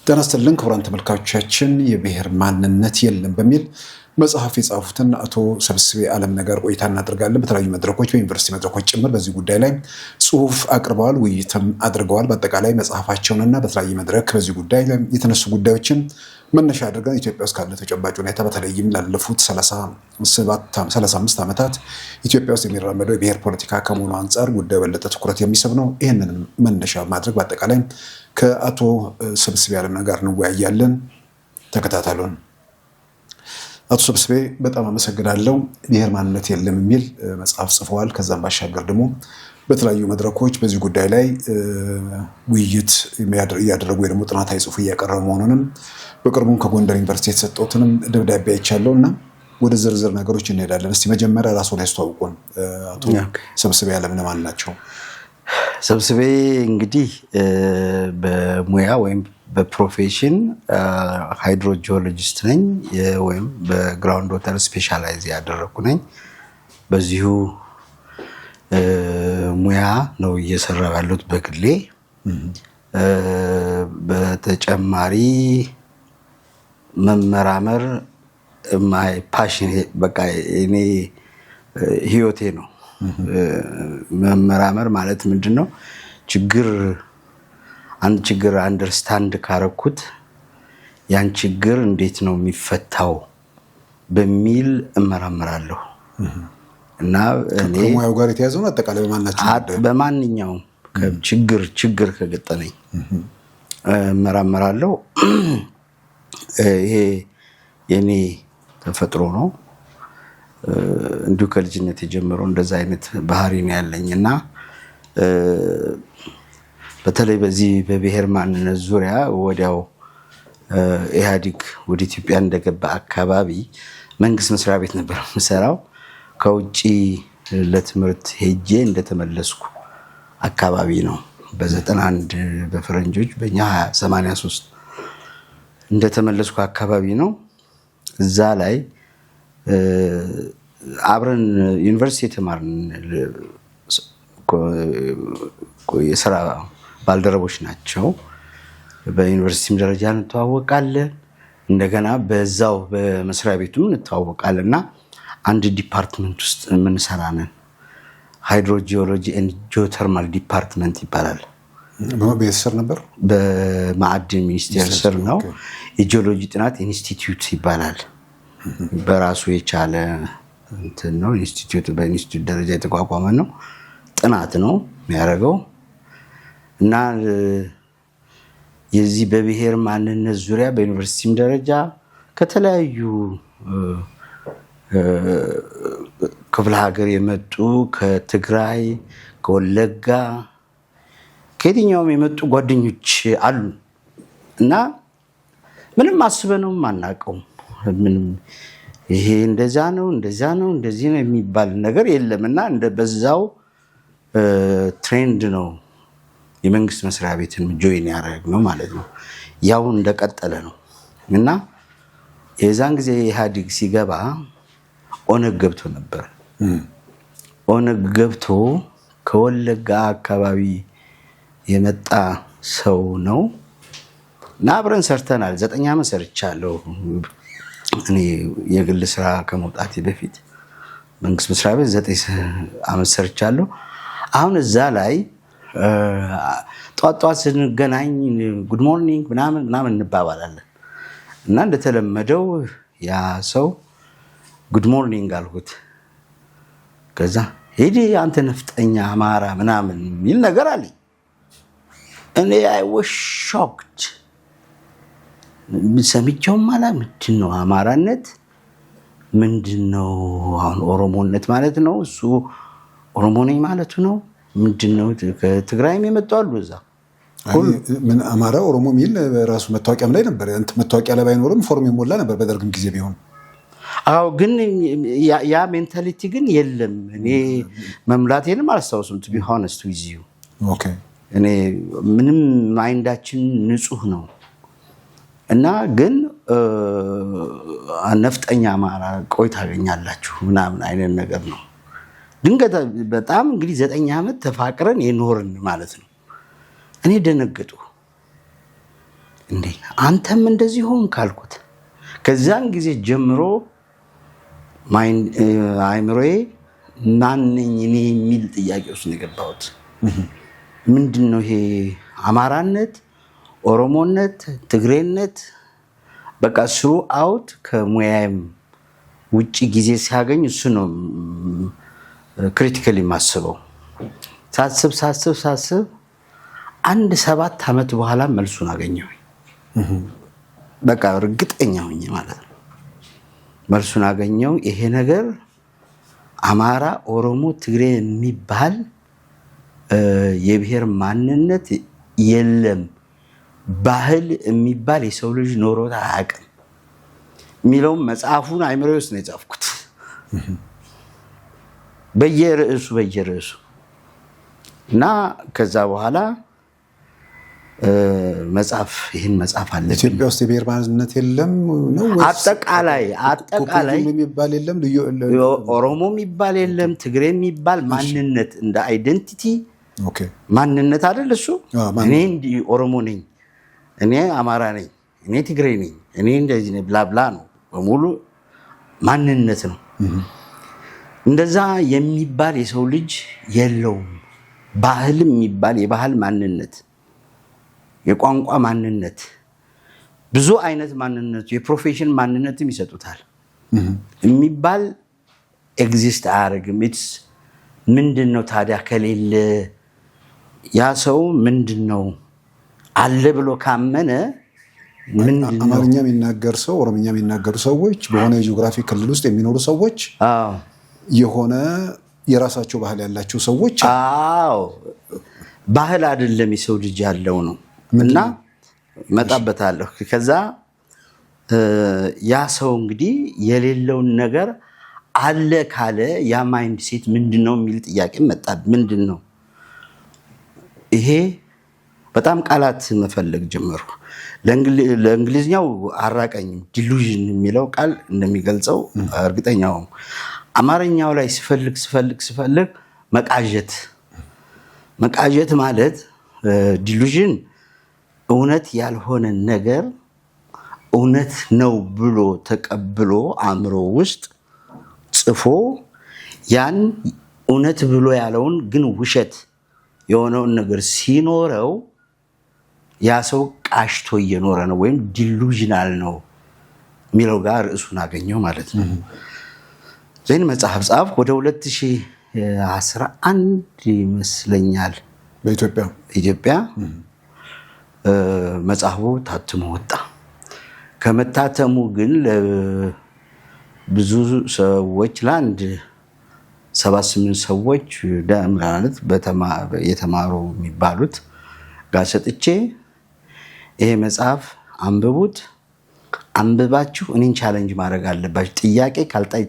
ጤና ይስጥልን ክቡራን ተመልካቾቻችን የብሔር ማንነት የለም በሚል መጽሐፍ የጻፉትን አቶ ሰብስቤ ዓለምነህ ጋር ቆይታ እናደርጋለን። በተለያዩ መድረኮች በዩኒቨርሲቲ መድረኮች ጭምር በዚህ ጉዳይ ላይ ጽሁፍ አቅርበዋል፣ ውይይትም አድርገዋል። በአጠቃላይ መጽሐፋቸውንና በተለያዩ መድረክ በዚህ ጉዳይ ላይ የተነሱ ጉዳዮችን መነሻ አድርገን ኢትዮጵያ ውስጥ ካለ ተጨባጭ ሁኔታ በተለይም ላለፉት 35 ዓመታት ኢትዮጵያ ውስጥ የሚራመደው የብሔር ፖለቲካ ከመሆኑ አንጻር ጉዳዩ በለጠ ትኩረት የሚስብ ነው። ይህንንም መነሻ ማድረግ በአጠቃላይ ከአቶ ሰብስቤ ዓለምነህ ጋር እንወያያለን። ተከታተሉን። አቶ ሰብስቤ በጣም አመሰግናለሁ። ብሔር ማንነት የለም የሚል መጽሐፍ ጽፈዋል። ከዛም ባሻገር ደግሞ በተለያዩ መድረኮች በዚህ ጉዳይ ላይ ውይይት እያደረጉ ወይ ደግሞ ጥናታዊ ጽሁፍ እያቀረቡ መሆኑንም በቅርቡም ከጎንደር ዩኒቨርሲቲ የተሰጠውትንም ደብዳቤ አይቻለሁ እና ወደ ዝርዝር ነገሮች እንሄዳለን። እስቲ መጀመሪያ ራስዎን ያስተዋውቁን። አቶ ሰብስቤ ዓለምነህ ማን ናቸው? ሰብስቤ እንግዲህ በሙያ ወይም በፕሮፌሽን ሃይድሮጂኦሎጂስት ነኝ፣ ወይም በግራውንድ ወተር ስፔሻላይዝ ያደረኩ ነኝ። በዚሁ ሙያ ነው እየሰራሁ ያለሁት በግሌ። በተጨማሪ መመራመር ማይ ፓሽን በቃ እኔ ህይወቴ ነው። መመራመር ማለት ምንድነው? አንድ ችግር አንደርስታንድ ካረኩት ያን ችግር እንዴት ነው የሚፈታው በሚል እመራመራለሁ። እና እኔ ከሙያው ጋር የተያዘው አጠቃላይ በማንኛውም ችግር ከገጠመኝ እመራመራለሁ። ይሄ የኔ ተፈጥሮ ነው። እንዲሁ ከልጅነት የጀመረው እንደዛ አይነት ባህሪ ነው ያለኝና በተለይ በዚህ በብሔር ማንነት ዙሪያ ወዲያው ኢህአዴግ ወደ ኢትዮጵያ እንደገባ አካባቢ መንግስት መስሪያ ቤት ነበር የምሰራው። ከውጪ ለትምህርት ሄጄ እንደተመለስኩ አካባቢ ነው። በ91 በፈረንጆች በእኛ 83 እንደተመለስኩ አካባቢ ነው። እዛ ላይ አብረን ዩኒቨርሲቲ ተማርን የሥራ ባልደረቦች ናቸው። በዩኒቨርሲቲም ደረጃ እንተዋወቃለን፣ እንደገና በዛው በመስሪያ ቤቱም እንተዋወቃለንና አንድ ዲፓርትመንት ውስጥ የምንሰራ ነን። ሃይድሮጂኦሎጂ ኤንድ ጂኦተርማል ዲፓርትመንት ይባላል። በስር ነበር፣ በማዕድን ሚኒስቴር ስር ነው። የጂኦሎጂ ጥናት ኢንስቲትዩት ይባላል። በራሱ የቻለ እንትን ነው። ኢንስቲትዩት በኢንስቲትዩት ደረጃ የተቋቋመ ነው። ጥናት ነው የሚያደርገው እና የዚህ በብሔር ማንነት ዙሪያ በዩኒቨርሲቲም ደረጃ ከተለያዩ ክፍለ ሀገር የመጡ ከትግራይ፣ ከወለጋ፣ ከየትኛውም የመጡ ጓደኞች አሉ እና ምንም አስበነውም አናውቀውም። ምንም ይሄ እንደዛ ነው እንደዚህ ነው የሚባል ነገር የለምና በዛው ትሬንድ ነው የመንግስት መስሪያ ቤትን ጆይን ያደረግነው ማለት ነው። ያው እንደቀጠለ ነው እና የዛን ጊዜ ኢህአዴግ ሲገባ ኦነግ ገብቶ ነበር። ኦነግ ገብቶ ከወለጋ አካባቢ የመጣ ሰው ነው እና አብረን ሰርተናል። 9 ዓመት ሰርቻለሁ። እኔ የግል ስራ ከመውጣቴ በፊት መንግስት መስሪያ ቤት 9 ዓመት ሰርቻለሁ። አሁን እዛ ላይ ጧት ስንገናኝ ጉድ ሞርኒንግ ምናምን እንባባላለን እና እንደተለመደው ያ ሰው ጉድ ሞርኒንግ አልኩት። ከዛ ሄዲ አንተ ነፍጠኛ አማራ ምናምን የሚል ነገር አለኝ። እኔ አይ ዋዝ ሾክድ። ሰምቼውም አላውቅም። ምንድን ነው አማራነት? ምንድን ነው አሁን ኦሮሞነት ማለት ነው? እሱ ኦሮሞ ነኝ ማለቱ ነው? ምንድን ነው? ከትግራይም የመጡ አሉ እዛ። ምን አማራ ኦሮሞ የሚል ራሱ መታወቂያም ላይ ነበር። መታወቂያ ላይ ባይኖርም ፎርም የሞላ ነበር በደርግም ጊዜ ቢሆን። አዎ፣ ግን ያ ሜንታሊቲ ግን የለም። እኔ መምላቴንም አላስታውስም ቱ ቢ ሆነስት ዊዝ ዩ። ኦኬ፣ እኔ ምንም ማይንዳችን ንጹህ ነው እና ግን ነፍጠኛ አማራ ቆይ ታገኛላችሁ ምናምን አይነት ነገር ነው። ድንገት በጣም እንግዲህ 9 ዓመት ተፋቅረን የኖርን ማለት ነው። እኔ ደነገጡ። እንዴ አንተም እንደዚህ ሆን ካልኩት ከዛን ጊዜ ጀምሮ አይምሮዬ ማንኝ እኔ የሚል ጥያቄ ውስጥ ነው የገባሁት። ምንድነው ይሄ አማራነት፣ ኦሮሞነት፣ ትግሬነት በቃ ስሩ አውት ከሙያም ውጪ ጊዜ ሲያገኝ እሱ ነው ክሪቲካሊ ማስበው። ሳስብ አንድ 7 ዓመት በኋላ መልሱን አገኘሁ። በቃ እርግጠኛ ሆኜ ማለት ነው መልሱን አገኘሁ። ይሄ ነገር አማራ፣ ኦሮሞ፣ ትግሬ የሚባል የብሔር ማንነት የለም፣ ባህል የሚባል የሰው ልጅ ኖሮት አያውቅም የሚለውን መጽሐፉን አይምሮዬ ውስጥ ነው የጻፍኩት በየርዕሱ እና ከዛ በኋላ ይህን መጽሐፍ አለ። ኢትዮጵያ ውስጥ የብሔር ማንነት የለም ነው አጠቃላይ የሚባል የለም፣ ኦሮሞ የሚባል የለም፣ ትግሬ የሚባል ማንነት እንደ አይደንቲቲ ማንነት አይደል እሱ። እኔ ኦሮሞ ነኝ፣ እኔ አማራ ነኝ፣ እኔ ትግሬ ነኝ፣ እኔ እንደዚህ ነኝ ብላብላ ነው በሙሉ ማንነት ነው። እንደዛ የሚባል የሰው ልጅ የለውም። ባህልም የሚባል የባህል ማንነት፣ የቋንቋ ማንነት፣ ብዙ አይነት ማንነት፣ የፕሮፌሽን ማንነትም ይሰጡታል የሚባል ኤግዚስት አያደርግም። ምንድነው ታዲያ ከሌለ ያ ሰው ምንድነው አለ ብሎ ካመነ አማርኛ የሚናገር ሰው፣ ኦሮምኛ የሚናገሩ ሰዎች፣ በሆነ የጂኦግራፊ ክልል ውስጥ የሚኖሩ ሰዎች የሆነ የራሳቸው ባህል ያላቸው ሰዎች ባህል አይደለም የሰው ልጅ ያለው ነው እና መጣበታለሁ። ከዛ ያ ሰው እንግዲህ የሌለውን ነገር አለ ካለ ያ ማይንድ ሴት ምንድነው የሚል ጥያቄ መጣ። ምንድነው ይሄ? በጣም ቃላት መፈለግ ጀመርኩ። ለእንግሊዝኛው አራቀኝም። ዲሉዥን የሚለው ቃል እንደሚገልጸው እርግጠኛው። አማርኛው ላይ ስፈልግ መቃዠት ማለት ዲሉዥን እውነት ያልሆነ ነገር እውነት ነው ብሎ ተቀብሎ አእምሮ ውስጥ ጽፎ ያን እውነት ብሎ ያለውን ግን ውሸት የሆነውን ነገር ሲኖረው ያ ሰው ቃሽቶ እየኖረ ነው ወይም ዲሉዥናል ነው የሚለው ጋር ርዕሱን አገኘው ማለት ነው። ዘይን መጽሐፍ ጻፍ ወደ 2011 ይመስለኛል በኢትዮጵያ መጽሐፉ ታትሞ ወጣ። ከመታተሙ ግን ለብዙ ሰዎች ለአንድ 78 ሰዎች ማለት የተማሩ የሚባሉት ጋር ሰጥቼ ይሄ መጽሐፍ አንብባችሁ እኔን ቻሌንጅ ማድረግ አለባችሁ፣ ጥያቄ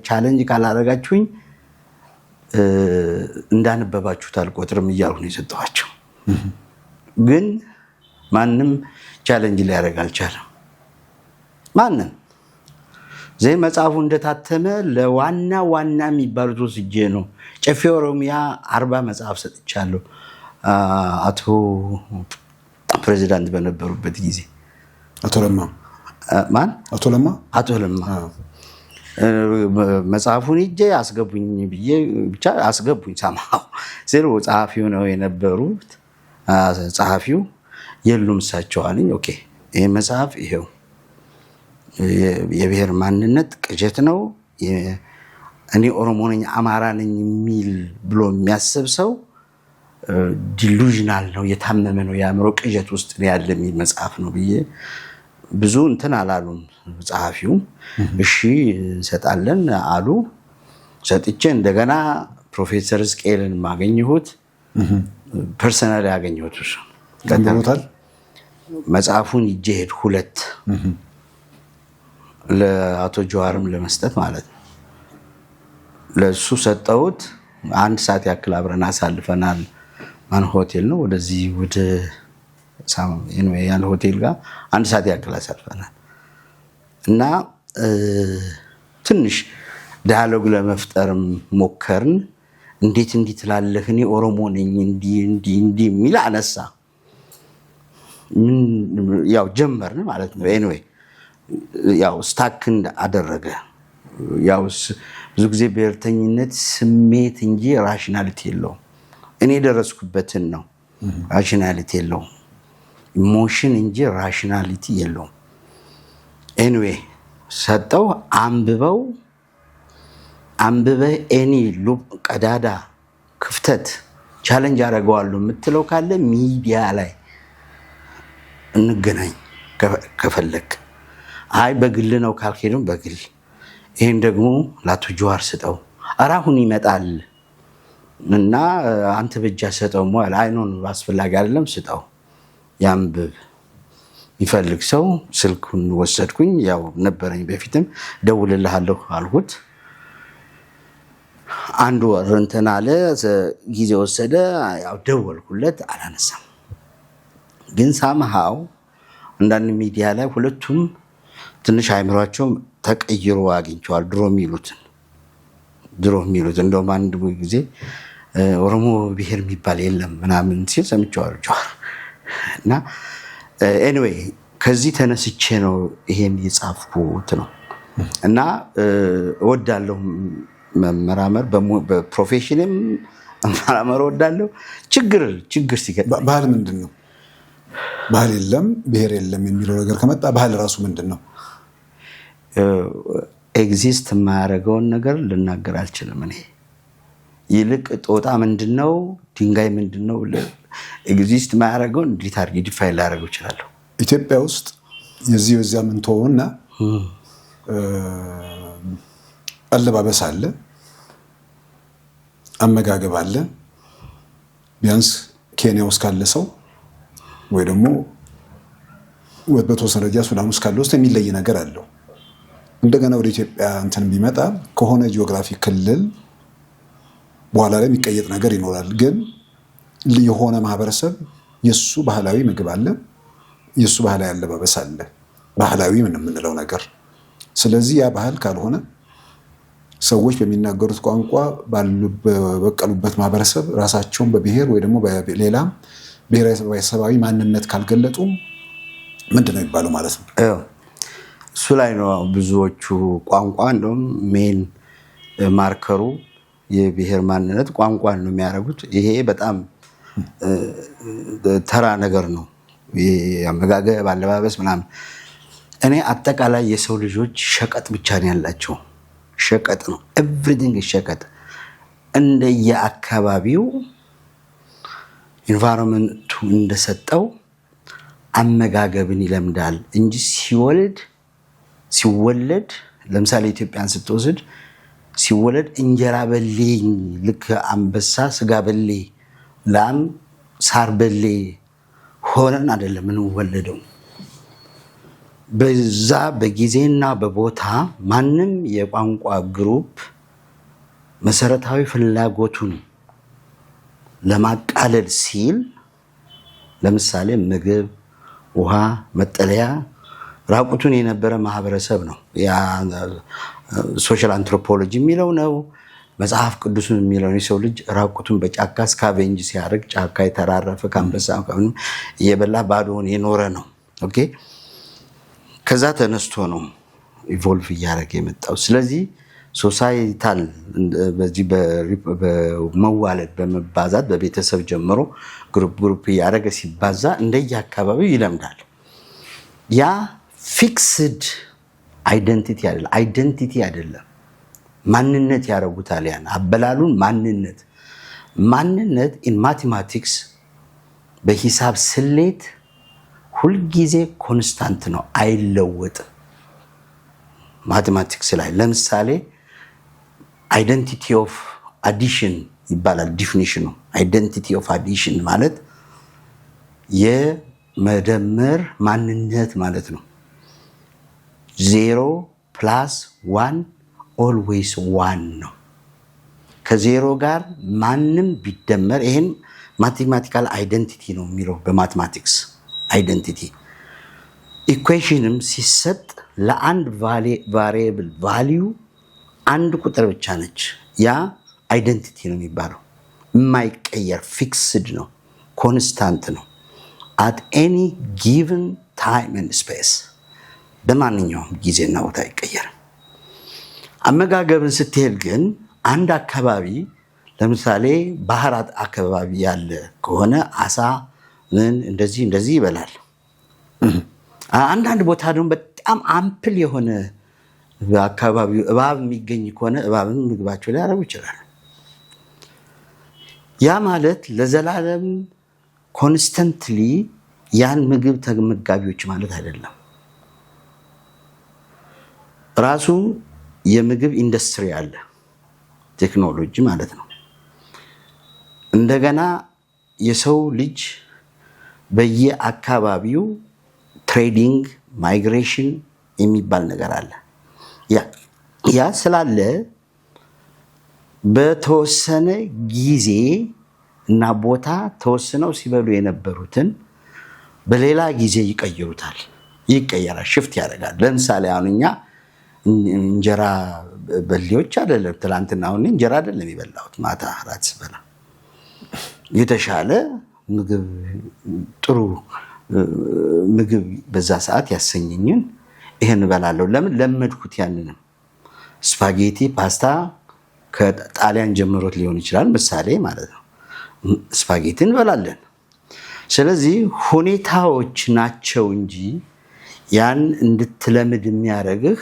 ቻሌንጅ ካላደረጋችሁኝ እንዳነበባችሁት አልቆጥርም እያልኩ ነው የሰጠኋቸው። ግን ማንም ቻሌንጅ ሊያደርግ አልቻለም። ማንም ዘይ መጽሐፉ እንደታተመ ለዋና የሚባሉት ወስጄ ነው። ጨፌ ኦሮሚያ 40 መጽሐፍ ሰጥቻለሁ። አቶ ፕሬዚዳንት በነበሩበት ጊዜ አቶ ለማ መጽሐፉን ሂጄ አስገቡኝ ብዬ ብቻ አስገቡኝ። ሰማው ሲሉ ጸሐፊው ነው የነበሩት። ጸሐፊው የሉም እሳቸው አለኝ። ኦኬ ይሄ መጽሐፍ ይሄው የብሔር ማንነት ቅዠት ነው፣ እኔ ኦሮሞ ነኝ አማራ ነኝ የሚል ብሎ የሚያስብ ሰው ዲሉዥናል ነው፣ የታመመ ነው፣ የአእምሮ ቅዠት ውስጥ ያለ የሚል መጽሐፍ ነው ብዬ ብዙ እንትን አላሉም። ጸሐፊው እሺ እንሰጣለን አሉ። ሰጥቼ እንደገና ፕሮፌሰር ስቄልን ማገኘሁት፣ ፐርሰናሊ ያገኘሁት እሱ ቀጥሎታል። መጽሐፉን ይዤ ሄድኩ 2 ለአቶ ጀዋርም ለመስጠት ማለት ነው። ለሱ ሰጠሁት። 1 ሰዓት ያክል አብረን አሳልፈናል። ማን ሆቴል ነው ወደዚህ ወደ ያን ሆቴል ጋር 1 ሰዓት ያክል አሳልፈናል እና ትንሽ ዳያሎግ ለመፍጠር ሞከርን። እንዴት ትላለህ? እኔ ኦሮሞ ነኝ እንዲህ የሚል አነሳ። ያው ጀመርን ማለት ነው። ኤኒዌይ ያው ስታክን አደረገ። ያው ብዙ ጊዜ ብሔርተኝነት ስሜት እንጂ ራሽናሊቲ የለውም። እኔ ደረስኩበትን ነው። ራሽናሊቲ የለውም። ኢሞሽን እንጂ ራሽናሊቲ የለውም። ኤኒዌይ ሰጠው። አንብበህ ኤኒ ሉፕ ቀዳዳ ክፍተት ቻሌንጅ አደርገዋለሁ የምትለው ካለ ሚዲያ ላይ እንገናኝ ከፈለክ። አይ በግል ነው ካልከኝ በግል ይሄን ደግሞ ለአቶ ጀዋር ስጠው። ኧረ አሁን ይመጣል እና አንተ ብቻ ሰጠው ማለት አይኖን አስፈላጊ አይደለም። ስጠው ያንብብ። ይፈልግ ሰው ስልኩን ወሰድኩኝ። ያው ነበረኝ በፊትም ደውልልሃለሁ አልሁት። አንድ ወር እንትን አለ፣ ጊዜ ወሰደ። ያው ደወልኩለት አላነሳም። ግን ሳምሃው አንዳንድ ሚዲያ ላይ ሁለቱም ትንሽ አይምሯቸው ተቀይሮ አግኝቸዋል። ድሮ የሚሉት እንደውም አንድ ጊዜ ኦሮሞ ብሔር የሚባል የለም ምናምን ሲል ሰምቼዋለሁ ጀዋር እና ኤኒዌይ ከዚህ ተነስቼ ነው ይሄን የጻፍኩት ነው። እና እወዳለሁ መመራመር፣ በፕሮፌሽንም መመራመር እወዳለሁ። ችግር ሲገጥም ባህል ምንድን ነው? ባህል የለም ብሔር የለም የሚለው ነገር ከመጣ ባህል ራሱ ምንድን ነው? ኤግዚስት የማያደርገውን ነገር ልናገር አልችልም እኔ። ይልቅ ጦጣ ምንድነው፣ ድንጋይ ምንድነው፣ ኤግዚስት የማያደርገውን እንዴት አድርጌ ዲፋይን ላደርገው እችላለሁ? ኢትዮጵያ ውስጥ የዚህ ወዚያ ምንተውና አለባበስ አለ፣ አመጋገብ አለ። ቢያንስ ኬንያ ውስጥ ካለ ሰው ወይ ደግሞ በተወሰነ ደረጃ ሱዳን ውስጥ ካለ ውስጥ የሚለይ ነገር አለው። እንደገና ወደ ኢትዮጵያ እንትን ቢመጣ ከሆነ ጂኦግራፊ ክልል በኋላ ላይ የሚቀየጥ ነገር ይኖራል። ግን የሆነ ማህበረሰብ የሱ ባህላዊ ምግብ አለ፣ የሱ ባህላዊ አለባበስ አለ፣ ባህላዊ ምን የምንለው ነገር። ስለዚህ ያ ባህል ካልሆነ ሰዎች በሚናገሩት ቋንቋ በበቀሉበት ማህበረሰብ ራሳቸውን በብሔር ወይ ደግሞ በሌላ ብሔረሰባዊ ማንነት ካልገለጡ ምንድነው የሚባለው ማለት ነው? እሱ ላይ ነው ብዙዎቹ ቋንቋ እንደውም ሜን ማርከሩ የብሔር ማንነት ቋንቋን ነው የሚያደርጉት። ይሄ በጣም ተራ ነገር ነው። አመጋገብ፣ አለባበስ ምናምን። እኔ አጠቃላይ የሰው ልጆች ሸቀጥ ብቻ ነው ያላቸው። ሸቀጥ ነው፣ ኤቭሪቲንግ ሸቀጥ። እንደየአካባቢው ኢንቫይሮንመንቱ እንደሰጠው አመጋገብን ይለምዳል እንጂ ሲወለድ ለምሳሌ ኢትዮጵያን ስትወስድ ሲወለድ እንጀራ በሌ፣ ልክ አንበሳ ስጋ በሌ፣ ላም ሳር በሌ ሆነን አይደለም እንወለደው። በዛ በጊዜና በቦታ ማንም የቋንቋ ግሩፕ መሰረታዊ ፍላጎቱን ለማቃለል ሲል ለምሳሌ ምግብ፣ ውሃ፣ መጠለያ ራቁቱን የነበረ ማህበረሰብ ነው። ያ ሶሻል አንትሮፖሎጂ የሚለው ነው። መጽሐፍ ቅዱስን የሚለው የሰው ልጅ ራቁቱን በጫካ ስካቬንጅ ሲያደርግ ጫካ የተራረፈ ከአንበሳ እየበላ ባዶውን የኖረ ነው። ኦኬ፣ ከዛ ተነስቶ ነው ኢቮልቭ እያደረገ የመጣው። ስለዚህ ሶሳይታል በዚህ በመዋለድ በመባዛት በቤተሰብ ጀምሮ ግሩፕ እያደረገ ሲባዛ እንደየአካባቢው ይለምዳል። ያ ፊክስድ አይደንቲቲ አይደለም፣ ማንነት ያደርጉታል። ያን አበላሉን ማንነት ኢን ማቴማቲክስ በሂሳብ ስሌት ሁልጊዜ ኮንስታንት ነው፣ አይለወጥም። ማቴማቲክስ ላይ ለምሳሌ አይደንቲቲ ኦፍ አዲሽን ይባላል ዲፊኒሽኑ። አይደንቲቲ ኦፍ አዲሽን ማለት የመደመር ማንነት ማለት ነው። 0 + 1 ኦልዌይስ 1 ነው። ከዜሮ ጋር ማንም ቢደመር ይሄን ማቴማቲካል አይደንቲቲ ነው የሚለው በማቴማቲክስ አይደንቲቲ። ኢኩዌሽንም ሲሰጥ ለአንድ ቫሪየብል ቫልዩ አንድ ቁጥር ብቻ ነች። ያ አይደንቲቲ ነው የሚባለው። የማይቀየር ፊክስድ ነው፣ ኮንስታንት ነው። at any given time and space በማንኛውም ጊዜና ቦታ አይቀየርም። አመጋገብን ስትሄድ ግን አንድ አካባቢ ለምሳሌ ባህራት አካባቢ ያለ ከሆነ አሳ ምን እንደዚህ ይበላል። አንዳንድ ቦታ ደግሞ በጣም አምፕል የሆነ በአካባቢው እባብ የሚገኝ ከሆነ እባብን ምግባቸው ላይ ያደርጉ ይችላል። ያ ማለት ለዘላለም ኮንስተንትሊ ያን ምግብ ተመጋቢዎች ማለት አይደለም። ራሱ የምግብ ኢንዱስትሪ አለ፣ ቴክኖሎጂ ማለት ነው። እንደገና የሰው ልጅ በየአካባቢው ትሬዲንግ ማይግሬሽን የሚባል ነገር አለ። ያ ስላለ በተወሰነ ጊዜ እና ቦታ ተወስነው ሲበሉ የነበሩትን በሌላ ጊዜ ይቀይሩታል። ይቀየራል፣ ሽፍት ያደርጋል። ለምሳሌ አሁን እኛ እንጀራ በሊዎች አይደለም። ትላንትና አሁን እንጀራ አይደለም የበላሁት፣ ማታ እራት ስበላ የተሻለ ምግብ ጥሩ ምግብ በዛ ሰዓት ያሰኘኝን ይሄን እበላለሁ። ለምን ለመድኩት? ያንንም ስፓጌቲ ፓስታ ከጣሊያን ጀምሮት ሊሆን ይችላል ምሳሌ ማለት ነው። ስፓጌቲ እንበላለን። ስለዚህ ሁኔታዎች ናቸው እንጂ ያን እንድትለምድ የሚያደርግህ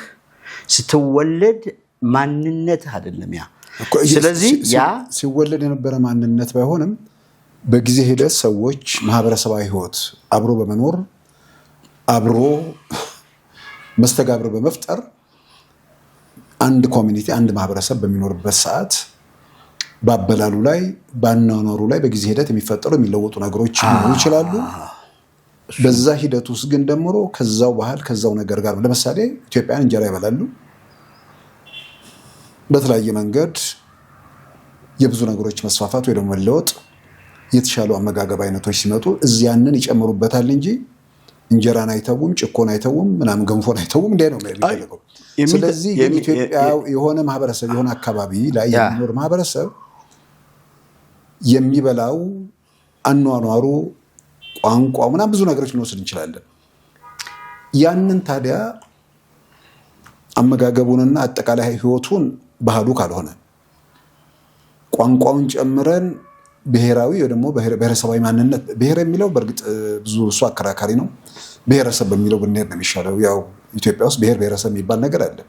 ስትወለድ ማንነት አይደለም። ያ ስለዚህ ያ ሲወለድ የነበረ ማንነት ባይሆንም በጊዜ ሂደት ሰዎች ማህበረሰባዊ ህይወት አብሮ በመኖር አብሮ መስተጋብር በመፍጠር አንድ ኮሚኒቲ አንድ ማህበረሰብ በሚኖርበት ሰዓት ባበላሉ ላይ ባናኖሩ ላይ በጊዜ ሂደት የሚፈጠሩ የሚለወጡ ነገሮች ሊኖሩ ይችላሉ። በዛ ሂደት ውስጥ ግን ደግሞ ከዛው ባህል ከዛው ነገር ጋር ለምሳሌ ኢትዮጵያን እንጀራ ይበላሉ። በተለያየ መንገድ የብዙ ነገሮች መስፋፋት ወይ ደግሞ መለወጥ የተሻሉ አመጋገብ አይነቶች ሲመጡ እዚያንን ይጨምሩበታል እንጂ እንጀራን አይተውም፣ ጭኮን አይተውም፣ ምናምን ገንፎን አይተውም። እንዴ ነው የሚፈልገው። ስለዚህ የኢትዮጵያ የሆነ ማህበረሰብ የሆነ አካባቢ ላይ የሚኖር ማህበረሰብ የሚበላው አኗኗሩ፣ ቋንቋው ምናምን ብዙ ነገሮች ልንወስድ እንችላለን። ያንን ታዲያ አመጋገቡንና አጠቃላይ ህይወቱን ባህሉ ካልሆነ ቋንቋውን ጨምረን ብሔራዊ ወይ ደግሞ ብሔረሰባዊ ማንነት ብሔር የሚለው በእርግጥ ብዙ እሱ አከራካሪ ነው። ብሔረሰብ በሚለው ብንሄድ ነው የሚሻለው። ያው ኢትዮጵያ ውስጥ ብሔር ብሔረሰብ የሚባል ነገር አለ።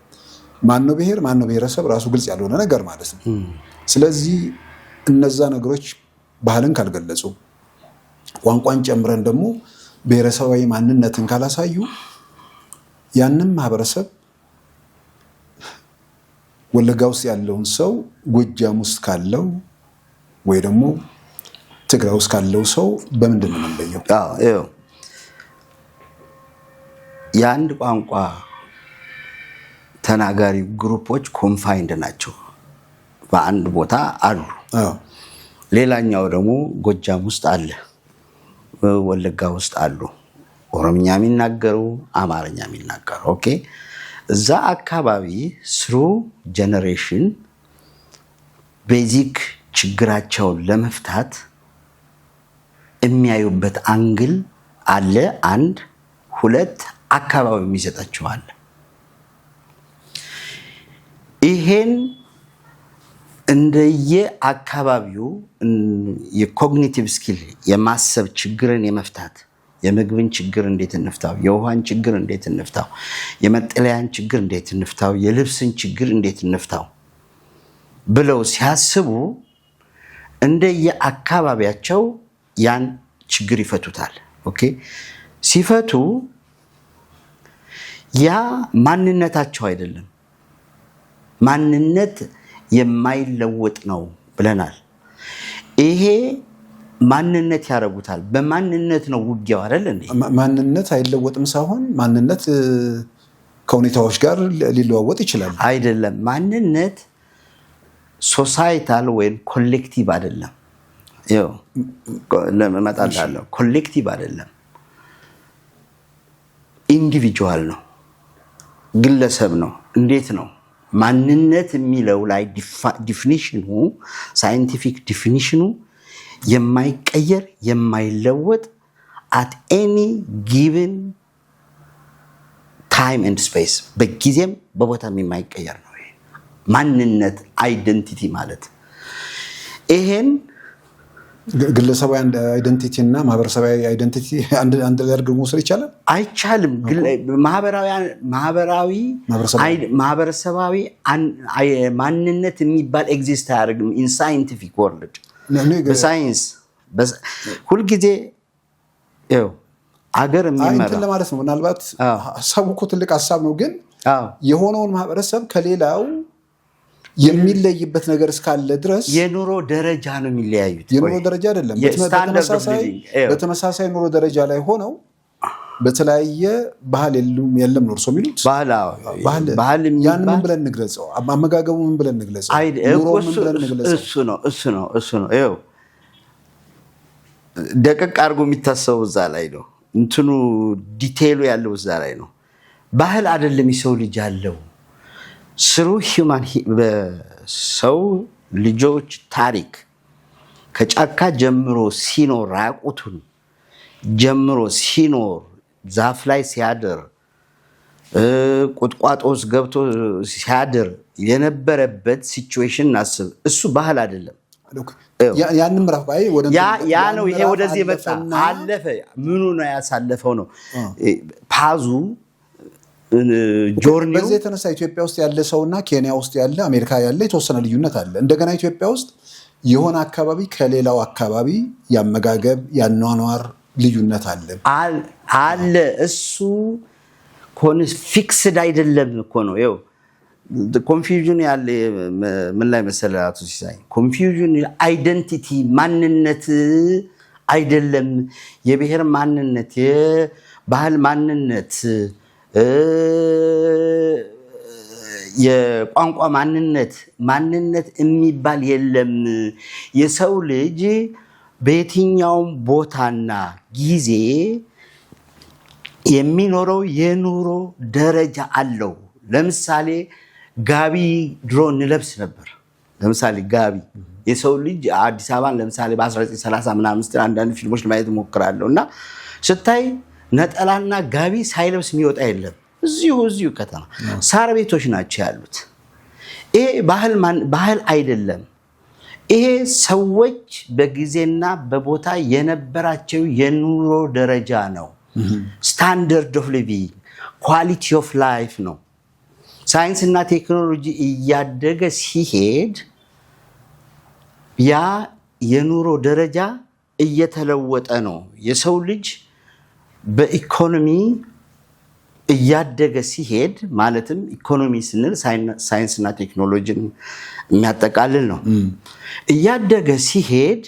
ማነው ብሔር ማነው ብሔረሰብ ራሱ ግልጽ ያልሆነ ነገር ማለት ነው። ስለዚህ እነዛ ነገሮች ባህልን ካልገለጹ ቋንቋን ጨምረን ደግሞ ብሔረሰባዊ ማንነትን ካላሳዩ ያንን ማህበረሰብ ወለጋ ውስጥ ያለውን ሰው ጎጃም ውስጥ ካለው ወይ ደግሞ ትግራይ ውስጥ ካለው ሰው በምንድን ነው የምንለየው? የአንድ ቋንቋ ተናጋሪ ግሩፖች ኮንፋይንድ ናቸው፣ በአንድ ቦታ አሉ። ሌላኛው ደግሞ ጎጃም ውስጥ አለ፣ ወለጋ ውስጥ አሉ፣ ኦሮምኛ የሚናገሩ አማርኛ የሚናገሩ። ኦኬ እዛ አካባቢ ስሩ ጀነሬሽን ቤዚክ ችግራቸውን ለመፍታት የሚያዩበት አንግል አለ። አንድ ሁለት አካባቢ የሚሰጣቸው አለ። ይሄን እንደየ አካባቢው የኮግኒቲቭ ስኪል የማሰብ ችግርን የመፍታት የምግብን ችግር እንዴት እንፍታው፣ የውሃን ችግር እንዴት እንፍታው፣ የመጠለያን ችግር እንዴት እንፍታው፣ የልብስን ችግር እንዴት እንፍታው ብለው ሲያስቡ እንደየአካባቢያቸው ያን ችግር ይፈቱታል። ኦኬ ሲፈቱ ያ ማንነታቸው አይደለም፣ ማንነት የማይለወጥ ነው ብለናል። ይሄ ማንነት ያደርጉታል። በማንነት ነው ውጊያው አይደል እንዴ? ማንነት አይለወጥም ሳይሆን ማንነት ከሁኔታዎች ጋር ሊለዋወጥ ይችላል አይደለም። ማንነት ሶሳይታል ወይም ኮሌክቲቭ አይደለም። ይኸው ለመጣላለሁ ኮሌክቲቭ አይደለም፣ ኢንዲቪጁዋል ነው፣ ግለሰብ ነው። እንዴት ነው ማንነት የሚለው ላይ ዲፊኒሽኑ ሳይንቲፊክ ዲፊኒሽኑ የማይቀየር የማይለወጥ at any given time and space በጊዜም በቦታም የማይቀየር ነው ይሄ ማንነት አይደንቲቲ ማለት ይሄን ግለሰባዊ አይደንቲቲ እና ማህበረሰባዊ አይደንቲቲ አንድ ላይ አድርጎ መውሰድ ይቻላል አይቻልም ማህበረሰባዊ ማንነት የሚባል ኤግዚስት አያደርግም in scientific world በሳይንስ ሁሉ ጊዜ ያው አገር የሚመራ አይደለም ለማለት ነው ምናልባት ሐሳቡ እኮ ትልቅ ሐሳብ ነው ግን የሆነውን ማህበረሰብ ከሌላው የሚለይበት ነገር እስካለ ድረስ የኑሮ ደረጃ ነው የሚለያዩት የኑሮ ደረጃ አይደለም በተመሳሳይ ኑሮ ደረጃ ላይ ሆነው በተለያየ ባህል የለም ነው እርሶ የሚሉት ባህል ያን ምን ብለን እንግለጸው አመጋገቡ ምን ብለን እንግለጸው ኑሮ ምን ብለን እንግለጸው እሱ ነው ይኸው ደቀቅ አድርጎ የሚታሰበው እዛ ላይ ነው እንትኑ ዲቴይሉ ያለው እዛ ላይ ነው ባህል አይደለም የሰው ልጅ ያለው ስሩ ሂዩማን በሰው ልጆች ታሪክ ከጫካ ጀምሮ ሲኖር ራቁቱን ጀምሮ ሲኖር ዛፍ ላይ ሲያድር ቁጥቋጦስ ገብቶ ሲያድር የነበረበት ሲቹዌሽን ናስብ እሱ ባህል አይደለም ያንንም ራፍ ባይ ወደ ያ ነው ይሄ ወደዚህ መጣ አለፈ ምኑ ነው ያሳለፈው ነው ፓዙ ጆርኒው በዚህ የተነሳ ኢትዮጵያ ውስጥ ያለ ሰውና ኬንያ ውስጥ ያለ አሜሪካ ያለ የተወሰነ ልዩነት አለ እንደገና ኢትዮጵያ ውስጥ የሆነ አካባቢ ከሌላው አካባቢ ያመጋገብ ያኗኗር ልዩነት አለ እሱ ፊክስድ አይደለም እኮ ነው ይኸው ኮንፊውዥን ያለ ምን ላይ መሰላቱ ሲሳይ ኮንፊውዥን አይደንቲቲ ማንነት አይደለም የብሔር ማንነት የባህል ማንነት የቋንቋ ማንነት የሚባል የለም የሰው ልጅ በየትኛው ቦታና ጊዜ የሚኖረው የኑሮ ደረጃ አለው ለምሳሌ ጋቢ ድሮ እንለብስ ነበር ለምሳሌ ጋቢ የሰው ልጅ አዲስ አበባን ለምሳሌ በ1930 ምናምን አንዳንድ ፊልሞች ለማየት ሞክራለሁና ስታይ ነጠላና ጋቢ ሳይለብስ የሚወጣ የለም እዚሁ ከተማ ሳር ቤቶች ናቸው ያሉት ይሄ ባህል አይደለም ይሄ ሰዎች በጊዜና በቦታ የነበራቸው የኑሮ ደረጃ ነው ስታንዳርድ ኦፍ ሊቪንግ ኳሊቲ ኦፍ ላይፍ ነው ሳይንስ እና ቴክኖሎጂ እያደገ ሲሄድ ያ የኑሮ ደረጃ እየተለወጠ ነው የሰው ልጅ በኢኮኖሚ እያደገ ሲሄድ ማለትም ኢኮኖሚ ስንል ሳይንስ እና ቴክኖሎጂን የሚያጠቃልል ነው እያደገ ሲሄድ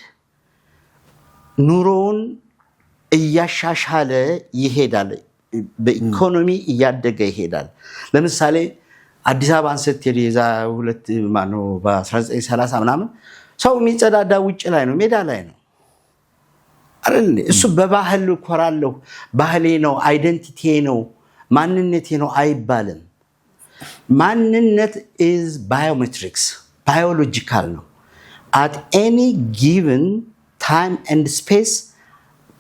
ኑሮውን እያሻሻለ ይሄዳል በኢኮኖሚ እያደገ ይሄዳል ለምሳሌ አዲስ አበባን ስትሄድ የዛ ሁለት ማነው በ1930 ምናምን ሰው የሚጸዳዳ ውጭ ላይ ነው ሜዳ ላይ ነው አይደል እሱ በባህል ኮራለሁ ባህሌ ነው አይደንቲቲ ነው ማንነቴ ነው አይባልም ማንነት is biometrics biological ነው at any given time and space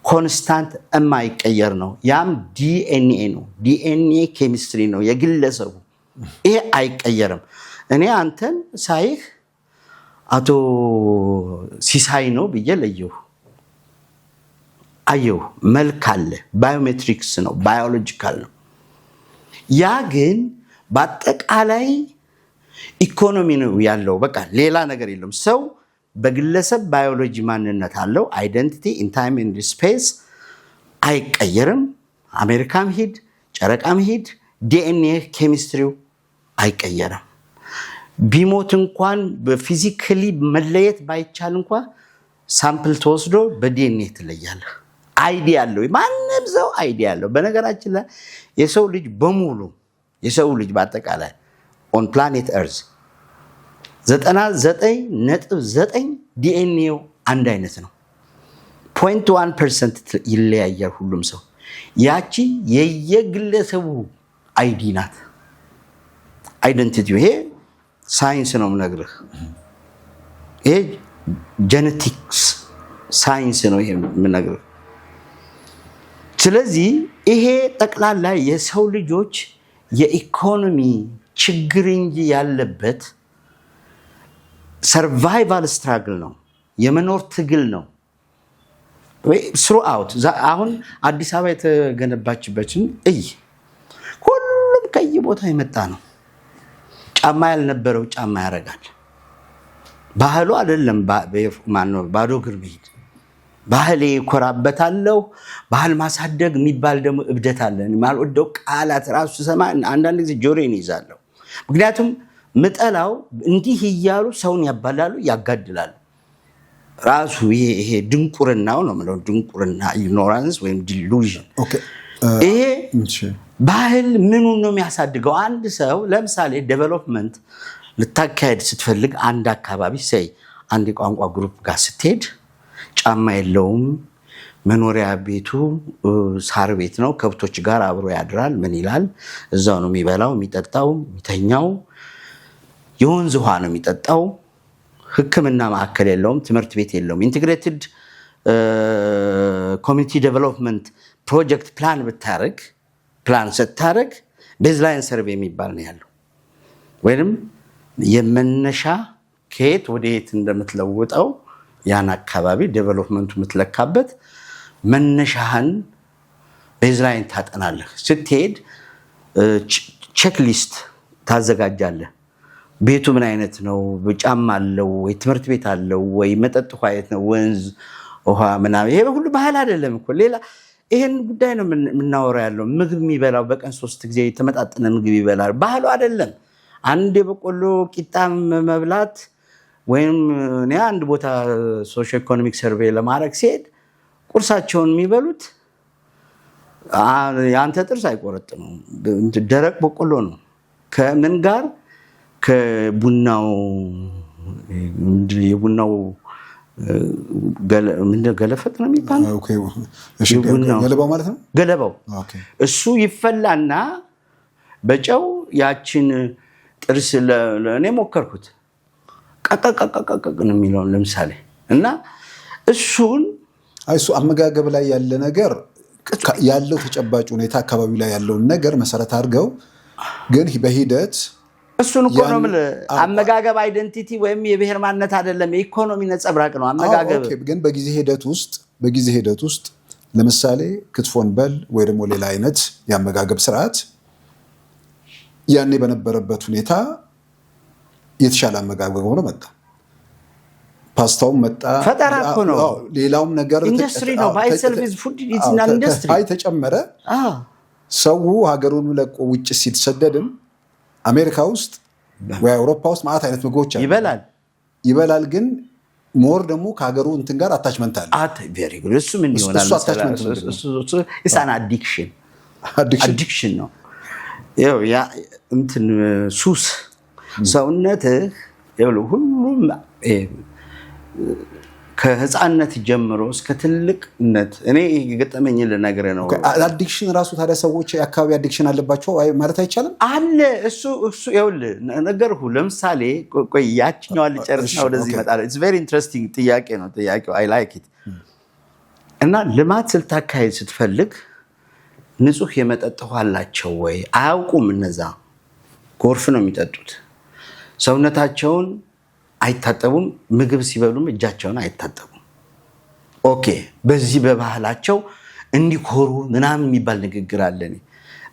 constant የማይቀየር ነው ያም ዲኤንኤ ነው ዲኤንኤ ኬሚስትሪ ነው የግለሰቡ ይሄ አይቀየርም እኔ አንተን ሳይህ አቶ ሲሳይ ነው በየለየው አየው መልክ አለ ባዮሜትሪክስ ነው ባዮሎጂካል ነው ያ ግን በአጠቃላይ ኢኮኖሚ ነው ያለው በቃ ሌላ ነገር የለም ሰው በግለሰብ ባዮሎጂ ማንነት አለው አይደንቲቲ ኢን ታይም ኤንድ ስፔስ አይቀየርም አሜሪካም ሂድ ጨረቃም ሂድ ዲኤንኤ ኬሚስትሪው አይቀየርም ቢሞት እንኳን በፊዚካሊ መለየት ባይቻል እንኳን ሳምፕል ተወስዶ በዲኤንኤ ትለያለህ አይዲያ አለው ማንንም ሰው አይዲያ አለው በነገራችን ላይ የሰው ልጅ በሙሉ የሰው ልጅ በአጠቃላይ on planet earth 99.9 ዲኤንኤው አንድ አይነት ነው 0.1% ይለያያል ሁሉም ሰው ያቺ የየግለሰቡ አይዲ ናት አይደንቲቲ ይሄ ሳይንስ ነው የምነግርህ ይሄ ጄኔቲክስ ሳይንስ ነው ይሄ የምነግርህ ስለዚህ ይሄ ጠቅላላ የሰው ልጆች የኢኮኖሚ ችግር እንጂ ያለበት ሰርቫይቫል ስትራግል ነው፣ የመኖር ትግል ነው። ስሩአውት አሁን አዲስ አበባ የተገነባችበትን ሁሉም ከየቦታ የመጣ ነው። ጫማ ያልነበረው ጫማ ያደርጋል። ባህሉ አይደለም ባዶ እግር መሄድ። ባህሌ እኮራበታለሁ። ባህል ማሳደግ የሚባል ደግሞ እብደት አለ። ማልወደው ቃላት ራሱ ሰማ አንዳንድ ጊዜ ጆሮዬን ይዛለሁ። ምክንያቱም ምጠላው እንዲህ እያሉ ሰውን ያባላሉ፣ ያጋድላሉ። ራሱ ይሄ ድንቁርናው ነው ማለት ድንቁርና ኢግኖራንስ ወይም ዲሉዥን። ይሄ ባህል ምኑን ነው የሚያሳድገው? አንድ ሰው ለምሳሌ ዴቨሎፕመንት ልታካሄድ ስትፈልግ አንድ አካባቢ አንድ የቋንቋ ግሩፕ ጋር ስትሄድ ጫማ የለውም፣ መኖሪያ ቤቱ ሳር ቤት ነው፣ ከብቶች ጋር አብሮ ያድራል። ምን ይላል? እዛው ነው የሚበላው፣ የሚጠጣው፣ የሚተኛው። የወንዝ ውሃ ነው የሚጠጣው። ሕክምና ማዕከል የለውም፣ ትምህርት ቤት የለውም። ኢንቴግሬትድ ኮሚኒቲ ዴቨሎፕመንት ፕሮጀክት ፕላን ስታደርግ ቤዝላይን ሰርቬይ የሚባል ነው ያለው። ወይም የመነሻ ከየት ወደ የት እንደምትለውጠው ያን አካባቢ ዴቨሎፕመንቱ የምትለካበት መነሻህን ቤዝላይን ታጠናለህ። ስትሄድ ቼክሊስት ታዘጋጃለህ። ቤቱ ምን አይነት ነው? ጫማ አለው ወይ? ትምህርት ቤት አለው ወይ? መጠጥ ውሃ የት ነው? ወንዝ ውሃ ምናምን። ይሄ ሁሉ ባህል አይደለም እኮ። ሌላ ይሄን ጉዳይ ነው የምናወራው ያለው። ምግብ የሚበላው በቀን 3 ጊዜ የተመጣጠነ ምግብ ይበላል። ባህሉ አይደለም። አንድ የበቆሎ ቂጣም መብላት ወይም እኔ አንድ ቦታ ሶሾ ኢኮኖሚክ ሰርቬይ ለማድረግ ሲሄድ ቁርሳቸውን የሚበሉት የአንተ ጥርስ አይቆረጥም፣ ደረቅ በቆሎ ነው። ከምን ጋር? ከቡናው የቡናው ገለፈጥ ነው የሚባለው። ገለባው ማለት ነው። ገለባው እሱ ይፈላና በጨው ያችን ጥርስ እኔ ሞከርኩት። ቀቀቀቀቀ ነው የሚለው ለምሳሌ። እና እሱ አመጋገብ ላይ ያለ ነገር ያለው ተጨባጭ ሁኔታ አካባቢው ላይ ያለውን ነገር መሰረት አድርገው ግን በሂደት እሱን እኮ ነው የምልህ። አመጋገብ አይደንቲቲ ወይም የብሔር ማንነት አይደለም፣ የኢኮኖሚ ነጸብራቅ ነው አመጋገብ። ግን በጊዜ ሂደት ውስጥ ለምሳሌ ክትፎን በል ወይ ደግሞ ሌላ አይነት የአመጋገብ ስርዓት ያኔ በነበረበት ሁኔታ የተሻለ አመጋገብ ሆኖ መጣ። ፓስታውም መጣ። ፈጠራ እኮ ነው። ሌላውም ነገር ኢንዱስትሪ ነው። ባይ ሰርቪስ ፉድ ኢዝ ናን ኢንዱስትሪ። አይ ተጨመረ። ሰው ሀገሩን ለቆ ውጭ ሲሰደድም አሜሪካ ውስጥ ወይ አውሮፓ ውስጥ ማለት አይነት ምግቦች ይበላል። ግን ሞር ደግሞ ከሀገሩ እንትን ጋር አታችመንት አለ። ቬሪ ጉድ። እሱ ምን ይሆናል? እሱ አዲክሽን ነው። ያ እንትን ሱስ ሰውነትህ ሁሉም ከህፃንነት ጀምሮ እስከ ትልቅነት እኔ የገጠመኝ ልነግርህ ነው። አዲክሽን ራሱ ታዲያ ሰዎች የአካባቢ አዲክሽን አለባቸው ማለት አይቻልም አለ። እሱ ይኸውልህ ነገርኩህ። ለምሳሌ ቆይ ያችኛዋን ልጨርስና ወደዚህ እመጣለሁ። ኢትስ ቬሪ ኢንትረስቲንግ ጥያቄ ነው ጥያቄው። አይ ላይክ ኢት። እና ልማት ስልታካሄድ ስትፈልግ ንጹህ የመጠጥ ውሃ አላቸው ወይ? አያውቁም። እነዛ ጎርፍ ነው የሚጠጡት። ሰውነታቸውን አይታጠቡም። ምግብ ሲበሉም እጃቸውን አይታጠቡም። ኦኬ፣ በዚህ በባህላቸው እንዲኮሩ ምናምን የሚባል ንግግር አለ።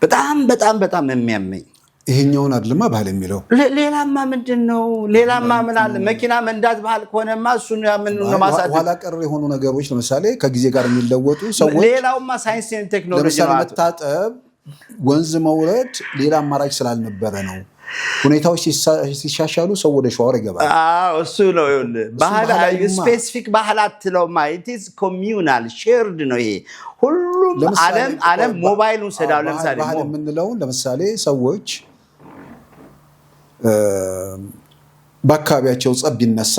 በጣም በጣም በጣም የሚያመኝ ይሄኛውን አይደለማ ባህል የሚለው። ሌላማ ምንድነው? ሌላማ ምን አለ? መኪና መንዳት ባህል ከሆነማ እሱን ምን ነው ማሳደግ? ኋላ ቀር የሆኑ ነገሮች ለምሳሌ ከጊዜ ጋር የሚለወጡ ሰዎች። ሌላውማ ሳይንስ እና ቴክኖሎጂ ነው። መታጠብ፣ ወንዝ መውረድ ሌላ አማራጭ ስላልነበረ ነው። ሁኔታዎች ሲሻሻሉ ሰው ወደ ሻወር ይገባል። እሱ ነው ባህል። ስፔሲፊክ ባህል አትለውማ። ኢት ኢዝ ኮሚዩናል ሼርድ ነው ይሄ ሁሉም ዓለም ሞባይሉን ሰዳው። ለምሳሌ ባህል የምንለውን ለምሳሌ ሰዎች በአካባቢያቸው ጸብ ቢነሳ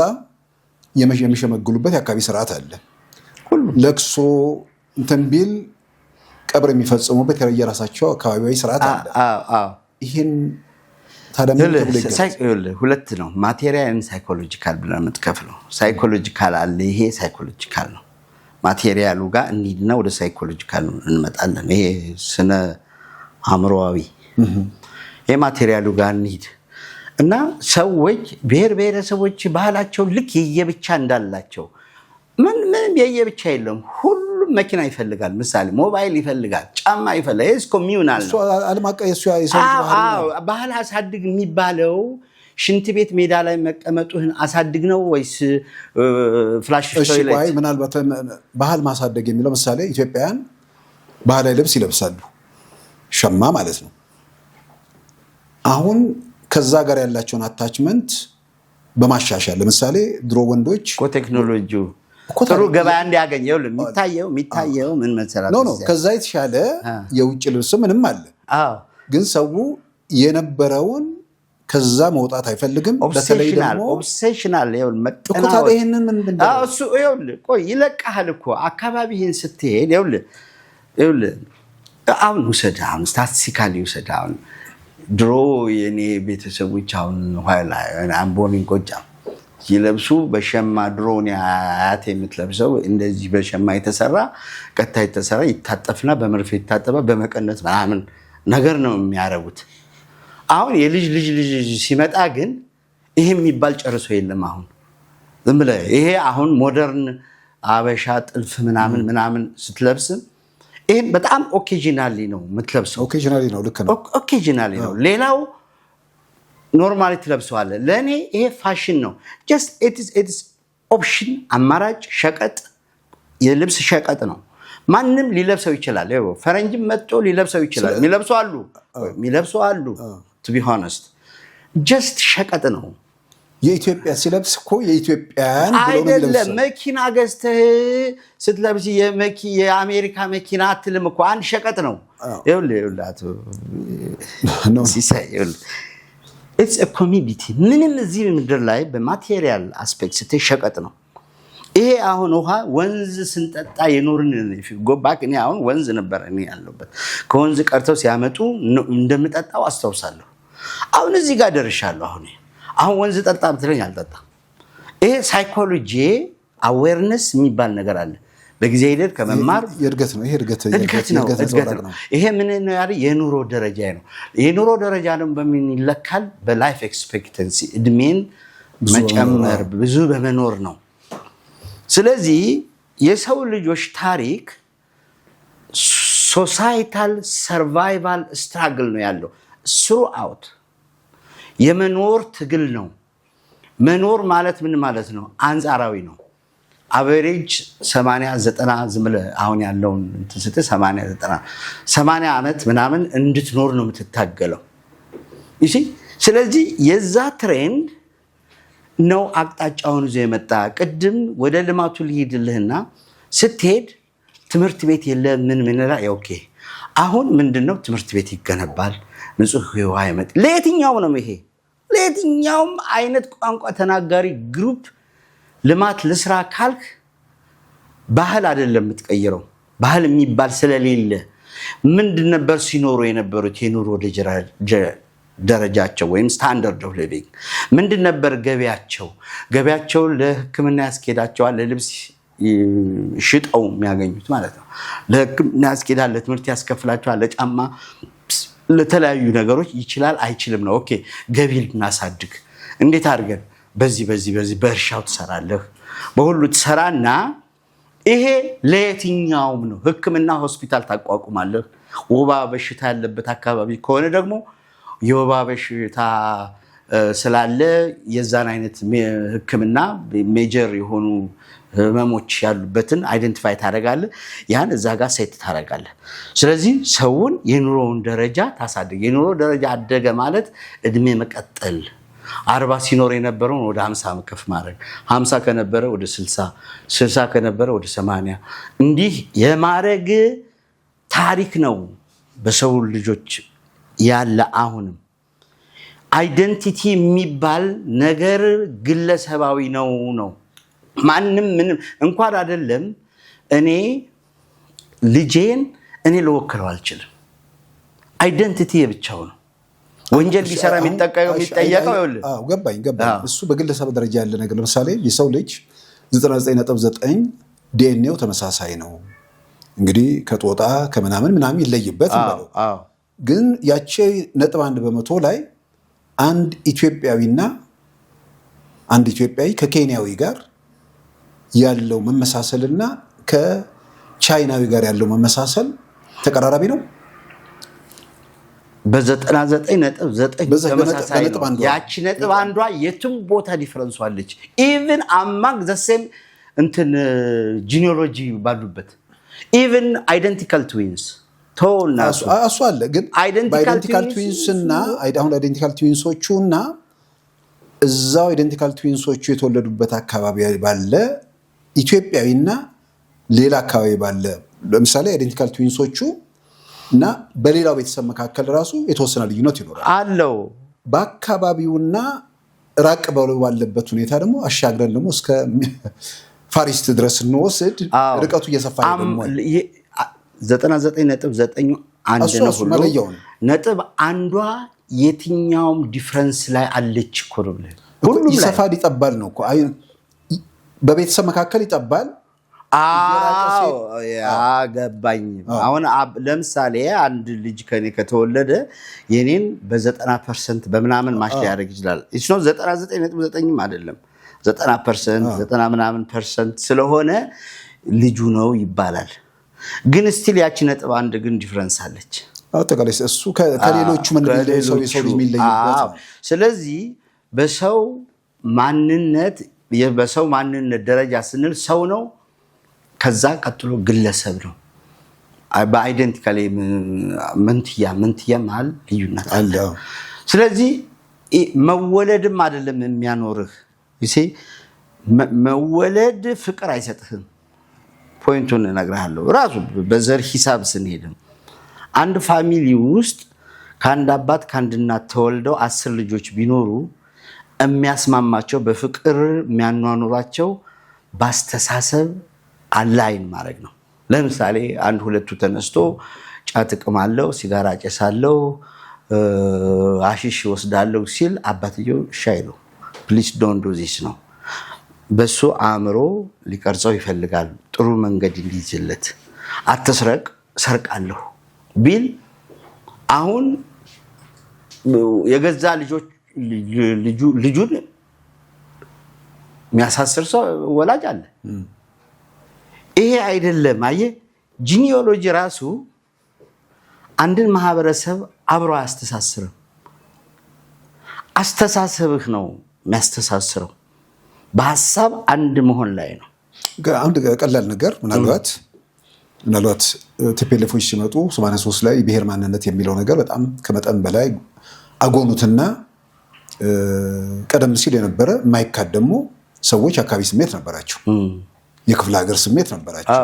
የሚሸመግሉበት የአካባቢ ስርዓት አለ። ለቅሶ እንትን ቢል ቀብር የሚፈጽሙበት የራሳቸው አካባቢያዊ ስርዓት አለ። ይህን ሁለት ነው። ማቴሪያል ሳይኮሎጂካል ብለን የምትከፍለው ሳይኮሎጂካል አለ። ይሄ ሳይኮሎጂካል ነው። ማቴሪያሉ ጋር እንሂድና ወደ ሳይኮሎጂካል እንመጣለን። ይሄ ስነ አእምሮአዊ የማቴሪያሉ ጋር እንሂድ እና ሰዎች ብሔር ብሔረሰቦች ባህላቸው ልክ የየብቻ እንዳላቸው ምንም የየብቻ የለም። ሁሉም መኪና ይፈልጋል፣ ምሳሌ ሞባይል ይፈልጋል፣ ጫማ ይፈልጋል። እሱ ኮሚዩናል ነው። ዓለም አቀፍ ባህል አሳድግ የሚባለው ሽንት ቤት ሜዳ ላይ መቀመጡን አሳድግ ነው ወይስ ፍላሽ ቶይሌት? ምናልባት ባህል ማሳደግ የሚለው ምሳሌ ኢትዮጵያውያን ባህላዊ ልብስ ይለብሳሉ፣ ሸማ ማለት ነው። አሁን ከዛ ጋር ያላቸውን አታችመንት በማሻሻል ለምሳሌ ድሮ ወንዶች ቴክኖሎጂው ጥሩ ገበያ እንዲያገኝ የሚታየው ምን መሰራት ነው። ከዛ የተሻለ የውጭ ልብስ ምንም አለ። ግን ሰው የነበረውን ከዛ መውጣት አይፈልግም። በተለይ ደግሞ ኦብሴሽናል መጣው ይሄንን ምን እሱ ቆይ ይለቃል እኮ አካባቢህን ስትሄድ አሁን ውሰድ፣ አሁን ስታቲስቲካሊ ውሰድ። አሁን ድሮ የኔ ቤተሰቦች አሁን ኋላ አምቦኒ ጎጃም ይለብሱ በሸማ ድሮን አያቴ የምትለብሰው እንደዚህ በሸማ የተሰራ ቀጥታ የተሰራ ይታጠፍና በመርፌ ይታጠባ በመቀነት ምናምን ነገር ነው የሚያረጉት። አሁን የልጅ ልጅ ሲመጣ ግን ይሄ የሚባል ጨርሶ የለም። አሁን ዝም ብለህ ይሄ አሁን ሞደርን አበሻ ጥልፍ ምናምን ስትለብስ ይሄን በጣም ኦኬዥናሊ ነው የምትለብሰው። ኦኬዥናሊ ነው፣ ልክ ነው፣ ኦኬዥናሊ ነው። ሌላው ኖርማሊ ትለብሰዋለህ። ለእኔ ይሄ ፋሽን ነው። ጀስት ኢትስ ኦፕሽን፣ አማራጭ ሸቀጥ፣ የልብስ ሸቀጥ ነው። ማንም ሊለብሰው ይችላል። ፈረንጅም መጥቶ ሊለብሰው ይችላል። የሚለብሱ አሉ to be honest just ሸቀጥ ነው። የኢትዮጵያ ሲለብስ እኮ የኢትዮጵያን ብሎ ነው አይደለም። መኪና ገዝተህ ስትለብስ የአሜሪካ መኪና አትልም እኮ አንድ ሸቀጥ ነው። it's a commodity። ምንም እዚህ ምድር ላይ በማቴሪያል አስፔክት ስትሸቀጥ ነው። ይሄ አሁን ውሃ ወንዝ ስንጠጣ የኖርን ጎባክ እኔ አሁን ወንዝ ነበር እኔ ያለበት ከወንዝ ቀርተው ሲያመጡ እንደምጠጣው አስተውሳለሁ። አሁን እዚህ ጋር ደርሻለሁ። አሁን ወንዝ ጠጣ ብትለኝ አልጠጣም። ይሄ ሳይኮሎጂ አዌርነስ የሚባል ነገር አለ። በጊዜ ሂደት ከመማር እድገት ነው። ይሄ እድገት ነው። ይሄ ምን ነው ያለ የኑሮ ደረጃ ነው። የኑሮ ደረጃ ነው በምን ይለካል? በላይፍ ኤክስፔክተንሲ እድሜን መጨመር ብዙ በመኖር ነው። ስለዚህ የሰው ልጆች ታሪክ ሶሳይታል ሰርቫይቫል ስትራግል ነው ያለው። ስሩአውት የመኖር ትግል ነው። መኖር ማለት ምን ማለት ነው? አንጻራዊ ነው። አቨሬጅ 80-90 ዝም ብለህ አሁን ያለውን እንትን ስትል 80 ዓመት ምናምን እንድትኖር ነው የምትታገለው። ስለዚህ የዛ ትሬንድ ነው አቅጣጫውን ይዞ የመጣ። ቅድም ወደ ልማቱ ሊሄድልህና ስትሄድ ትምህርት ቤት የለ ምን ላይ ኦኬ። አሁን ምንድነው ትምህርት ቤት ይገነባል፣ ንጹህ ውሃ ይመጣ። ለየትኛው ነው ይሄ? ለየትኛውም አይነት ቋንቋ ተናጋሪ ግሩፕ ልማት ልስራ ካልክ ባህል አይደለም የምትቀይረው። ባህል የሚባል ስለሌለ ምንድን ነበር ሲኖሩ የነበሩት የኑሮ ደረጃቸው ወይም ስታንዳርድ ኦፍ ሊቪንግ ምንድን ነበር? ገቢያቸው ለሕክምና ያስኬዳቸዋል። ለልብስ ሽጠው የሚያገኙት ማለት ነው። ለሕክምና ያስኬዳል፣ ለትምህርት ያስከፍላቸዋል፣ ለጫማ፣ ለተለያዩ ነገሮች ይችላል አይችልም ነው። ኦኬ ገቢ ልናሳድግ እንዴት አድርገን? በዚህ በእርሻው ትሰራለህ፣ በሁሉ ትሰራና ይሄ ለየትኛውም ነው። ሕክምና ሆስፒታል ታቋቁማለህ። ወባ በሽታ ያለበት አካባቢ ከሆነ ደግሞ የወባ በሽታ ስላለ የዛን አይነት ሕክምና ሜጀር የሆኑ ህመሞች ያሉበትን አይደንቲፋይ ታደርጋለህ። ያን እዛ ጋር ሴት ታደርጋለህ። ስለዚህ ሰውን የኑሮውን ደረጃ ታሳድግ። የኑሮ ደረጃ አደገ ማለት እድሜ መቀጠል 40 ሲኖር የነበረውን ወደ 50 ከፍ ማድረግ፣ 50 ከነበረ ወደ 60 ከነበረ ወደ 80 እንዲህ የማረግ ታሪክ ነው በሰው ልጆች ያለ። አሁንም አይደንቲቲ የሚባል ነገር ግለሰባዊ ነው። ማንም ምንም እንኳን አይደለም እኔ ልጄን እኔ ልወክለው አልችልም። አይደንቲቲ የብቻው ነው። ወንጀል ቢሰራ የሚጠየቀው ይኸውልህ። ገባኝ። እሱ በግለሰብ ደረጃ ያለ ነገር። ለምሳሌ የሰው ልጅ 99.9 ዲኤንኤው ተመሳሳይ ነው። እንግዲህ ከጦጣ ከምናምን ይለይበት ነው። ግን ያቺ 1 በመቶ ላይ አንድ ኢትዮጵያዊ ከኬንያዊ ጋር ያለው መመሳሰልና ከቻይናዊ ጋር ያለው መመሳሰል ተቀራራቢ ነው። በ99.9 ተመሳሳይ ነው። ያቺ ነጥብ አንዷ የትም ቦታ ዲፈረንስ አለች። ኢቭን አማንግ ዘ ሴም እንትን ጂኒኦሎጂ ባሉበት ኢቭን አይደንቲካል ትዊንስ ተውናሱ እሱ አለ። ግን አይደንቲካል ትዊንስና አሁን አይደንቲካል ትዊንሶቹና እዛው አይደንቲካል ትዊንሶቹ የተወለዱበት አካባቢ ባለ ኢትዮጵያዊና ሌላ አካባቢ ባለ ለምሳሌ አይደንቲካል ትዊንሶቹ እና በሌላው ቤተሰብ መካከል ራሱ የተወሰነ ልዩነት ይኖራል አለው። በአካባቢውና ራቅ ባለበት ሁኔታ ደግሞ አሻግረን ደግሞ እስከ ፋሪስት ድረስ እንወስድ ርቀቱ እየሰፋ ደግሞ 99.9 አንድ ነው ሁሉ ነጥብ አንዷ የትኛውም ዲፈረንስ ላይ አለች እኮ ነው። ሁሉም ይሰፋል ይጠባል ነው እኮ በቤተሰብ መካከል ይጠባል። ገባኝ። አሁን ለምሳሌ አንድ ልጅ ከኔ ከተወለደ የኔን በ90% በምናምን ማሽ ያደርግ ይችላል። እሱ ነው 99.9ም አይደለም 90% 90 ምናምን ፐርሰንት ስለሆነ ልጁ ነው ይባላል። ግን ስቲል ያቺ ነጥብ አንድ ግን ዲፈረንስ አለች። አጠቃላይ እሱ ከሌሎቹ ምን ሰው የሚለይበት። ስለዚህ በሰው ማንነት ደረጃ ስንል ሰው ነው፣ ከዛ ቀጥሎ ግለሰብ ነው። በአይደንቲካሊ መንትያ መሃል ልዩነት አለ። ስለዚህ መወለድም አይደለም የሚያኖርህ መወለድ ፍቅር አይሰጥህም። ፖይንቱን እነግርሃለሁ። ራሱ በዘር ሂሳብ ስንሄድም አንድ ፋሚሊ ውስጥ ከአንድ አባት ከአንድ እናት ተወልደው 10 ልጆች ቢኖሩ የሚያስማማቸው በፍቅር የሚያኗኑራቸው በአስተሳሰብ አላይን ማድረግ ነው። ለምሳሌ አንድ ሁለቱ ተነስቶ ጫት እቅማለሁ፣ ሲጋራ አጨሳለሁ፣ አሽሽ ወስዳለሁ ሲል አባትየው ሻይ ነው ፕሊስ ዶንት ዱ ዚስ ነው። በሱ አእምሮ ሊቀርጸው ይፈልጋል ጥሩ መንገድ እንዲይዝለት። አትስረቅ ሰርቃለሁ ቢል አሁን የገዛ ልጁን የሚያሳስር ሰው ወላጅ አለ። ይሄ አይደለም። አየህ ጂኒኦሎጂ ራሱ አንድን ማህበረሰብ አብሮ አያስተሳስርም። አስተሳሰብህ ነው የሚያስተሳስረው። በሐሳብ አንድ መሆን ላይ ነው። አንድ ቀላል ነገር ምናልባት ቲፒኤልኤፎች ሲመጡ 83 ላይ ብሔር ማንነት የሚለው ነገር በጣም ከመጠን በላይ አጎኑትና ቀደም ሲል የነበረ የማይካድ ደግሞ ሰዎች አካባቢ ስሜት ነበራቸው፣ የክፍለ ሀገር ስሜት ነበራቸው።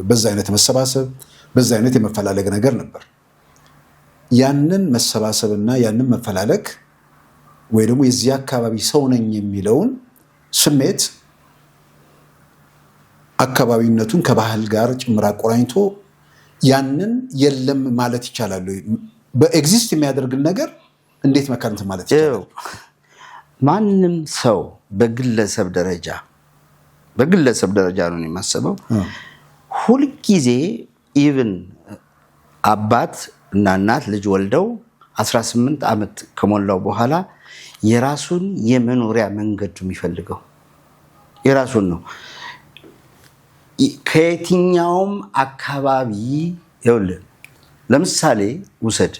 በዛ አይነት መሰባሰብ በዛ አይነት የመፈላለግ ነገር ነበር። ያንን መሰባሰብና ያንን መፈላለግ ወይ ደግሞ የዚህ አካባቢ ሰው ነኝ የሚለውን ስሜት አካባቢነቱን ከባህል ጋር ጭምር አቆራኝቶ ያንን የለም ማለት ይቻላል። በኤግዚስት የሚያደርግን ነገር እንዴት መካንት ማለት ይቻላል? ማንም ሰው በግለሰብ ደረጃ ነው የማስበው። ሁልጊዜ ኢቭን አባት እና እናት ልጅ ወልደው 18 ዓመት ከሞላው በኋላ የራሱን የመኖሪያ መንገድ የሚፈልገው የራሱን ነው። ከየትኛውም አካባቢ ይኸውልህ ለምሳሌ ውሰድ፣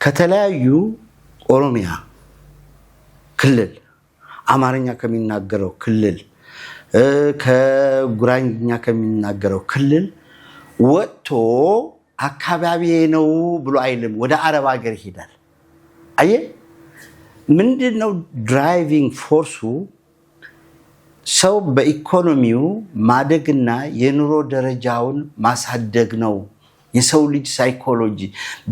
ከተለያዩ ኦሮሚያ ክልል አማርኛ ከሚናገረው ክልል ከጉራኛ ከሚናገረው ክልል ወጥቶ አካባቢ ነው ብሎ አይልም፣ ወደ አረብ ሀገር ይሄዳል። አየህ ምንድነው ድራይቪንግ ፎርሱ? ሰው በኢኮኖሚው ማደግና የኑሮ ደረጃውን ማሳደግ ነው። የሰው ልጅ ሳይኮሎጂ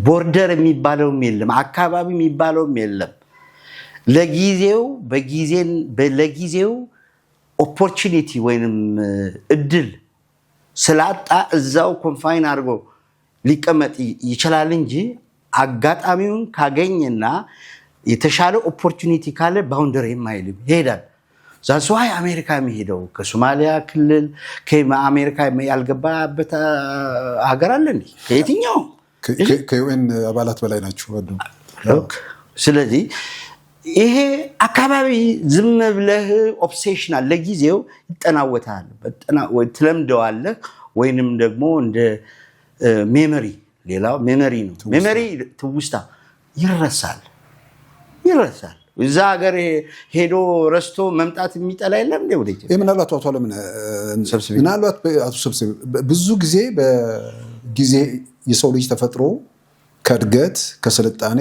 ቦርደር የሚባለውም የለም፣ አካባቢ የሚባለውም የለም። ለጊዜው ኦፖርቹኒቲ ወይንም እድል ስላጣ እዛው ኮንፋይን አድርጎ ሊቀመጥ ይችላል እንጂ አጋጣሚውን ካገኘና የተሻለ ኦፖርቹኒቲ ካለ ባውንደሪ የማይልም ይሄዳል። ዛስዋይ አሜሪካ የሚሄደው ከሶማሊያ ክልል ከአሜሪካ ያልገባበት ሀገር አለ እንዴ? ከየትኛው ከዩኤን አባላት በላይ ናቸው። ስለዚህ ይሄ አካባቢ ዝም ብለህ ኦብሴሽናል ለጊዜው ይጠናወታል፣ ትለምደዋለህ፣ ወይንም ደግሞ እንደ ሜሞሪ ሌላው ሜሞሪ ነው። ሜሞሪ ትውስታ ይረሳል። እዛ ሀገር ሄዶ ረስቶ መምጣት የሚጠላ የለም እንዴ? ወደ ኢትዮጵያ ምናልባት አቶ አለምን ምናልባት አቶ ሰብስቤ ብዙ ጊዜ በጊዜ የሰው ልጅ ተፈጥሮ ከእድገት ከስልጣኔ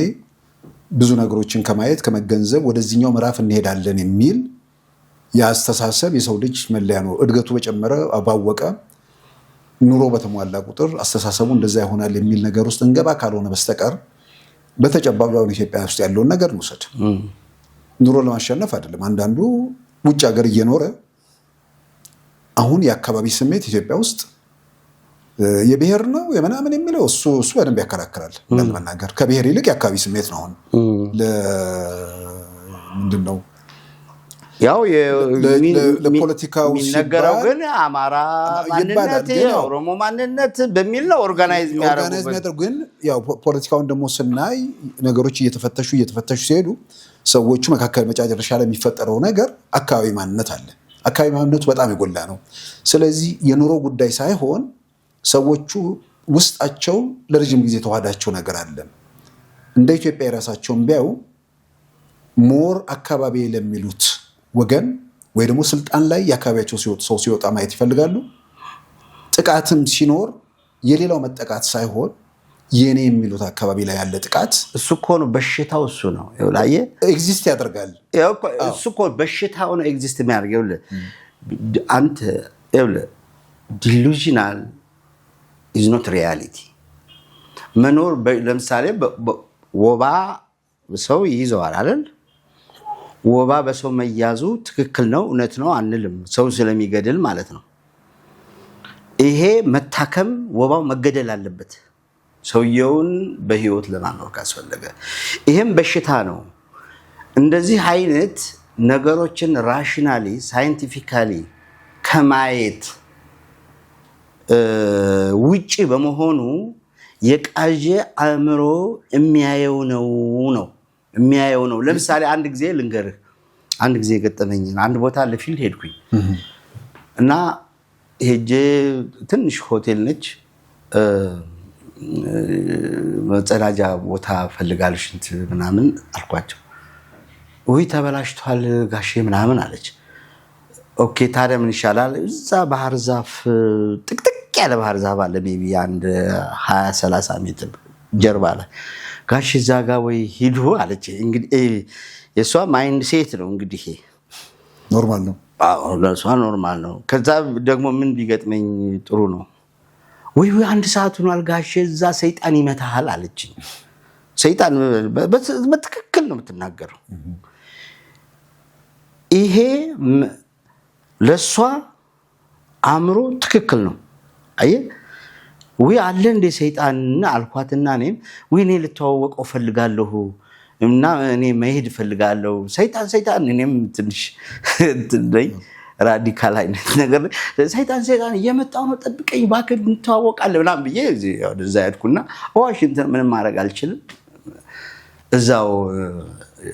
ብዙ ነገሮችን ከማየት ከመገንዘብ ወደዚህኛው ምዕራፍ እንሄዳለን የሚል የአስተሳሰብ የሰው ልጅ መለያ ነው። እድገቱ በጨመረ ባወቀ ኑሮ በተሟላ ቁጥር አስተሳሰቡ እንደዛ ይሆናል የሚል ነገር ውስጥ እንገባ ካልሆነ በስተቀር በተጨባጭ ኢትዮጵያ ውስጥ ያለውን ነገር እንውሰድ። ኑሮ ለማሸነፍ አይደለም። አንዳንዱ ውጭ ሀገር እየኖረ አሁን የአካባቢ ስሜት ኢትዮጵያ ውስጥ የብሔር ነው የምናምን የሚለው እሱ በደንብ ያከራክራል። ለመናገር ከብሔር ይልቅ የአካባቢ ስሜት ነው። አሁን ምንድን ነው ያው ለፖለቲካው የሚነገረው ግን አማራ ማንነት ኦሮሞ ማንነት በሚል ነው ኦርጋናይዝ የሚያደርጉት። ግን ያው ፖለቲካውን ደግሞ ስናይ ነገሮች እየተፈተሹ ሲሄዱ ሰዎቹ መካከል መጨረሻ ላይ የሚፈጠረው ነገር አካባቢ ማንነት አለ። አካባቢ ማንነቱ በጣም የጎላ ነው። ስለዚህ የኑሮ ጉዳይ ሳይሆን ሰዎቹ ውስጣቸው ለረጅም ጊዜ ተዋዳቸው ነገር አለ። እንደ ኢትዮጵያ የራሳቸውን ቢያዩ ሞር አካባቢ ለሚሉት ወገን ወይ ደግሞ ስልጣን ላይ የአካባቢያቸው ሰው ሲወጣ ማየት ይፈልጋሉ። ጥቃትም ሲኖር የሌላው መጠቃት ሳይሆን የኔ የሚሉት አካባቢ ላይ ያለ ጥቃት እሱ እኮ ነው በሽታው። እሱ ነው ይኸውልህ ኤግዚስት ያደርጋል። እሱ እኮ በሽታው ነው ኤግዚስት የሚያደርገው። አንተ ይኸውልህ ዲሉዥናል is not reality መኖር ለምሳሌ ወባ ሰው ይይዘዋል አይደል? ወባ በሰው መያዙ ትክክል ነው እውነት ነው አንልም፣ ሰው ስለሚገድል ማለት ነው። ይሄ መታከም ወባው መገደል አለበት ሰውየውን በህይወት ለማኖር ካስፈለገ። ይሄም በሽታ ነው። እንደዚህ አይነት ነገሮችን ራሽናሊ ሳይንቲፊካሊ ከማየት ውጪ በመሆኑ የቃዠ አእምሮ የሚያየው ነው። ለምሳሌ አንድ ጊዜ ልንገርህ፣ አንድ ጊዜ ገጠመኝ። አንድ ቦታ ለፊልድ ሄድኩኝ እና ሄጄ ትንሽ ሆቴል ነች፣ መጸዳጃ ቦታ ፈልጋለሽ ምናምን አልኳቸው። ወይ ተበላሽቷል ጋሼ ምናምን አለች። ኦኬ ታዲያ ምን ይሻላል? እዛ ባህር ዛፍ ጥቅጥቅ ያለ ባህር ዛፍ አለ ሜቢ አንድ 20-30 ሜትር ጀርባ ላይ ጋሽ እዛ ጋር ወይ ሂዱ አለች። እንግዲህ የሷ ማይንድ ሴት ነው እንግዲህ ኖርማል ነው። አዎ ለሷ ኖርማል ነው። ከዛ ደግሞ ምን ቢገጥመኝ ጥሩ ነው ወይ አንድ ሰዓት ሆኗል ጋሽ እዛ ሰይጣን ይመታሃል አለች። ሰይጣን በትክክል ነው የምትናገረው። ይሄ ለሷ አእምሮ ትክክል ነው። አየህ ወይ አለ እንደ ሰይጣን አልኳትና እኔም ወይኔ ልተዋወቀው ፈልጋለሁ እና እኔ መሄድ ፈልጋለሁ። ሰይጣን እኔም ትንሽ ትንሽ ራዲካል አይነት ነገር ሰይጣን እየመጣው ነው ጠብቀኝ ባክህ እንተዋወቃለን ምናምን ብዬ እዛ ሄድኩና ዋሽንግተን ምንም ማድረግ አልችልም እዛው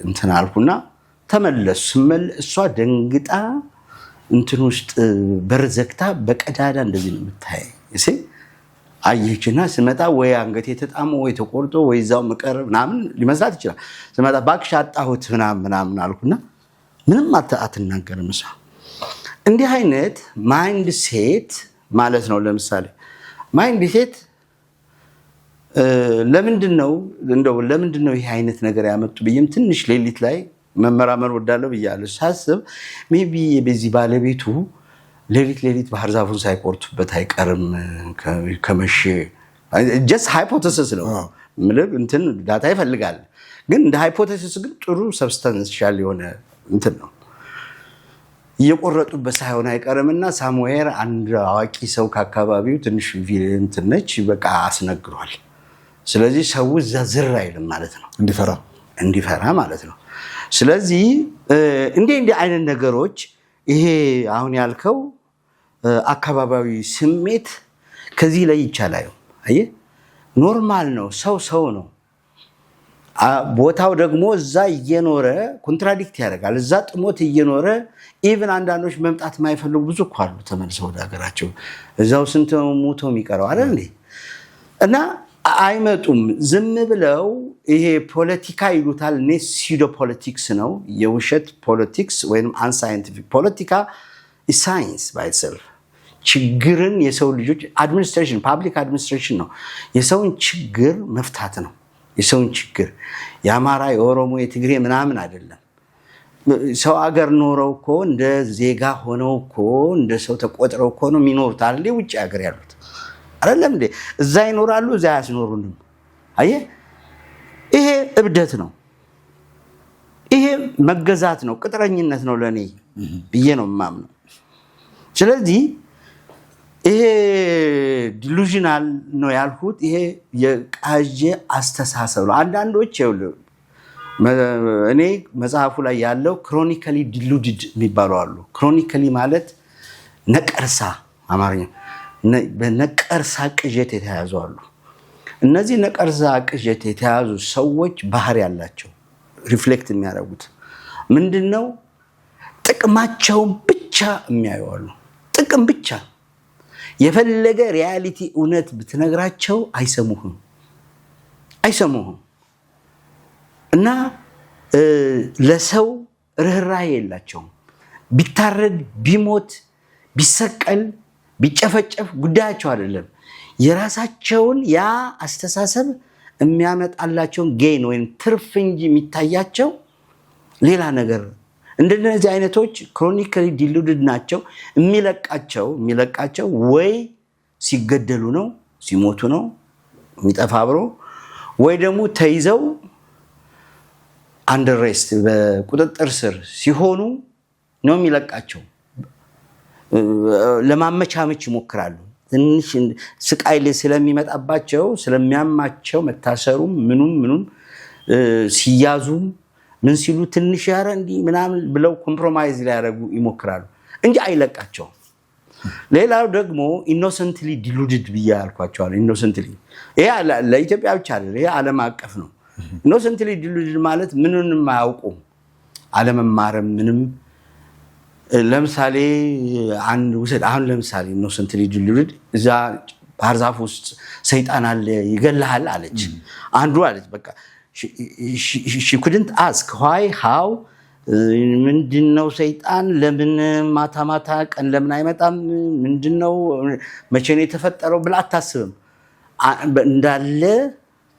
እንትን አልኩና ተመለሱ። እሷ ደንግጣ እንትን ውስጥ በር ዘግታ በቀዳዳ እንደዚህ ነው የምታይ እሺ። አየችና ስመጣ ወይ አንገቴ ተጣሞ ወይ ተቆርጦ ወይ ዛው መቀር ምናምን ሊመስላት ይችላል። ስመጣ ባክሽ አጣሁት ምናምን አልኩና ምንም አትናገርም እሷ። እንዲህ አይነት ማይንድ ሴት ማለት ነው። ለምሳሌ ማይንድ ሴት ለምንድነው ይሄ አይነት ነገር ያመጡ ብዬም ትንሽ ሌሊት ላይ መመራመር ወዳለው ብያለሁ። ሳስብ ሜቢ በዚህ ባለቤቱ ሌሊት ባህር ዛፉን ሳይቆርጡበት አይቀርም ከመሸ ጀስት ሃይፖቴሲስ ነው ማለት እንትን ዳታ ይፈልጋል። ግን እንደ ሃይፖቴሲስ ግን ጥሩ ሰብስታንሻል የሆነ እንትን ነው። እየቆረጡበት ሳይሆን አይቀርምና ሳሙኤል አንድ አዋቂ ሰው ከአካባቢው ትንሽ እንትን ነች በቃ አስነግሯል። ስለዚህ ሰው እዛ ዝር አይልም ማለት ነው፣ እንዲፈራ ማለት ነው። ስለዚህ እንዲህ አይነት ነገሮች ይሄ አሁን ያልከው አካባቢያዊ ስሜት ከዚህ ላይ ይቻላል። አየህ ኖርማል ነው፣ ሰው ነው። ቦታው ደግሞ እዛ እየኖረ ኮንትራዲክት ያደርጋል። እዛ ጥሞት እየኖረ ኢቭን አንዳንዶች መምጣት የማይፈልጉ ብዙ እኮ አሉ ተመልሰው ወደ ሀገራቸው። እዛው ስንት ሙቶ የሚቀረው አይደል እንዴ? እና አይመጡም ዝም ብለው። ይሄ ፖለቲካ ይሉታል፣ እኔ ሲዶ ፖለቲክስ ነው፣ የውሸት ፖለቲክስ ወይም አንሳይንቲፊክ ፖለቲካ። ሳይንስ ባይ ኢትሰልፍ ችግርን የሰው ልጆች አድሚኒስትሬሽን ፓብሊክ አድሚኒስትሬሽን ነው፣ የሰውን ችግር መፍታት ነው። የሰውን ችግር የአማራ የኦሮሞ የትግሬ ምናምን አይደለም። ሰው አገር ኖረው እኮ እንደ ዜጋ ሆነው እኮ እንደ ሰው ተቆጥረው እኮ ነው የሚኖሩት አይደል? ውጭ ሀገር ያሉት አይደለም እንዴ? እዛ ይኖራሉ፣ እዛ ያስኖሩንም። አየህ ይሄ እብደት ነው፣ ይሄ መገዛት ነው፣ ቅጥረኝነት ነው ለኔ ብዬ ነው የማምነው። ስለዚህ ይሄ ዲሉዥናል ነው ያልኩት፣ ይሄ የቃዠ አስተሳሰብ ነው። አንዳንዶች እኔ መጽሐፉ ላይ ያለው ክሮኒካሊ ዲሉድድ የሚባሉ አሉ። ክሮኒካሊ ማለት ነቀርሳ፣ አማርኛ በነቀርሳ ቅዠት የተያዙ አሉ። እነዚህ ነቀርሳ ቅዠት የተያዙ ሰዎች ባህሪ ያላቸው ሪፍሌክት የሚያደርጉት ምንድነው? ጥቅማቸውን ብቻ የሚያዩ አሉ። ጥቅም ብቻ። የፈለገ ሪያሊቲ እውነት ብትነግራቸው አይሰሙህም። እና ለሰው ርህራሄ የላቸውም። ቢታረድ ቢሞት ቢሰቀል ቢጨፈጨፍ ጉዳያቸው አይደለም። የራሳቸውን ያ አስተሳሰብ የሚያመጣላቸውን ጌን ወይም ትርፍ እንጂ የሚታያቸው ሌላ ነገር። እንደነዚህ አይነቶች ክሮኒካሊ ዲሉድድ ናቸው። የሚለቃቸው ወይ ሲገደሉ ነው፣ ሲሞቱ ነው የሚጠፋ አብሮ፣ ወይ ደግሞ ተይዘው አንደር ሬስት በቁጥጥር ስር ሲሆኑ ነው የሚለቃቸው። ለማመቻመች ይሞክራሉ። ትንሽ ስቃይ ስለሚመጣባቸው ስለሚያማቸው መታሰሩም ምኑም ሲያዙም ምን ሲሉ ትንሽ ያረ እንዲህ ምናምን ብለው ኮምፕሮማይዝ ሊያደርጉ ይሞክራሉ እንጂ አይለቃቸውም። ሌላው ደግሞ ኢኖሰንትሊ ዲሉድድ ብዬ ያልኳቸዋለሁ። ኢኖሰንትሊ ይሄ ለኢትዮጵያ ብቻ አይደለም፣ ይሄ ዓለም አቀፍ ነው። ኢኖሰንትሊ ዲሉድድ ማለት ምንንም አያውቁም፣ አለመማርም ምንም። ለምሳሌ አንድ ውሰድ። አሁን ለምሳሌ ኢኖሰንትሊ ዲሉድድ እዛ ባህር ዛፍ ውስጥ ሰይጣን አለ ይገልሃል አለች አንዱ አለች። በቃ she couldn't ask why how ምንድነው ሰይጣን ለምን ማታ ቀን ለምን አይመጣም ምንድነው መቼ ነው የተፈጠረው ብላ አታስብም። እንዳለ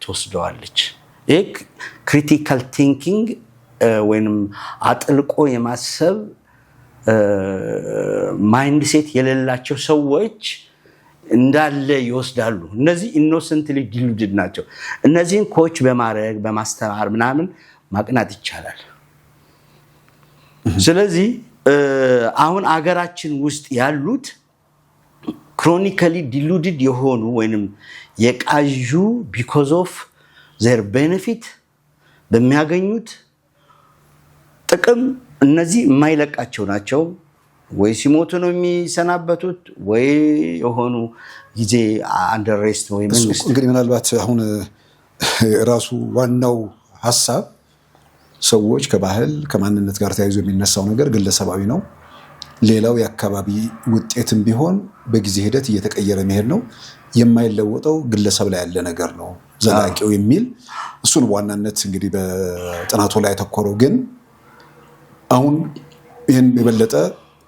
ትወስደዋለች። ይሄ ክሪቲካል ቲንኪንግ ወይንም አጥልቆ የማሰብ ማይንድ ሴት የሌላቸው ሰዎች እንዳለ ይወስዳሉ። እነዚህ ኢኖሰንትሊ ዲሉድድ ናቸው። እነዚህን ኮች በማድረግ በማስተማር ምናምን ማቅናት ይቻላል። ስለዚህ አሁን አገራችን ውስጥ ያሉት ክሮኒካሊ ዲሉድድ የሆኑ ወይንም የቃዡ ቢኮዝ ኦፍ ዘር ቤኔፊት በሚያገኙት ጥቅም እነዚህ የማይለቃቸው ናቸው። ወይ ሲሞቱ ነው የሚሰናበቱት፣ ወይ የሆኑ ጊዜ አንደር ሬስት ወይ መንግስት። እንግዲህ ምናልባት አሁን ራሱ ዋናው ሀሳብ ሰዎች ከባህል ከማንነት ጋር ተያይዞ የሚነሳው ነገር ግለሰባዊ ነው። ሌላው የአካባቢ ውጤትም ቢሆን በጊዜ ሂደት እየተቀየረ መሄድ ነው። የማይለወጠው ግለሰብ ላይ ያለ ነገር ነው ዘላቂው የሚል እሱን በዋናነት እንግዲህ በጥናቱ ላይ ያተኮረው። ግን አሁን ይህን የበለጠ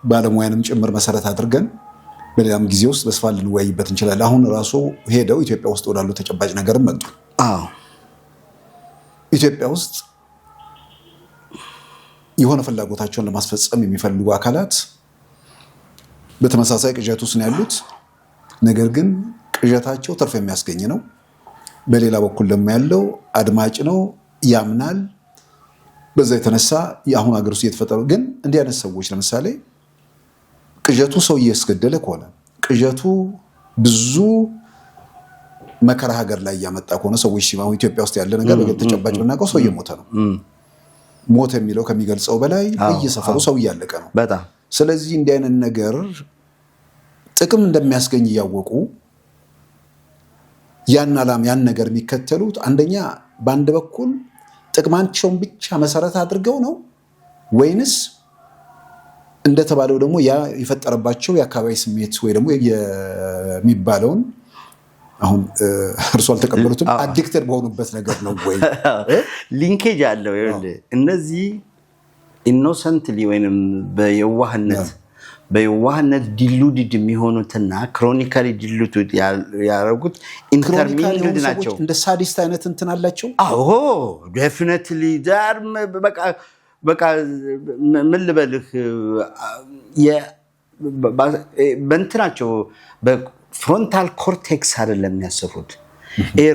ባለሙያንም ጭምር መሰረት አድርገን በሌላም ጊዜ ውስጥ በስፋት ልንወያይበት እንችላለን። አሁን ራሱ ሄደው ኢትዮጵያ ውስጥ ወዳሉ ተጨባጭ ነገርም መጡ። ኢትዮጵያ ውስጥ የሆነ ፍላጎታቸውን ለማስፈጸም የሚፈልጉ አካላት በተመሳሳይ ቅዠት ውስጥ ነው ያሉት። ነገር ግን ቅዠታቸው ትርፍ የሚያስገኝ ነው። በሌላ በኩል ደግሞ ያለው አድማጭ ነው፣ ያምናል። በዛ የተነሳ የአሁን ሀገር ውስጥ እየተፈጠሩ ግን እንዲህ አይነት ሰዎች ለምሳሌ ቅዠቱ ሰው እያስገደለ ከሆነ ቅዠቱ ብዙ መከራ ሀገር ላይ እያመጣ ከሆነ ሰዎች ሲማው ኢትዮጵያ ውስጥ ያለ ነገር በተጨባጭ ብናውቀው ሰው እየሞተ ነው። ሞት የሚለው ከሚገልጸው በላይ በየሰፈሩ ሰው እያለቀ ነው በጣም። ስለዚህ እንዲህ አይነት ነገር ጥቅም እንደሚያስገኝ እያወቁ ያን ነገር የሚከተሉት አንደኛ በአንድ በኩል ጥቅማቸውን ብቻ መሰረት አድርገው ነው ወይንስ እንደተባለው ደግሞ ያ የፈጠረባቸው የአካባቢ ስሜት ወይ ደግሞ የሚባለውን አሁን እርሱ አልተቀበሉትም አዲክተድ በሆኑበት ነገር ነው ወይ? ሊንኬጅ አለው። እነዚህ ኢኖሰንትሊ ወይንም በየዋህነት ዲሉድድ የሚሆኑትና ክሮኒካሊ ዲሉድድ ያደረጉት ኢንተርሚንግድ ናቸው። እንደ ሳዲስት አይነት እንትን አላቸው። አዎ ዴፊኒትሊ ዳር በቃ ምን ልበልህ በእንትናቸው በፍሮንታል ኮርቴክስ አይደለም የሚያስቡት።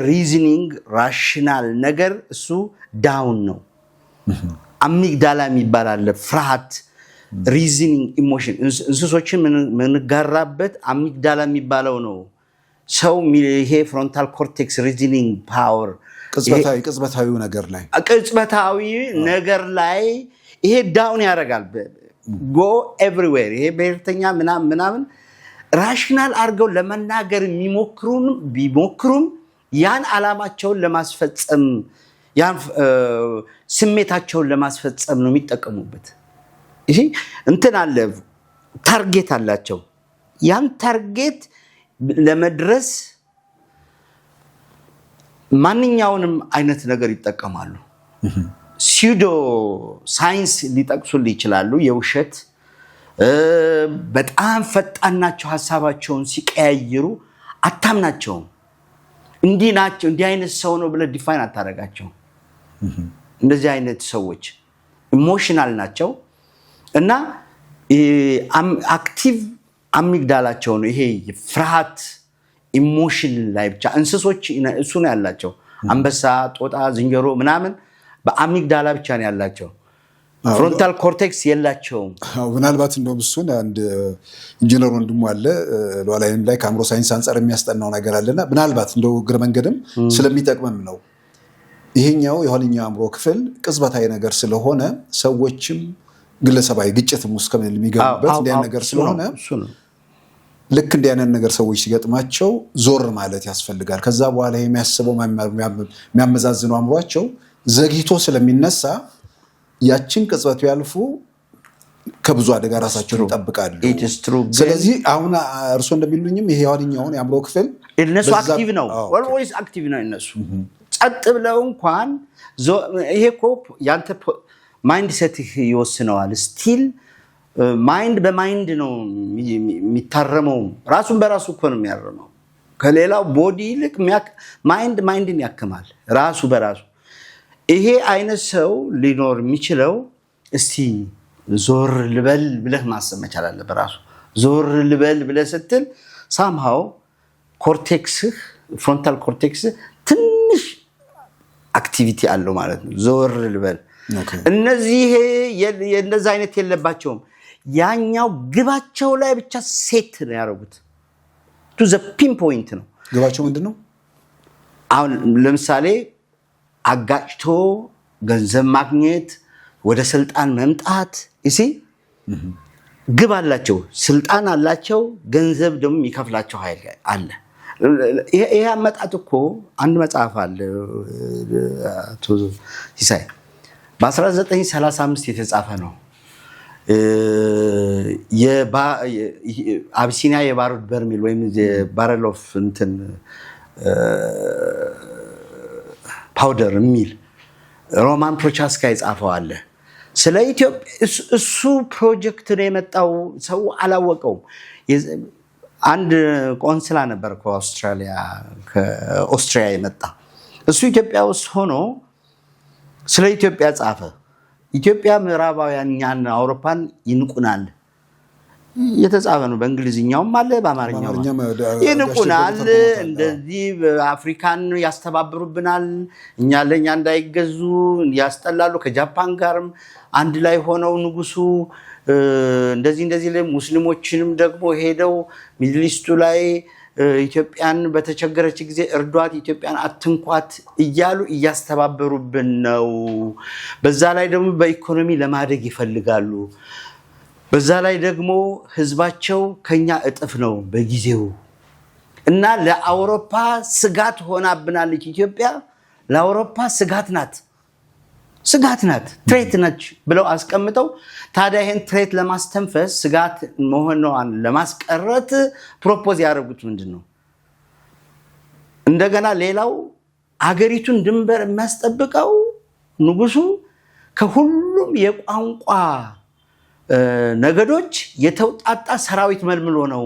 ሪዝኒንግ ራሽናል ነገር እሱ ዳውን ነው። አሚግዳላ የሚባል አለ፣ ፍርሃት፣ ሪዝኒንግ፣ ኢሞሽን። እንስሶችን ምንጋራበት አሚግዳላ የሚባለው ነው። ሰው ይሄ ፍሮንታል ኮርቴክስ ሪዝኒንግ ፓወር ቅጽበታዊ ነገር ላይ ይሄ ዳውን ያደርጋል። ጎ ኤቭሪዌር። ይሄ ብሔርተኛ ምናምን ራሽናል አድርገው ለመናገር ቢሞክሩም ያን ዓላማቸውን ለማስፈጸም ያን ስሜታቸውን ለማስፈጸም ነው የሚጠቀሙበት። እሺ እንትን አለ፣ ታርጌት አላቸው። ያን ታርጌት ለመድረስ ማንኛውንም አይነት ነገር ይጠቀማሉ። ሲዩዶ ሳይንስ ሊጠቅሱልህ ይችላሉ። የውሸት በጣም ፈጣን ናቸው። ሀሳባቸውን ሲቀያይሩ አታምናቸውም። እንዲህ ናቸው፣ እንዲህ አይነት ሰው ነው ብለህ ዲፋይን አታደርጋቸውም። እንደዚህ አይነት ሰዎች ኢሞሽናል ናቸው እና አክቲቭ አሚግዳላቸው ነው ይሄ ፍርሃት ኢሞሽን ላይ ብቻ። እንስሶች እሱ ነው ያላቸው። አንበሳ፣ ጦጣ፣ ዝንጀሮ ምናምን በአሚግዳላ ብቻ ነው ያላቸው። ፍሮንታል ኮርቴክስ የላቸውም። ምናልባት እንደውም እሱን አንድ ኢንጂነር ወንድሙ አለ ሏላይም ላይ ከአእምሮ ሳይንስ አንጻር የሚያስጠናው ነገር አለና ምናልባት እንደው እግረ መንገድም ስለሚጠቅምም ነው። ይሄኛው የኋለኛው አእምሮ ክፍል ቅጽበታዊ ነገር ስለሆነ ሰዎችም ግለሰባዊ ግጭትም ውስጥ ከሚገቡበት እንዲህ አይነት ነገር ስለሆነ ልክ እንዲህ አይነት ነገር ሰዎች ሲገጥማቸው ዞር ማለት ያስፈልጋል። ከዛ በኋላ የሚያስበው የሚያመዛዝነው አእምሯቸው ዘግይቶ ስለሚነሳ ያችን ቅጽበቱ ያልፉ ከብዙ አደጋ ራሳቸውን ይጠብቃሉ። ስለዚህ አሁን እርሶ እንደሚሉኝም ይሄ የኋለኛውን የአእምሮ ክፍል እነሱ አክቲቭ ነው፣ ኦልዌይስ አክቲቭ ነው። እነሱ ጸጥ ብለው እንኳን ይሄ እኮ ያንተ ማይንድ ሴትህ ይወስነዋል። ስቲል ማይንድ በማይንድ ነው የሚታረመው። ራሱን በራሱ እኮ ነው የሚያርመው። ከሌላው ቦዲ ይልቅ ማይንድን ያክማል ራሱ በራሱ። ይሄ አይነት ሰው ሊኖር የሚችለው እስቲ ዞር ልበል ብለህ ማሰብ መቻል አለበት። ራሱ ዞር ልበል ብለህ ስትል ሳምሃው ኮርቴክስህ ፍሮንታል ኮርቴክስህ ትንሽ አክቲቪቲ አለው ማለት ነው። ዞር ልበል። እነዚህ የእንደዛ አይነት የለባቸውም። ያኛው ግባቸው ላይ ብቻ ሴት ነው ያደረጉት። ቱ ዘ ፒን ፖይንት ነው ግባቸው። ምንድን ነው? አሁን ለምሳሌ አጋጭቶ ገንዘብ ማግኘት፣ ወደ ስልጣን መምጣት። እሺ ግብ አላቸው፣ ስልጣን አላቸው፣ ገንዘብ ደግሞ የሚከፍላቸው ኃይል አለ። ይሄ አመጣጥ እኮ አንድ መጽሐፍ አለ አቶ ሲሳይ በ1935 የተጻፈ ነው። አቢሲኒያ የባሩድ በርሚል ወይም ባረል ኦፍ እንትን ፓውደር የሚል ሮማን ፕሮቻስካ የጻፈው አለ ስለ ኢትዮጵያ። እሱ ፕሮጀክት ነው የመጣው፣ ሰው አላወቀውም። አንድ ቆንስላ ነበር ከኦስትሪያ የመጣ እሱ ኢትዮጵያ ውስጥ ሆኖ ስለ ኢትዮጵያ ጻፈ። ኢትዮጵያ ምዕራባውያን እኛን አውሮፓን ይንቁናል የተጻፈ ነው። በእንግሊዝኛውም አለ በአማርኛውም ይንቁናል። እንደዚህ አፍሪካን ያስተባብሩብናል፣ እኛ ለኛ እንዳይገዙ ያስጠላሉ። ከጃፓን ጋርም አንድ ላይ ሆነው ንጉሱ እንደዚህ ላይ ሙስሊሞችንም ደግሞ ሄደው ሚድል ኢስቱ ላይ ኢትዮጵያን በተቸገረች ጊዜ እርዷት፣ ኢትዮጵያን አትንኳት እያሉ እያስተባበሩብን ነው። በዛ ላይ ደግሞ በኢኮኖሚ ለማደግ ይፈልጋሉ። በዛ ላይ ደግሞ ህዝባቸው ከኛ እጥፍ ነው በጊዜው እና ለአውሮፓ ስጋት ሆናብናለች። ኢትዮጵያ ለአውሮፓ ስጋት ናት፣ ትሬት ነች ብለው አስቀምጠው ታዲያ ይሄን ትሬት ለማስተንፈስ ስጋት መሆኗን ለማስቀረት ፕሮፖዝ ያደረጉት ምንድነው? እንደገና ሌላው አገሪቱን ድንበር የሚያስጠብቀው ንጉሱ ከሁሉም የቋንቋ ነገዶች የተውጣጣ ሰራዊት መልምሎ ነው።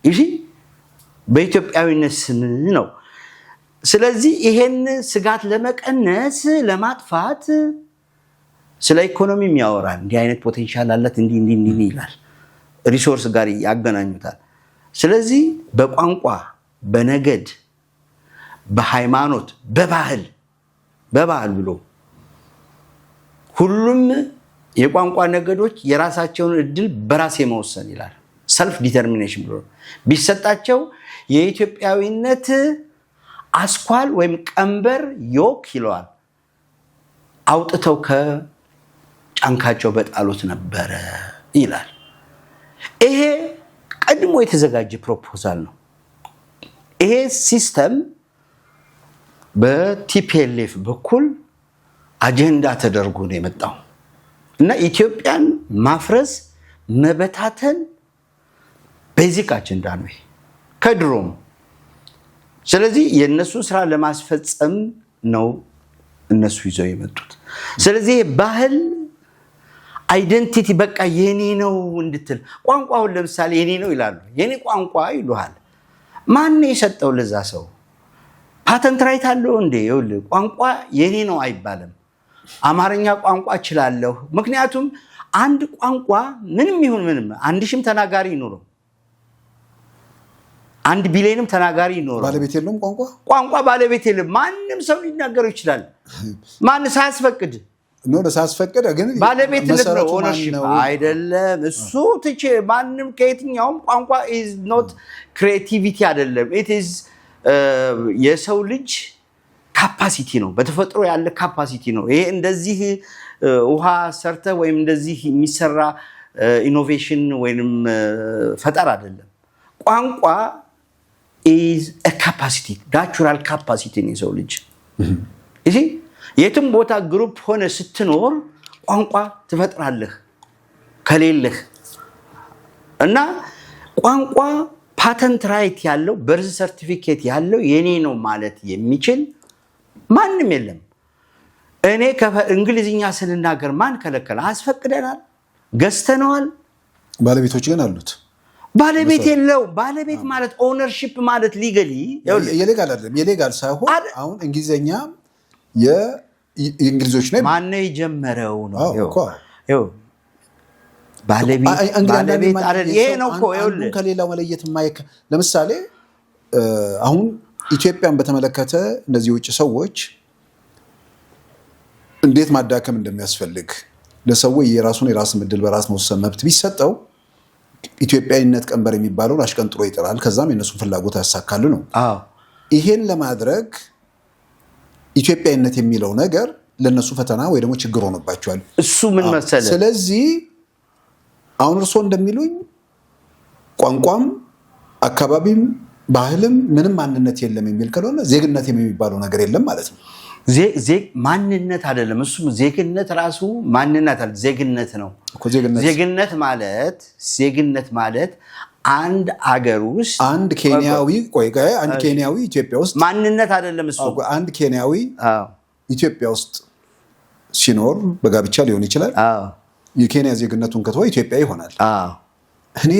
እሺ በኢትዮጵያዊነት ስም ነው። ስለዚህ ይሄን ስጋት ለመቀነስ ለማጥፋት ስለ ኢኮኖሚም ያወራል። እንዲህ አይነት ፖቴንሻል አላት እንዲህ ይላል። ሪሶርስ ጋር ያገናኙታል። ስለዚህ በቋንቋ፣ በነገድ፣ በሃይማኖት፣ በባህል ብሎ ሁሉም የቋንቋ ነገዶች የራሳቸውን እድል በራስ የመወሰን ይላል። ሰልፍ ዲተርሚኔሽን ብሎ ቢሰጣቸው የኢትዮጵያዊነት አስኳል ወይም ቀንበር ዮክ ይለዋል አውጥተው ከጫንካቸው በጣሉት ነበረ ይላል። ይሄ ቀድሞ የተዘጋጀ ፕሮፖዛል ነው። ይሄ ሲስተም በቲፒኤልኤፍ በኩል አጀንዳ ተደርጎ ነው የመጣው እና ኢትዮጵያን ማፍረስ መበታተን ቤዚክ አጀንዳ ነው ከድሮም። ስለዚህ የነሱን ስራ ለማስፈጸም ነው እነሱ ይዘው የመጡት። ስለዚህ ባህል አይደንቲቲ በቃ የኔ ነው እንድትል ቋንቋውን ለምሳሌ የኔ ነው ይላሉ። የኔ ቋንቋ ይሉሃል። ማን የሰጠው ለዛ ሰው? ፓተንት ራይት አለው እንዴ? ይኸውልህ ቋንቋ የኔ ነው አይባልም። አማርኛ ቋንቋ እችላለሁ። ምክንያቱም አንድ ቋንቋ ምንም ይሁን ምንም 1000 ተናጋሪ ይኖረው 1 ቢሊዮንም ተናጋሪ ይኖረው ባለቤት የለውም። ቋንቋ ባለቤት የለም። ማንንም ሰው ሊናገረው ይችላል። ማን ሳያስፈቅድ ነው? ሳያስፈቅድ ግን ባለቤትነት ነው፣ ኦነርሺፕ አይደለም። እሱ ትቼ ማንም ከየትኛውም ቋንቋ is not creativity አይደለም። it is የሰው ልጅ ካፓሲቲ ነው፣ በተፈጥሮ ያለ ካፓሲቲ ነው። ይሄ እንደዚህ ውሃ ሰርተ ወይም እንደዚህ የሚሰራ ኢኖቬሽን ወይንም ፈጠራ አይደለም። ቋንቋ is a capacity, natural capacity ነው የሰው ልጅ። እሺ የትም ቦታ ግሩፕ ሆነ ስትኖር ቋንቋ ትፈጥራለህ ከሌለህ እና ቋንቋ ፓተንት ራይት ያለው በርዝ ሰርቲፊኬት ያለው የኔ ነው ማለት የሚችል ማንም የለም። እኔ እንግሊዝኛ ስንናገር ማን ከለከለ? አስፈቅደናል፣ ገዝተነዋል። ባለቤቶች ግን አሉት። ባለቤት የለው። ባለቤት ማለት ኦነርሺፕ ማለት ሊጋሊ የሌጋል አይደለም። የሌጋል ሳይሆን አሁን እንግሊዝኛ የእንግሊዞች ነው። ማን የጀመረው ነው? ባለቤት አይደል? ይሄ ነው እኮ ይኸውልህ ከሌላው መለየት የማይከ ለምሳሌ አሁን ኢትዮጵያን በተመለከተ እንደዚህ ውጭ ሰዎች እንዴት ማዳከም እንደሚያስፈልግ ለሰው የራስ ምድል በራስ መወሰን መብት ቢሰጠው ኢትዮጵያዊነት ቀንበር የሚባለውን አሽቀንጥሮ ይጥላል። ከዛም የነሱን ፍላጎት ያሳካሉ ነው። ይሄን ለማድረግ ኢትዮጵያዊነት የሚለው ነገር ለነሱ ፈተና ወይ ደግሞ ችግር ሆኖባቸዋል። እሱ ምን መሰለህ? ስለዚህ አሁን እርሶ እንደሚሉኝ ቋንቋም አካባቢም ባህልም ምንም ማንነት የለም የሚል ከሆነ ዜግነት የሚባለው ነገር የለም ማለት ነው። ማንነት አይደለም። እሱ ዜግነት ራሱ ማንነት አይደለም፣ ዜግነት ነው። ዜግነት ማለት አንድ አገር ውስጥ አንድ ኬንያዊ ኢትዮጵያ ውስጥ ማንነት አይደለም። እሱ አንድ ኬንያዊ ኢትዮጵያ ውስጥ ሲኖር በጋብቻ ሊሆን ይችላል። የኬንያ ዜግነቱን ከተወ ኢትዮጵያ ይሆናል። እኔ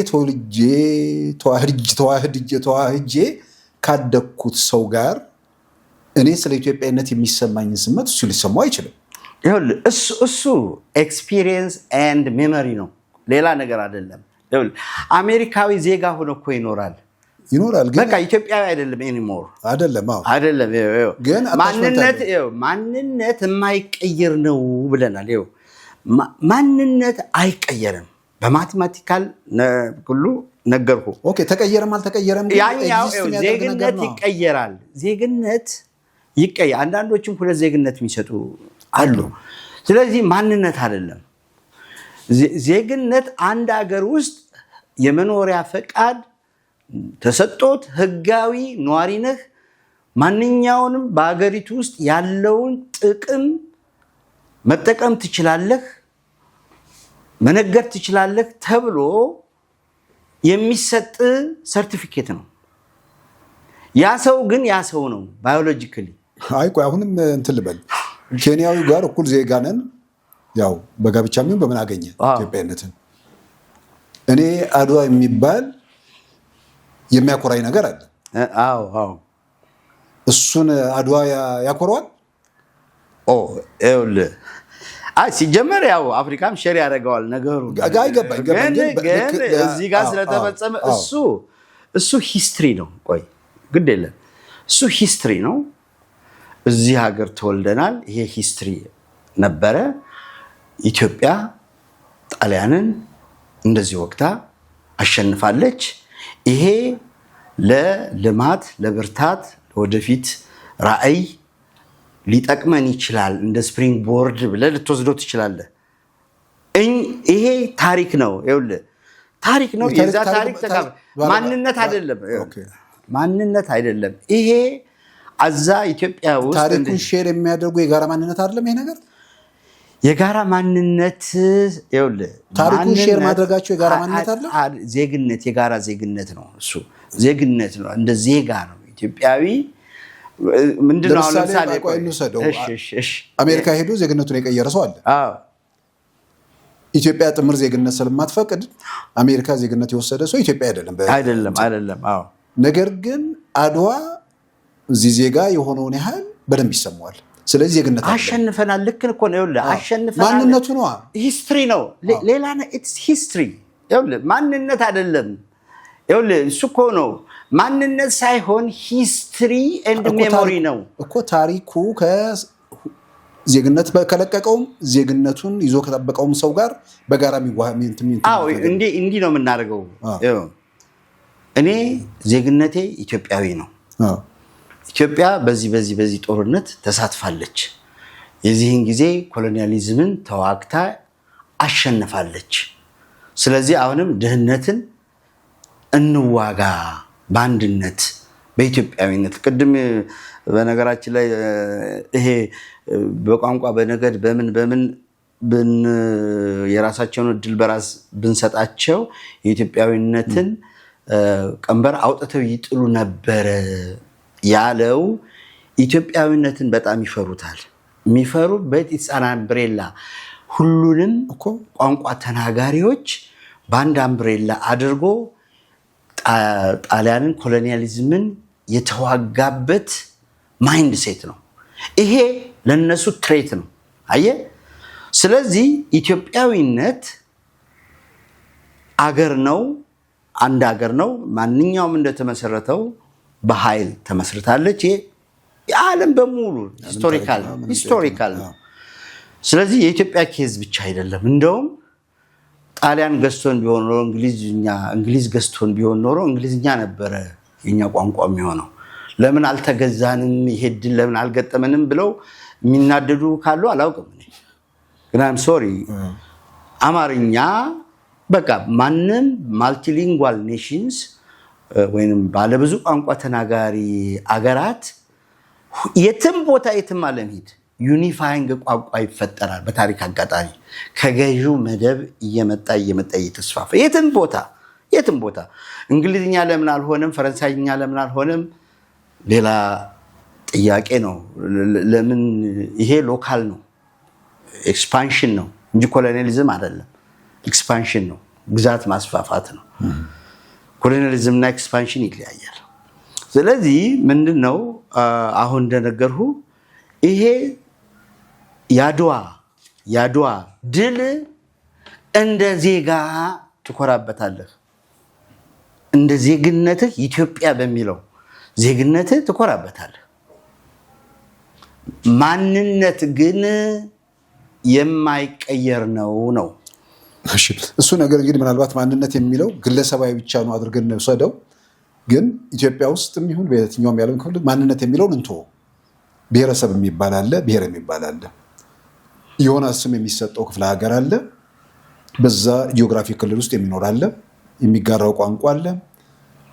ተዋህጄ ካደኩት ሰው ጋር እኔ ስለ ኢትዮጵያዊነት የሚሰማኝ ስሜት እሱ ሊሰማው አይችልም። ይኸውልህ እሱ ኤክስፒሪየንስ ኤንድ ሜሞሪ ነው፣ ሌላ ነገር አይደለም። ይኸውልህ አሜሪካዊ ዜጋ ሆኖ እኮ ይኖራል ግን በቃ ኢትዮጵያዊ አይደለም ኤኒሞር አይደለም። ግን ማንነት የማይቀየር ነው ብለናል። ማንነት አይቀየርም። በማቴማቲካል ሁሉ ነገርኩ። ኦኬ ተቀየረም አልተቀየረም ያኛው ዜግነት ይቀየራል። ዜግነት ይቀየራል። አንዳንዶችም ሁለት ዜግነት የሚሰጡ አሉ። ስለዚህ ማንነት አይደለም። ዜግነት አንድ ሀገር ውስጥ የመኖሪያ ፈቃድ ተሰጥቶት ህጋዊ ኗሪ ነህ፣ ማንኛውንም በአገሪቱ ውስጥ ያለውን ጥቅም መጠቀም ትችላለህ፣ መነገር ትችላለህ ተብሎ የሚሰጥ ሰርቲፊኬት ነው። ያ ሰው ግን ያ ሰው ነው ባዮሎጂካሊ። አይ ቆይ አሁንም እንትን ልበል፣ ኬንያዊ ጋር እኩል ዜጋ ነን፣ ያው በጋብቻ ምን በምን አገኘ ኢትዮጵያዊነትን። እኔ አድዋ የሚባል የሚያኮራኝ ነገር አለ። አዎ አዎ፣ እሱን አድዋ ያኮራዋል። ይኸውልህ ሲጀመር ያው አፍሪካም ሼር ያደርገዋል ነገሩ። ግን እዚህ ጋር ስለተፈጸመ እሱ ሂስትሪ ነው። ቆይ ግድ የለም እሱ ሂስትሪ ነው። እዚህ ሀገር ተወልደናል። ይሄ ሂስትሪ ነበረ። ኢትዮጵያ ጣሊያንን እንደዚህ ወቅታ አሸንፋለች። ይሄ ለልማት፣ ለብርታት፣ ለወደፊት ራዕይ ሊጠቅመን ይችላል። እንደ ስፕሪንግ ቦርድ ብለህ ልትወስደው ትችላለህ። ይሄ ታሪክ ነው። ይኸውልህ ታሪክ ነው። የዛ ታሪክ ማንነት አይደለም፣ ማንነት አይደለም። ይሄ አዛ ኢትዮጵያ ውስጥ ታሪኩን ሼር የሚያደርጉ የጋራ ማንነት አይደለም። ይሄ ነገር የጋራ ማንነት ይኸውልህ ታሪኩን ሼር ማድረጋቸው የጋራ ማንነት አይደለም። ዜግነት የጋራ ዜግነት ነው። እሱ ዜግነት ነው። እንደ ዜጋ ነው ኢትዮጵያዊ። ምንድነው ለምሳሌ አሜሪካ ሄዶ ዜግነቱን የቀየረ ሰው አለ። ኢትዮጵያ ጥምር ዜግነት ስለማትፈቅድ አሜሪካ ዜግነት የወሰደ ሰው ኢትዮጵያ አይደለም። አዎ ነገር ግን አድዋ እዚህ ዜጋ የሆነውን ያህል በደንብ ይሰማዋል። ስለዚህ ዜግነት አሸንፈናል። ልክ እኮ ነው። ይኸውልህ አሸንፈናል። ማንነቱ ነው፣ ሂስትሪ ነው። ሌላ ነው። ኢትስ ሂስትሪ። ይኸውልህ ማንነት አይደለም። ይኸውልህ እሱ እኮ ነው ማንነት ሳይሆን ሂስትሪ ኤንድ ሜሞሪ ነው እኮ። ታሪኩ ከዜግነት ከለቀቀውም ዜግነቱን ይዞ ከጠበቀውም ሰው ጋር በጋራ እንዲህ ነው የምናደርገው። እኔ ዜግነቴ ኢትዮጵያዊ ነው። ኢትዮጵያ በዚህ ጦርነት ተሳትፋለች። የዚህን ጊዜ ኮሎኒያሊዝምን ተዋግታ አሸንፋለች። ስለዚህ አሁንም ድህነትን እንዋጋ በአንድነት በኢትዮጵያዊነት። ቅድም በነገራችን ላይ ይሄ በቋንቋ በነገድ በምን የራሳቸውን እድል በራስ ብንሰጣቸው የኢትዮጵያዊነትን ቀንበር አውጥተው ይጥሉ ነበር ያለው ኢትዮጵያዊነትን በጣም ይፈሩታል። የሚፈሩበት ኢትስ አምብሬላ ሁሉንም ቋንቋ ተናጋሪዎች በአንድ አምብሬላ አድርጎ ጣሊያንን ኮሎኒያሊዝምን የተዋጋበት ማይንድ ሴት ነው። ይሄ ለነሱ ትሬት ነው። አየህ። ስለዚህ ኢትዮጵያዊነት አገር ነው፣ አንድ አገር ነው። ማንኛውም እንደተመሰረተው በኃይል ተመስርታለች። ይሄ የዓለም በሙሉ ሂስቶሪካል ነው። ስለዚህ የኢትዮጵያ ኬዝ ብቻ አይደለም። እንደውም ጣሊያን ገዝቶን ቢሆን ኖሮ እንግሊዝ ገዝቶን ቢሆን ኖሮ እንግሊዝኛ ነበረ የኛ ቋንቋ የሚሆነው። ለምን አልተገዛንም፣ ይሄ ድል ለምን አልገጠመንም ብለው የሚናደዱ ካሉ አላውቅም። ግን አም ሶሪ አማርኛ በቃ ማንም ማልቲሊንጓል ኔሽንስ ወይንም ባለብዙ ቋንቋ ተናጋሪ አገራት የትም ቦታ የትም ዓለም ሂድ ዩኒፋይንግ ቋንቋ ይፈጠራል። በታሪክ አጋጣሚ ከገዢው መደብ እየመጣ እየተስፋፋ የትም ቦታ እንግሊዝኛ ለምን አልሆነም፣ ፈረንሳይኛ ለምን አልሆነም ሌላ ጥያቄ ነው። ለምን ይሄ ሎካል ነው፣ ኤክስፓንሽን ነው እንጂ ኮሎኒያሊዝም አይደለም። ኤክስፓንሽን ነው፣ ግዛት ማስፋፋት ነው። ኮሎኒያሊዝም እና ኤክስፓንሽን ይለያያል። ስለዚህ ምንድነው አሁን እንደነገርሁ ይሄ ያድዋ ድል እንደ ዜጋ ትኮራበታለህ። እንደ ዜግነትህ ኢትዮጵያ በሚለው ዜግነትህ ትኮራበታለህ። ማንነት ግን የማይቀየር ነው። እሺ እሱ ነገር እንግዲህ ምናልባት ማንነት የሚለው ግለሰባዊ ብቻ ነው አድርገን እንውሰደው። ግን ኢትዮጵያ ውስጥም ይሁን በየትኛውም የዓለም ክፍል ማንነት የሚለውን እንቶ ብሔረሰብ የሚባል አለ፣ ብሔር የሚባል አለ፣ የሆነ ስም የሚሰጠው ክፍለ ሀገር አለ፣ በዛ ጂኦግራፊ ክልል ውስጥ የሚኖር አለ፣ የሚጋራው ቋንቋ አለ፣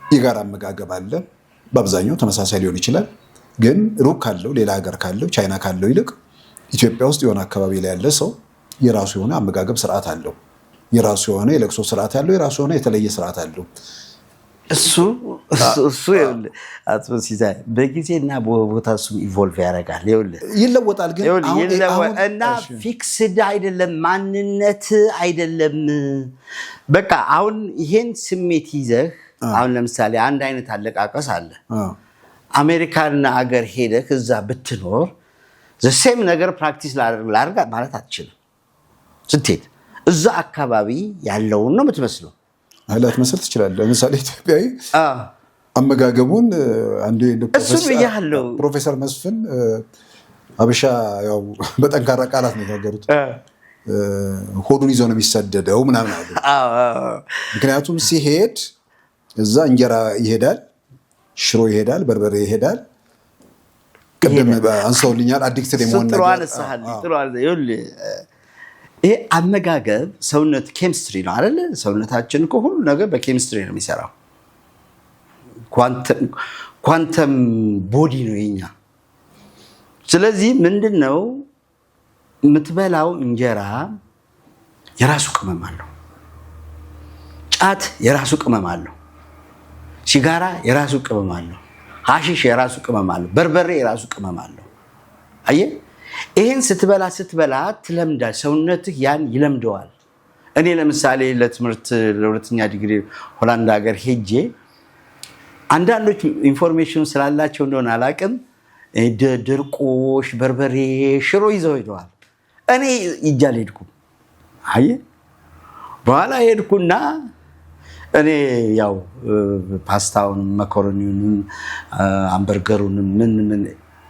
የጋራ አመጋገብ አለ። በአብዛኛው ተመሳሳይ ሊሆን ይችላል። ግን ሩቅ ካለው ሌላ ሀገር ካለው ቻይና ካለው ይልቅ ኢትዮጵያ ውስጥ የሆነ አካባቢ ላይ ያለ ሰው የራሱ የሆነ አመጋገብ ስርዓት አለው፣ የራሱ የሆነ የለቅሶ ስርዓት አለው፣ የራሱ የሆነ የተለየ ስርዓት አለው። እሱ አቶ ሲሳይ በጊዜና በቦታ እሱ ኢቮልቭ ያደርጋል፣ ይለወጣል። ግን እና ፊክስድ አይደለም፣ ማንነት አይደለም። በቃ አሁን ይሄን ስሜት ይዘህ አሁን ለምሳሌ አንድ አይነት አለቃቀስ አለ። አሜሪካን ሀገር ሄደህ እዛ ብትኖር ዘሴም ነገር ፕራክቲስ ላድርግ ማለት አትችልም። ስትሄድ እዛ አካባቢ ያለውን ነው የምትመስለው። አላት መስል ትችላለህ። ለምሳሌ ኢትዮጵያዊ አመጋገቡን አንዴ ፕሮፌሰር መስፍን አበሻ ያው በጠንካራ ቃላት ነው የተናገሩት። ሆዱን ይዞ ነው የሚሰደደው ምናምን አሉ። ምክንያቱም ሲሄድ እዛ እንጀራ ይሄዳል፣ ሽሮ ይሄዳል፣ በርበሬ ይሄዳል። ቅድም አንስተውልኛል አዲክትድ የመሆን ነገር። ይሄ አመጋገብ ሰውነት ኬሚስትሪ ነው አይደል? ሰውነታችን እኮ ሁሉ ነገር በኬሚስትሪ ነው የሚሰራው። ኳንተም ቦዲ ነው የኛ። ስለዚህ ምንድነው የምትበላው እንጀራ የራሱ ቅመም አለው፣ ጫት የራሱ ቅመም አለው፣ ሲጋራ የራሱ ቅመም አለው፣ ሐሺሽ የራሱ ቅመም አለው፣ በርበሬ የራሱ ቅመም አለው። አየህ፣ ይሄን ስትበላ ትለምዳል፣ ሰውነትህ ያን ይለምደዋል። እኔ ለምሳሌ ለትምህርት ለሁለተኛ ዲግሪ ሆላንድ ሀገር ሄጄ አንዳንዶች ኢንፎርሜሽን ስላላቸው እንደሆነ አላውቅም፣ ድርቆሽ፣ በርበሬ፣ ሽሮ ይዘው ሄደዋል። እኔ ይዤ አልሄድኩም። አየህ፣ በኋላ ሄድኩና እኔ ያው ፓስታውን፣ መኮረኒውንም፣ አምበርገሩንም ምን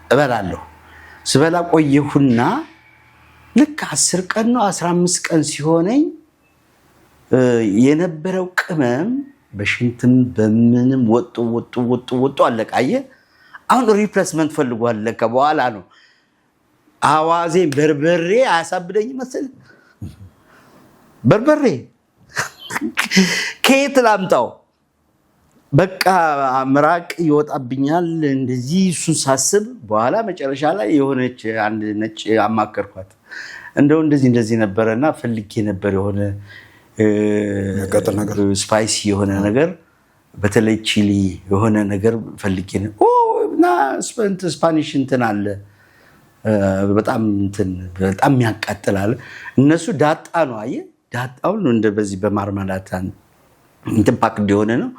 እበላለሁ። ስበላ ቆየሁና ልክ 10 ቀን ነው 15 ቀን ሲሆነኝ የነበረው ቅመም በሽንትም በምንም ወጡ አለቀ። አየህ፣ አሁን ሪፕሌስመንት ፈልጓል። ለካ በኋላ ነው አዋዜ በርበሬ አያሳብደኝ መሰል። በርበሬ ከየት ላምጣው? በቃ ምራቅ ይወጣብኛል እንደዚህ። እሱን ሳስብ በኋላ መጨረሻ ላይ የሆነች አንድ ነጭ አማከርኳት። እንደው እንደዚህ ነበረና ፈልጌ ነበር የሆነ ስፓይሲ የሆነ ነገር፣ በተለይ ቺሊ የሆነ ነገር ፈልጌ ነው። እና ስፓኒሽ እንትን አለ በጣም ያቃጥላል። እነሱ ዳጣ ነው። አየህ፣ ዳጣውን እንደ በዚህ በማርማላታ እንትን ፓክ እንደሆነ ነው።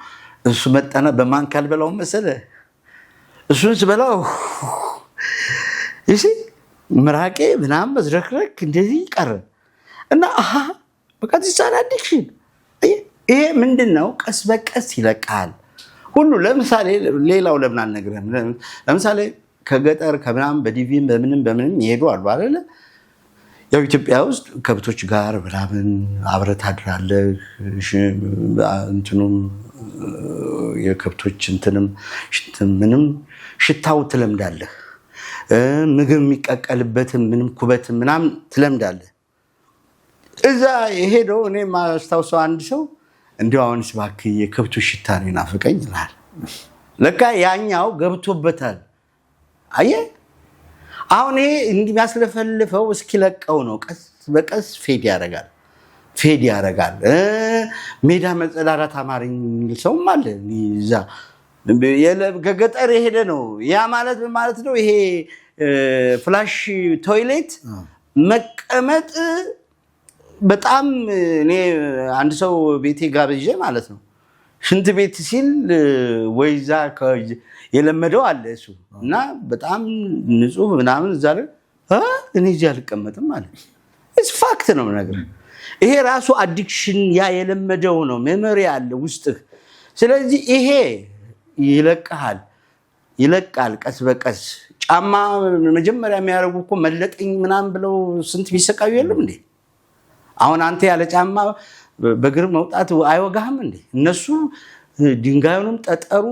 እሱ መጣና በማን ካልበላው መሰለህ፣ እሱን ስበላው እሺ ምራቄ ምናምን መዝረክረክ እንደዚህ ቀረ እና በቃ ዲሳን አዲክሽን። ይሄ ምንድነው? ቀስ በቀስ ይለቃል ሁሉ። ለምሳሌ ሌላው ለምን አልነግርህም? ለምሳሌ ከገጠር ከምናምን በዲቪም በምንም ይሄዱ አሉ አይደለ? ያው ኢትዮጵያ ውስጥ ከብቶች ጋር ምናምን አብረህ ታድራለህ። እንትኑም የከብቶች እንትንም ምንም ሽታው ትለምዳለህ። ምግብ የሚቀቀልበትም ምንም ኩበትም ምናምን ትለምዳለህ። እዛ ሄደው እኔ ማስታውሰው አንድ ሰው እንዲያው አሁንስ እባክህ የከብቶች ሽታ ነው ይናፍቀኝ ይላል። ለካ ያኛው ገብቶበታል። አየህ፣ አሁን ይሄ እንደሚያስለፈልፈው እስኪለቀው ነው። ቀስ በቀስ ፌድ ያደርጋል። ሜዳ መጸዳዳት አማረኝ የሚል ሰውም አለ። እዛ ከገጠር የሄደ ነው። ያ ማለት ምን ማለት ነው? ይሄ ፍላሽ ቶይሌት መቀመጥ በጣም እኔ አንድ ሰው ቤቴ ጋብዤ ማለት ነው ሽንት ቤት ሲል ወይዛ የለመደው አለ እሱ እና በጣም ንጹህ ምናምን እዛ ላይ እኔ እዚህ አልቀመጥም ማለት እስ ፋክት ነው ነገር። ይሄ ራሱ አዲክሽን ያ የለመደው ነው፣ ሜሞሪ አለ ውስጥህ። ስለዚህ ይሄ ይለቃል ቀስ በቀስ። ጫማ መጀመሪያ የሚያደርጉ እኮ መለጠኝ ምናምን ብለው ስንት ቢሰቃዩ የለም እንዴ? አሁን አንተ ያለ ጫማ በእግር መውጣት አይወጋህም እንዴ? እነሱ ድንጋዩንም ጠጠሩ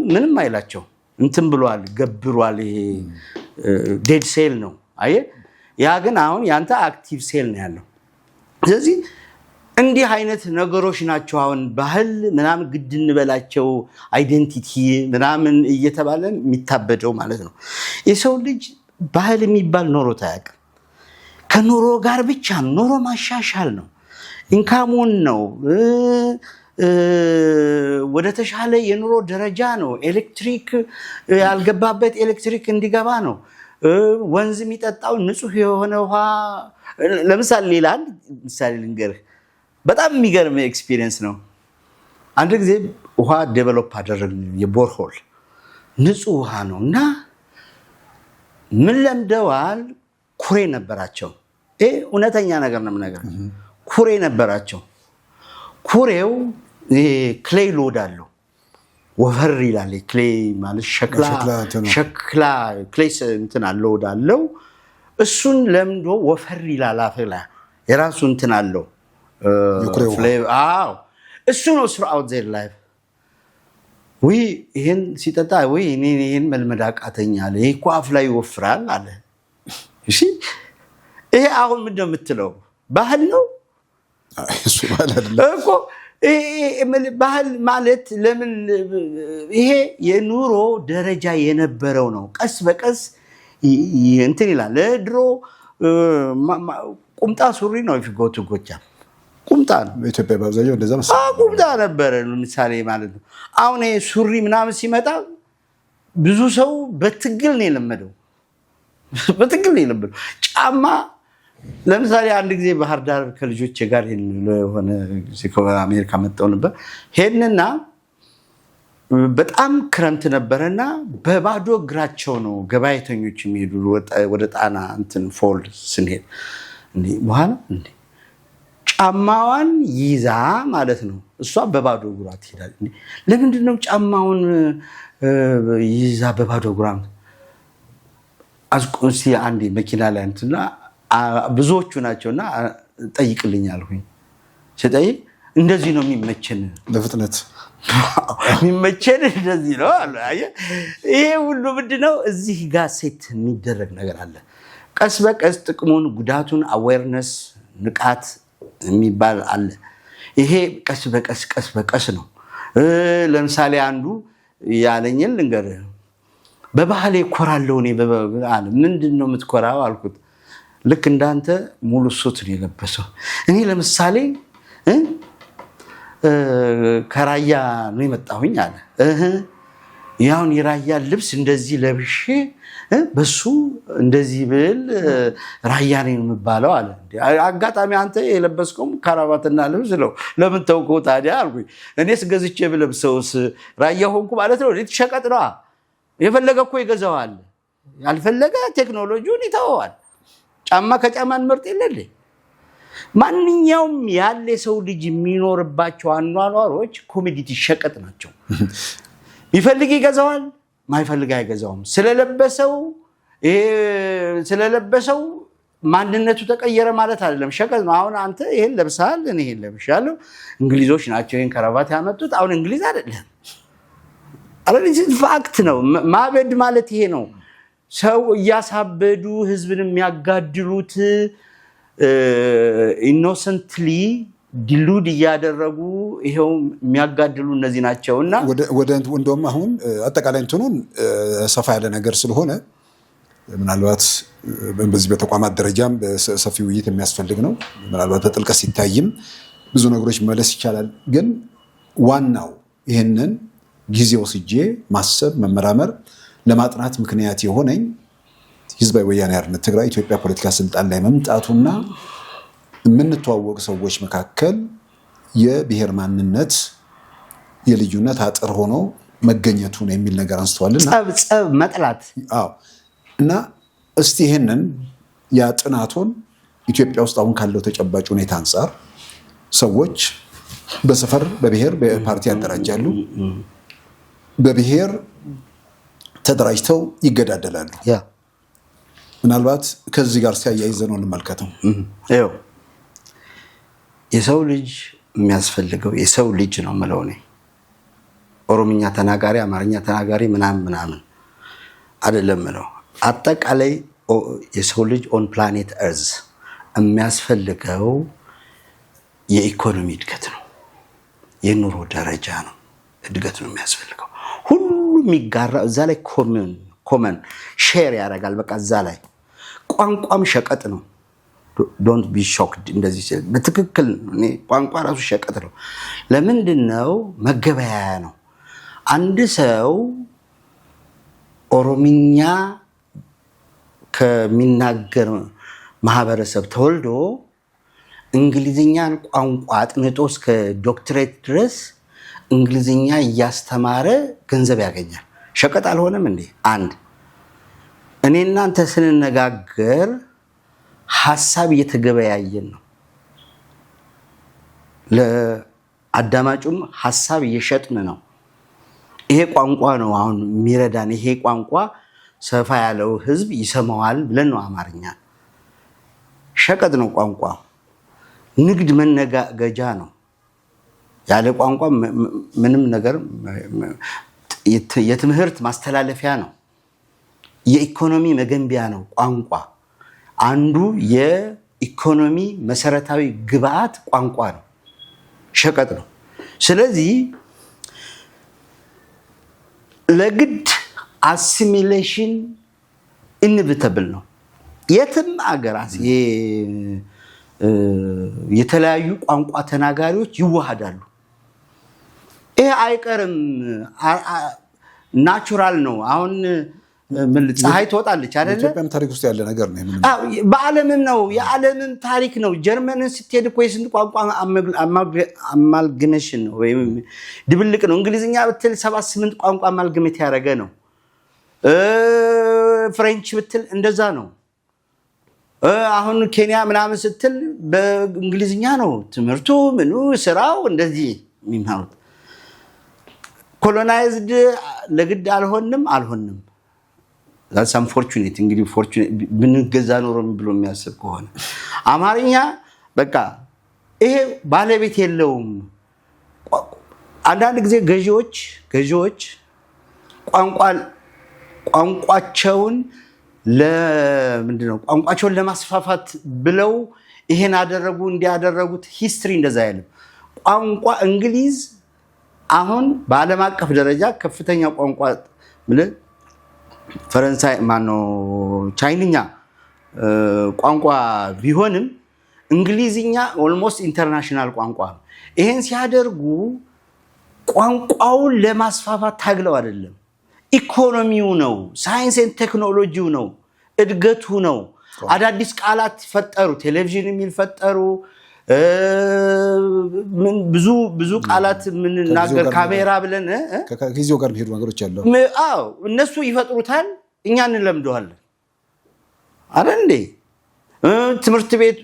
ምንም አይላቸው እንትን ብሏል ገብሯል። ይሄ ዴድ ሴል ነው አየህ። ያ ግን አሁን ያንተ አክቲቭ ሴል ነው ያለው። ስለዚህ እንዲህ አይነት ነገሮች ናቸው አሁን ባህል ምናምን ግድ እንበላቸው አይደንቲቲ ምናምን እየተባለ የሚታበደው ማለት ነው። የሰው ልጅ ባህል የሚባል ኖሮት አያውቅም። ከኑሮ ጋር ብቻ ኑሮ ማሻሻል ነው፣ ኢንካሙን ነው፣ ወደ ተሻለ የኑሮ ደረጃ ነው። ኤሌክትሪክ ያልገባበት ኤሌክትሪክ እንዲገባ ነው። ወንዝ የሚጠጣው ንጹህ የሆነ ውሃ ለምሳሌ ሌላ ምሳሌ ልንገርህ። በጣም የሚገርም ኤክስፒሪየንስ ነው። አንድ ጊዜ ውሃ ዴቨሎፕ አደረግን፣ የቦርሆል ንጹህ ውሃ ነው እና ምን ለምደዋል? ኩሬ ነበራቸው። ይሄ እውነተኛ ነገር ነው የምነግርህ። ኩሬ ነበራቸው። ኩሬው ክሌይ ሎድ አለው፣ ወፈር ይላል። ክሌይ ማለት ሸክላ ክሌይ እንትን ሎድ አለው። እሱን ለምዶ ወፈር ይላል። አፈላ የራሱ እንትን አለው። እሱ ነው ስራውት ዘ ላይፍ። ወይ ይሄን ሲጠጣ ወይ እኔ ይሄን መልመድ አቃተኝ አለ። ይሄ እኮ አፍ ላይ ይወፍራል አለ። እሺ ይሄ አሁን ምንድነው የምትለው? ባህል ነው እሱ ባህል አይደለም እኮ። ባህል ማለት ለምን ይሄ የኑሮ ደረጃ የነበረው ነው። ቀስ በቀስ እንትን ይላል። ድሮ ቁምጣ ሱሪ ነው ይፍጎት ጎጃም ቁምጣ ነው። በኢትዮጵያ በአብዛኛው እንደዛ መሰለኝ ቁምጣ ነበረ ለምሳሌ ማለት ነው። አሁን ሱሪ ምናምን ሲመጣ ብዙ ሰው በትግል ነው የለመደው። በትግል ነው የለመደው። ጫማ ለምሳሌ አንድ ጊዜ ባህር ዳር ከልጆቼ ጋር ለሆነ አሜሪካ መጣው ነበር። ሄድንና በጣም ክረምት ነበረና በባዶ እግራቸው ነው ገበያተኞች የሚሄዱ ወደ ጣና እንትን ፎልድ ስንሄድ እንዴ በኋላ እንዴ ጫማዋን ይዛ ማለት ነው እሷ በባዶ እግሯ ትሄዳለች። እንዴ ለምንድን ነው ጫማውን ይዛ በባዶ እግሯ? አስቆንሲ አንዴ መኪና ላይ እንትና ብዙዎቹ ናቸውና ጠይቅልኝ አልኩኝ። ስጠይቅ እንደዚህ ነው የሚመቸን ለፍጥነት የሚመቸን እንደዚህ ነው አለ። ይሄ ሁሉ ምንድነው እዚህ ጋር ሴት የሚደረግ ነገር አለ። ቀስ በቀስ ጥቅሙን ጉዳቱን አዌርነስ ንቃት የሚባል አለ። ይሄ ቀስ በቀስ ነው። ለምሳሌ አንዱ ያለኝን ልንገርህ። በባህሌ እኮራለሁ እኔ አለ። ምንድነው የምትኮራው አልኩት። ልክ እንዳንተ ሙሉ ሱት ነው የለበሰው። እኔ ለምሳሌ ከራያ ነው የመጣሁኝ አለ። ያውን የራያ ልብስ እንደዚህ ለብሼ በሱ እንደዚህ ብል ራያ ነኝ የምባለው አለ። አጋጣሚ አንተ የለበስከው ካራባትና ልብስ ነው፣ ለምን ተውከው ታዲያ አልኩኝ። እኔስ ገዝቼ ብለብሰውስ ራያ ሆንኩ ማለት ነው? ልትሸቀጥ ነው። የፈለገ እኮ ይገዛዋል፣ ያልፈለገ ቴክኖሎጂውን ይተወዋል። ጫማ ከጫማን ምርጥ የለለ። ማንኛውም ያለ ሰው ልጅ የሚኖርባቸው አኗኗሮች ኮሚዲቲ ሸቀጥ ናቸው። ይፈልግ ይገዛዋል፣ ማይፈልግ አይገዛውም። ስለለበሰው ማንነቱ ተቀየረ ማለት አይደለም፣ ሸቀጥ ነው። አሁን አንተ ይሄን ለብሰሃል፣ እኔ ይሄን ለብሻለሁ። እንግሊዞች ናቸው ይሄን ከረባት ያመጡት፣ አሁን እንግሊዝ አይደለም። አለዚህ ፋክት ነው። ማበድ ማለት ይሄ ነው። ሰው እያሳበዱ ህዝብን የሚያጋድሉት ኢኖሰንትሊ ዲሉድ እያደረጉ ይሄው የሚያጋድሉ እነዚህ ናቸውና ወደ እንደውም አሁን አጠቃላይ እንትኑን ሰፋ ያለ ነገር ስለሆነ ምናልባት በዚህ በተቋማት ደረጃም ሰፊ ውይይት የሚያስፈልግ ነው። ምናልባት በጥልቀት ሲታይም ብዙ ነገሮች መለስ ይቻላል። ግን ዋናው ይሄንን ጊዜ ወስጄ ማሰብ መመራመር ለማጥናት ምክንያት የሆነኝ ህዝባዊ ወያነ ሓርነት ትግራይ ኢትዮጵያ ፖለቲካ ስልጣን ላይ መምጣቱና የምንተዋወቅ ሰዎች መካከል የብሔር ማንነት የልዩነት አጥር ሆኖ መገኘቱ ነው የሚል ነገር አንስተዋልና ጸብ መጥላት እና እስቲ ይሄንን ያ ጥናቱን ኢትዮጵያ ውስጥ አሁን ካለው ተጨባጭ ሁኔታ አንፃር ሰዎች በሰፈር በብሔር በፓርቲ ያደራጃሉ፣ በብሔር ተደራጅተው ይገዳደላሉ። ምናልባት ከዚህ ጋር ሲያያይዘ ነው እንመልከተው። የሰው ልጅ የሚያስፈልገው የሰው ልጅ ነው የምለው እኔ። ኦሮምኛ ተናጋሪ፣ አማርኛ ተናጋሪ ምናምን አይደለም የምለው። አጠቃላይ የሰው ልጅ ኦን ፕላኔት እርዝ የሚያስፈልገው የኢኮኖሚ እድገት ነው፣ የኑሮ ደረጃ ነው እድገት ነው የሚያስፈልገው። ሁሉም የሚጋራ እዛ ላይ ኮመን ሼር ያደርጋል። በቃ እዛ ላይ ቋንቋም ሸቀጥ ነው። ዶንት ቢ ሾክድ እንደዚህ ሲል በትክክል እኔ ቋንቋ ራሱ ሸቀጥ ነው። ለምንድን ነው? መገበያያ ነው። አንድ ሰው ኦሮምኛ ከሚናገር ማህበረሰብ ተወልዶ እንግሊዝኛን ቋንቋ አጥንቶ እስከ ዶክትሬት ድረስ እንግሊዝኛ እያስተማረ ገንዘብ ያገኛል። ሸቀጥ አልሆነም እንዴ? አንድ እኔ እናንተ ስንነጋገር ሐሳብ እየተገበያየን ነው። ለአዳማጩም ሐሳብ እየሸጥን ነው። ይሄ ቋንቋ ነው አሁን የሚረዳን። ይሄ ቋንቋ ሰፋ ያለው ህዝብ ይሰማዋል ብለን ነው አማርኛ። ሸቀጥ ነው ቋንቋ። ንግድ መነጋገጃ ነው። ያለ ቋንቋ ምንም ነገር የትምህርት ማስተላለፊያ ነው። የኢኮኖሚ መገንቢያ ነው ቋንቋ። አንዱ የኢኮኖሚ መሰረታዊ ግብአት ቋንቋ ነው፣ ሸቀጥ ነው። ስለዚህ ለግድ አሲሚሌሽን ኢንቪተብል ነው። የትም አገራት የተለያዩ ቋንቋ ተናጋሪዎች ይዋሃዳሉ። ይሄ አይቀርም፣ ናቹራል ነው። አሁን ፀሐይ ትወጣለች አይደለ? ኢትዮጵያም ታሪክ ውስጥ ያለ ነገር ነው። በዓለምም ነው፣ የዓለምም ታሪክ ነው። ጀርመንን ስትሄድ እኮ የስንት ቋንቋ አማልግሜሽን ነው ወይም ድብልቅ ነው። እንግሊዝኛ ብትል 7-8 ቋንቋ አማልግሜት ያደረገ ነው። ፍሬንች ብትል እንደዛ ነው። አሁን ኬንያ ምናምን ስትል በእንግሊዝኛ ነው ትምህርቱ፣ ምኑ፣ ስራው እንደዚህ የሚማሩት። ኮሎናይዝድ ለግድ አልሆንም። that's unfortunate እንግዲህ ብንገዛ ኖሮ ብሎ የሚያስብ ከሆነ አማርኛ በቃ ይሄ ባለቤት የለውም። አንዳንድ ጊዜ ገዢዎች ቋንቋቸውን ቋንቋቸውን ለማስፋፋት ብለው ይሄን አደረጉ እንዲያደረጉት ሂስትሪ እንደዛ አይደለም። ቋንቋ እንግሊዝ አሁን በዓለም አቀፍ ደረጃ ከፍተኛ ቋንቋ ፈረንሳይ ቻይንኛ ቋንቋ ቢሆንም እንግሊዝኛ ኦልሞስት ኢንተርናሽናል ቋንቋ ነው። ይሄን ሲያደርጉ ቋንቋውን ለማስፋፋት ታግለው አይደለም። ኢኮኖሚው ነው፣ ሳይንስ ኤንድ ቴክኖሎጂው ነው፣ እድገቱ ነው። አዳዲስ ቃላት ፈጠሩ፣ ቴሌቪዥን የሚል ፈጠሩ። ብዙ ቃላት ምንናገር ካሜራ ብለን ከጊዜው ጋር ሄዱ ነገሮች አሉ። እነሱ ይፈጥሩታል፣ እኛ እንለምደዋለን አይደል እንዴ? ትምህርት ቤት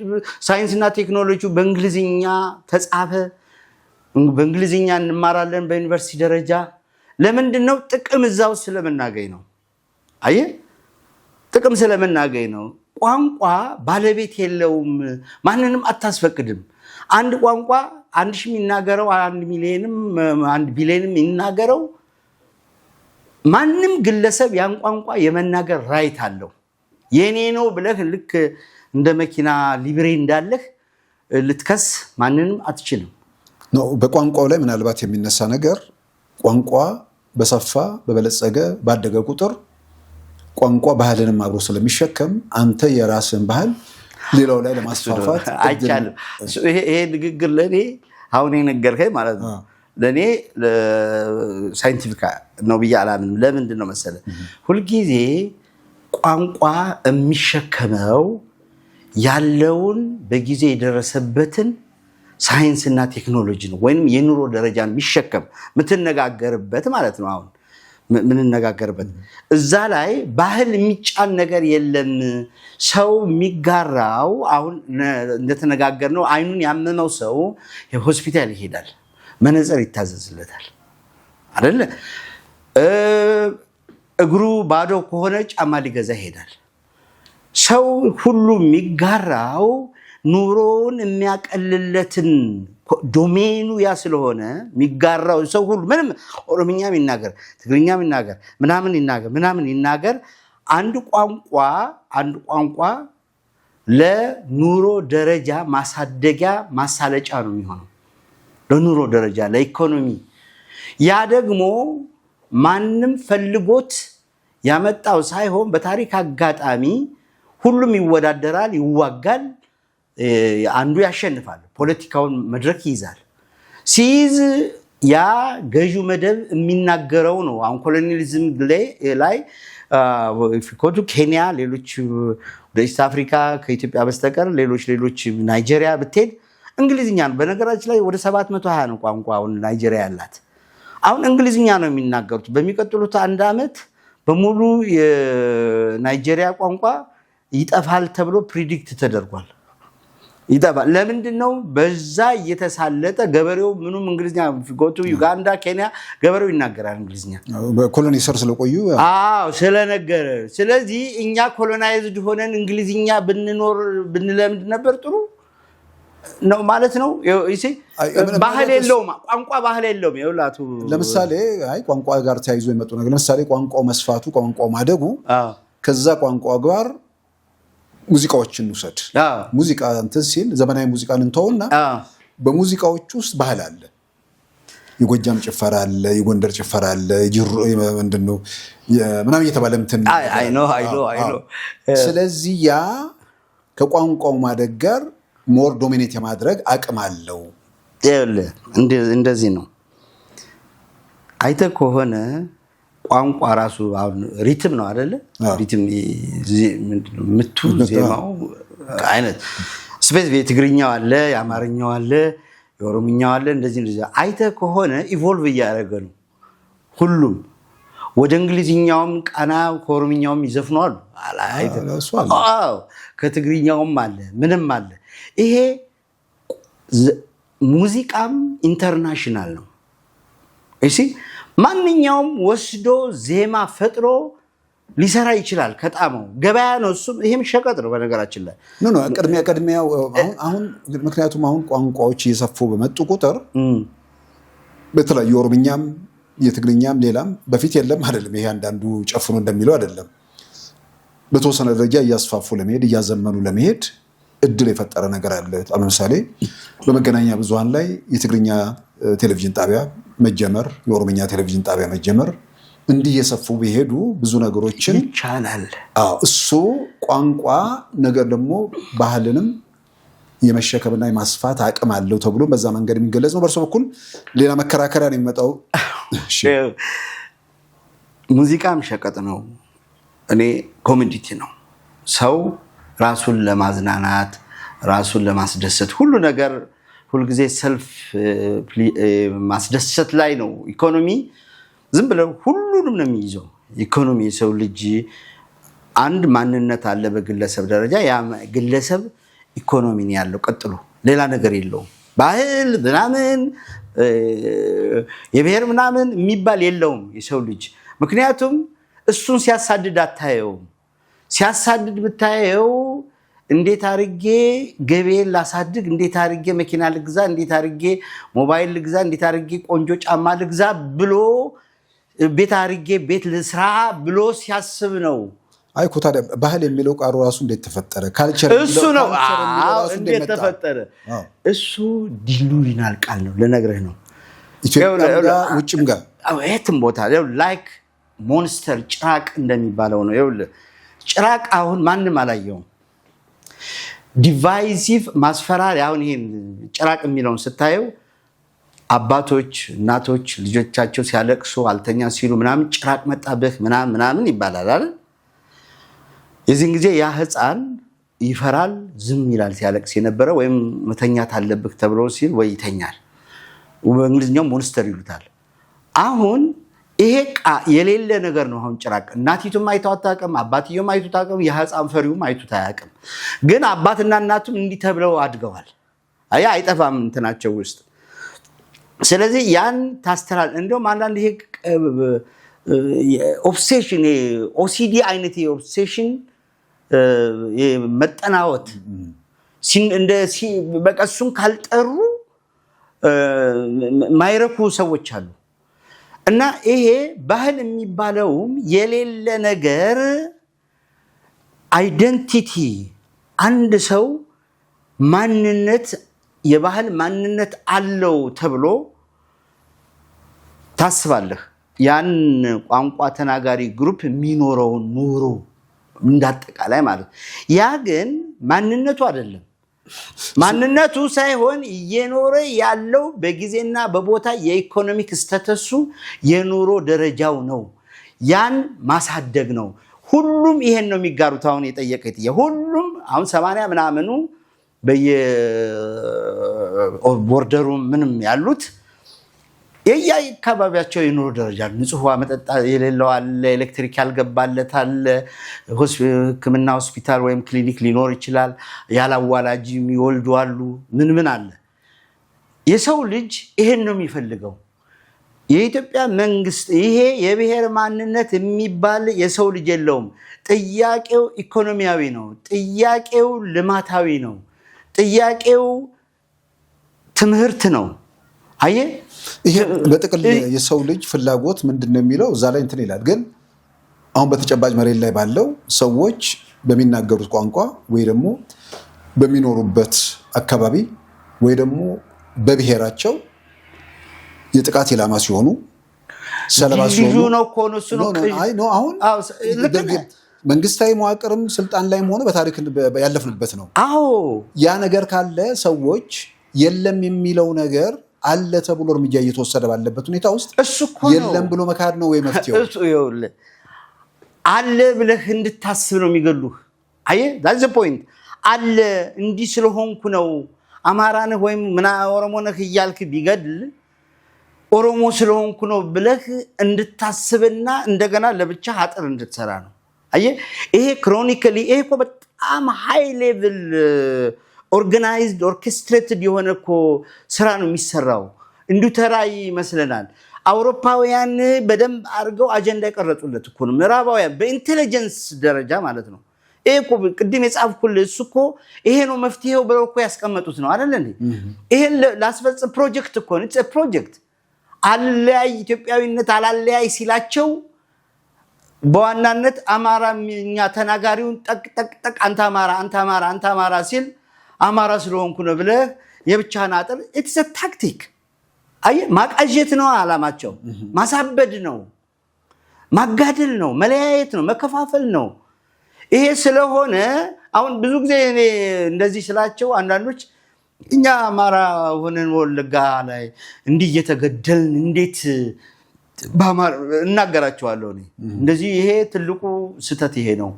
ሳይንስና ቴክኖሎጂ በእንግሊዝኛ ተጻፈ፣ በእንግሊዝኛ እንማራለን በዩኒቨርሲቲ ደረጃ። ለምንድን ነው? ጥቅም እዛው ስለምናገኝ ነው። አየህ፣ ጥቅም ስለምናገኝ ነው። ቋንቋ ባለቤት የለውም። ማንንም አታስፈቅድም። አንድ ቋንቋ 1000 የሚናገረው 1 ሚሊዮንም 1 ቢሊዮንም የሚናገረው ማንም ግለሰብ ያን ቋንቋ የመናገር ራይት አለው። የኔ ነው ብለህ ልክ እንደ መኪና ሊብሬ እንዳለህ ልትከስ ማንንም አትችልም። በቋንቋው ላይ ምናልባት የሚነሳ ነገር ቋንቋ በሰፋ በበለጸገ ባደገ ቁጥር ቋንቋ ባህልንም አብሮ ስለሚሸከም አንተ የራስን ባህል ሌላው ላይ ለማስፋፋት አይቻልም። ይሄ ንግግር ለኔ አሁን የነገርከኝ ማለት ነው ለኔ ሳይንቲፊክ ነው ብዬ አላምንም። ለምንድን ነው መሰለህ? ሁልጊዜ ቋንቋ የሚሸከመው ያለውን በጊዜ የደረሰበትን ሳይንስና ቴክኖሎጂ ነው፣ ወይንም የኑሮ ደረጃን የሚሸከም የምትነጋገርበት ማለት ነው። አሁን ምንነጋገርበት እዛ ላይ ባህል የሚጫን ነገር የለም። ሰው የሚጋራው አሁን እንደተነጋገርነው አይኑን ያመመው ሰው ሆስፒታል ይሄዳል፣ መነጽር ይታዘዝለታል አይደለ? እግሩ ባዶ ከሆነ ጫማ ሊገዛ ይሄዳል። ሰው ሁሉ የሚጋራው ኑሮውን የሚያቀልለትን ዶሜኑ ያ ስለሆነ የሚጋራው ሰው ሁሉ ምንም ኦሮምኛ ይናገር ትግርኛ ይናገር ምናምን ይናገር አንድ ቋንቋ ለኑሮ ደረጃ ማሳደጊያ ማሳለጫ ነው የሚሆነው ለኑሮ ደረጃ ለኢኮኖሚ ያ ደግሞ ማንንም ፈልጎት ያመጣው ሳይሆን በታሪክ አጋጣሚ ሁሉም ይወዳደራል ይዋጋል አንዱ ያሸንፋል ፖለቲካውን መድረክ ይይዛል ሲይዝ ያ ገዢው መደብ የሚናገረው ነው አሁን ኮሎኒያሊዝም ላይ ፍኮቱ ኬንያ ሌሎች ኢስት አፍሪካ ከኢትዮጵያ በስተቀር ሌሎች ናይጄሪያ ብትሄድ እንግሊዝኛ ነው በነገራችን ላይ ወደ 720 ነው ቋንቋውን ናይጄሪያ ያላት አሁን እንግሊዝኛ ነው የሚናገሩት በሚቀጥሉት አንድ አመት በሙሉ የናይጄሪያ ቋንቋ ይጠፋል ተብሎ ፕሪዲክት ተደርጓል ይጠፋል ለምንድነው በዛ እየተሳለጠ ገበሬው ምኑም እንግሊዝኛ ፍጎቱ ዩጋንዳ ኬንያ ገበሬው ይናገራል እንግሊዝኛ በኮሎኒ ስር ስለቆዩ ስለነገረ ስለዚህ እኛ ኮሎናይዝድ ሆነን እንግሊዝኛ ብንለምድ ነበር ጥሩ ነው ማለት ነው እሺ ባህል የለውም ቋንቋ ባህል የለውም ይውላቱ ለምሳሌ ቋንቋ ጋር ተያይዞ የመጡ ነገር ለምሳሌ ቋንቋው መስፋቱ ቋንቋው ማደጉ ከዛ ቋንቋ ጋር ሙዚቃዎችን ውሰድ ሙዚቃ እንትን ሲል ዘመናዊ ሙዚቃን እንተውና በሙዚቃዎች ውስጥ ባህል አለ የጎጃም ጭፈራ አለ የጎንደር ጭፈራ አለ ጅሩ ምንድነው ምናምን እየተባለ እንትን አይ ኖ ስለዚህ ያ ከቋንቋው ማደግ ጋር ሞር ዶሚኔት የማድረግ አቅም አለው እንደዚህ ነው አይተ ከሆነ ቋንቋ ራሱ አሁን ሪትም ነው አይደለ ሪትም ምቱ ዜማው አይነት ስፔስ የትግርኛው አለ የአማርኛው አለ የኦሮምኛው አለ እንደዚህ አይተ ከሆነ ኢቮልቭ እያደረገ ነው ሁሉም ወደ እንግሊዝኛውም ቃና ከኦሮምኛውም ይዘፍናሉ አይተ ከትግርኛውም አለ ምንም አለ ይሄ ሙዚቃም ኢንተርናሽናል ነው እሺ ማንኛውም ወስዶ ዜማ ፈጥሮ ሊሰራ ይችላል ከጣመው ገበያ ነው እሱ ይሄም ሸቀጥ ነው በነገራችን ላይ ኖ ቀድሚያው አሁን ምክንያቱም አሁን ቋንቋዎች እየሰፉ በመጡ ቁጥር በተለያዩ ኦሮምኛም የትግርኛም ሌላም በፊት የለም አይደለም ይሄ አንዳንዱ ጨፍኖ እንደሚለው አይደለም በተወሰነ ደረጃ እያስፋፉ ለመሄድ እያዘመኑ ለመሄድ እድል የፈጠረ ነገር አለ ለምሳሌ በመገናኛ ብዙሃን ላይ የትግርኛ ቴሌቪዥን ጣቢያ መጀመር የኦሮምኛ ቴሌቪዥን ጣቢያ መጀመር እንዲህ የሰፉ ቢሄዱ ብዙ ነገሮችን ይቻላል እሱ ቋንቋ ነገር ደግሞ ባህልንም የመሸከምና የማስፋት አቅም አለው ተብሎ በዛ መንገድ የሚገለጽ ነው በርሶ በኩል ሌላ መከራከሪያ ነው የሚመጣው ሙዚቃም ሸቀጥ ነው እኔ ኮሚዲቲ ነው ሰው ራሱን ለማዝናናት ራሱን ለማስደሰት ሁሉ ነገር ሁሉ ጊዜ ሰልፍ ማስደሰት ላይ ነው ኢኮኖሚ ዝም ብለው ሁሉንም ነው የሚይዘው ኢኮኖሚ ሰው ልጅ አንድ ማንነት አለ በግለሰብ ደረጃ ያ ግለሰብ ኢኮኖሚ ነው ያለው ቀጥሎ ሌላ ነገር የለውም ባህል ምናምን የብሔር ምናምን የሚባል የለውም የሰው ልጅ ምክንያቱም እሱን ሲያሳድድ አታየው ሲያሳድድ ብታየው እንዴት አርጌ ገበዬን ላሳድግ እንዴት አርጌ መኪና ልግዛ እንዴት አርጌ ሞባይል ልግዛ እንዴት አርጌ ቆንጆ ጫማ ልግዛ ብሎ ቤት አርጌ ቤት ልስራ ብሎ ሲያስብ ነው አይኮ ታዲያ ባህል የሚለው ቃሉ ራሱ እንዴት ተፈጠረ ካልቸር እሱ ነው እንዴት ተፈጠረ እሱ ዲሉሪናል ቃል ነው ለነገርህ ነው ኢትዮጵያ ውጭም ጋር የትም ቦታ ላይክ ሞንስተር ጭራቅ እንደሚባለው ነው ይኸውልህ ጭራቅ አሁን ማንም አላየውም ዲቫይሲቭ ማስፈራሪያ አሁን ይሄን ጭራቅ የሚለውን ስታየው አባቶች እናቶች ልጆቻቸው ሲያለቅሱ አልተኛ ሲሉ ምናምን ጭራቅ መጣብህ ምናምን ይባላል አይደል የዚህን ጊዜ ያ ህፃን ይፈራል ዝም ይላል ሲያለቅስ የነበረ ወይም መተኛት አለብህ ተብሎ ሲል ወይ ይተኛል በእንግሊዝኛው ሞንስተር ይሉታል አሁን ይሄ የሌለ ነገር ነው አሁን ጭራቅ እናቲቱም አይተው አታውቅም አባትየውም አይተው አታውቅም የህፃን ፈሪውም አይተው አያውቅም ግን አባትና እናቱም እንዲህ ተብለው አድገዋል አይጠፋም እንትናቸው ውስጥ ስለዚህ ያን ታስተላል እንደውም አንዳንድ ይሄ ኦብሴሽን ኦሲዲ አይነት ኦብሴሽን መጠናወት በቃ እሱን ካልጠሩ ማይረኩ ሰዎች አሉ። እና ይሄ ባህል የሚባለውም የሌለ ነገር አይደንቲቲ አንድ ሰው ማንነት የባህል ማንነት አለው ተብሎ ታስባለህ። ያን ቋንቋ ተናጋሪ ግሩፕ የሚኖረው ኑሮ እንዳጠቃላይ ማለት ያ ግን ማንነቱ አይደለም። ማንነቱ ሳይሆን እየኖረ ያለው በጊዜና በቦታ የኢኮኖሚክ ስታተሱ የኑሮ ደረጃው ነው። ያን ማሳደግ ነው። ሁሉም ይሄን ነው የሚጋሩት። አሁን የጠየቀኝ ሁሉም አሁን 80 ምናምኑ በየቦርደሩ ምንም ያሉት የየአካባቢያቸው የኑሮ ደረጃ ንጹህ ውሃ መጠጣ የሌለው አለ፣ ኤሌክትሪክ ያልገባለት አለ፣ ሕክምና ሆስፒታል ወይም ክሊኒክ ሊኖር ይችላል፣ ያላዋላጅ የሚወልዱ አሉ፣ ምን አለ። የሰው ልጅ ይሄን ነው የሚፈልገው። የኢትዮጵያ መንግስት ይሄ የብሔር ማንነት የሚባል የሰው ልጅ የለውም። ጥያቄው ኢኮኖሚያዊ ነው። ጥያቄው ልማታዊ ነው። ጥያቄው ትምህርት ነው። አየ ይሄ በጥቅል የሰው ልጅ ፍላጎት ምንድነው የሚለው እዛ ላይ እንትን ይላል። ግን አሁን በተጨባጭ መሬት ላይ ባለው ሰዎች በሚናገሩት ቋንቋ ወይ ደግሞ በሚኖሩበት አካባቢ ወይ ደግሞ በብሔራቸው የጥቃት ኢላማ ሲሆኑ ሰለባ ሲሆኑ ነው ኮኖስ ነው። አሁን መንግስታዊ መዋቅርም ስልጣን ላይ ሆነ በታሪክ ያለፍንበት ነው። አዎ ያ ነገር ካለ ሰዎች የለም የሚለው ነገር አለ ተብሎ እርምጃ እየተወሰደ ባለበት ሁኔታ ውስጥ የለም ብሎ መካድ ነው ወይ መፍትሄው? አለ ብለህ እንድታስብ ነው የሚገሉህ። አየህ that's the point። አለ እንዲህ ስለሆንኩ ነው አማራ ነህ ወይም ኦሮሞ ነህ እያልክ ቢገድል ኦሮሞ ስለሆንኩ ነው ብለህ እንድታስብና እንደገና ለብቻ አጥር እንድትሰራ ነው። አየህ ይሄ ክሮኒካሊ ይሄ እኮ በጣም ሃይ ሌቭል ኦርጋናይዝድ ኦርኬስትሬትድ የሆነ እኮ ስራ ነው የሚሰራው። እንዲሁ ተራይ ይመስለናል። አውሮፓውያን በደንብ አድርገው አጀንዳ የቀረጹለት እኮ ነው። ምዕራባውያን በኢንቴሊጀንስ ደረጃ ማለት ነው። ይሄ እኮ ቅድም የጻፍኩልህ እሱ እኮ ይሄ ነው መፍትሄው ብለው እኮ ያስቀመጡት ነው አይደል እንዴ? ይሄን ላስፈጽም ፕሮጀክት እኮ ነው። ኢትስ ፕሮጀክት አለያይ ኢትዮጵያዊነት አላለያይ ሲላቸው በዋናነት አማራኛ ተናጋሪውን ጠቅ አንተ አማራ ሲል አማራ ስለሆንኩ ነው ብለህ የብቻህን አጥር ኢትስ አ ታክቲክ። አየህ ማቃጀት ነው አላማቸው። ማሳበድ ነው፣ ማጋደል ነው፣ መለያየት ነው፣ መከፋፈል ነው። ይሄ ስለሆነ አሁን ብዙ ጊዜ እኔ እንደዚህ ስላቸው አንዳንዶች እኛ አማራ ሆነን ወለጋ ላይ እንዲህ እየተገደልን እንዴት እናገራቸዋለሁ እኔ እንደዚህ ይሄ ትልቁ ስተት ይሄ ነው።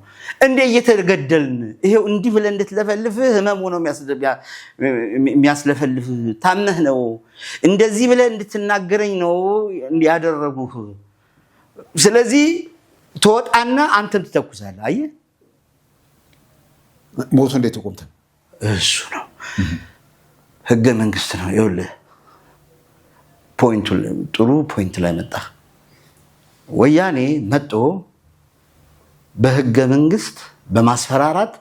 እንዴ እየተገደልን ይሄው እንዲህ ብለህ እንድትለፈልፍ ህመሙ ነው የሚያስለፈልፍ ታመህ ነው እንደዚህ ብለህ እንድትናገረኝ ነው ያደረጉህ። ስለዚህ ተወጣና አንተም ትተኩሳለህ። አየህ ሞቱ እንዴት ተቆምተ እሱ ነው ህገ መንግስት ነው። ይኸውልህ ጥሩ ፖይንት ላይ መጣ። ወያኔ መጥቶ በህገ መንግስት በማስፈራራት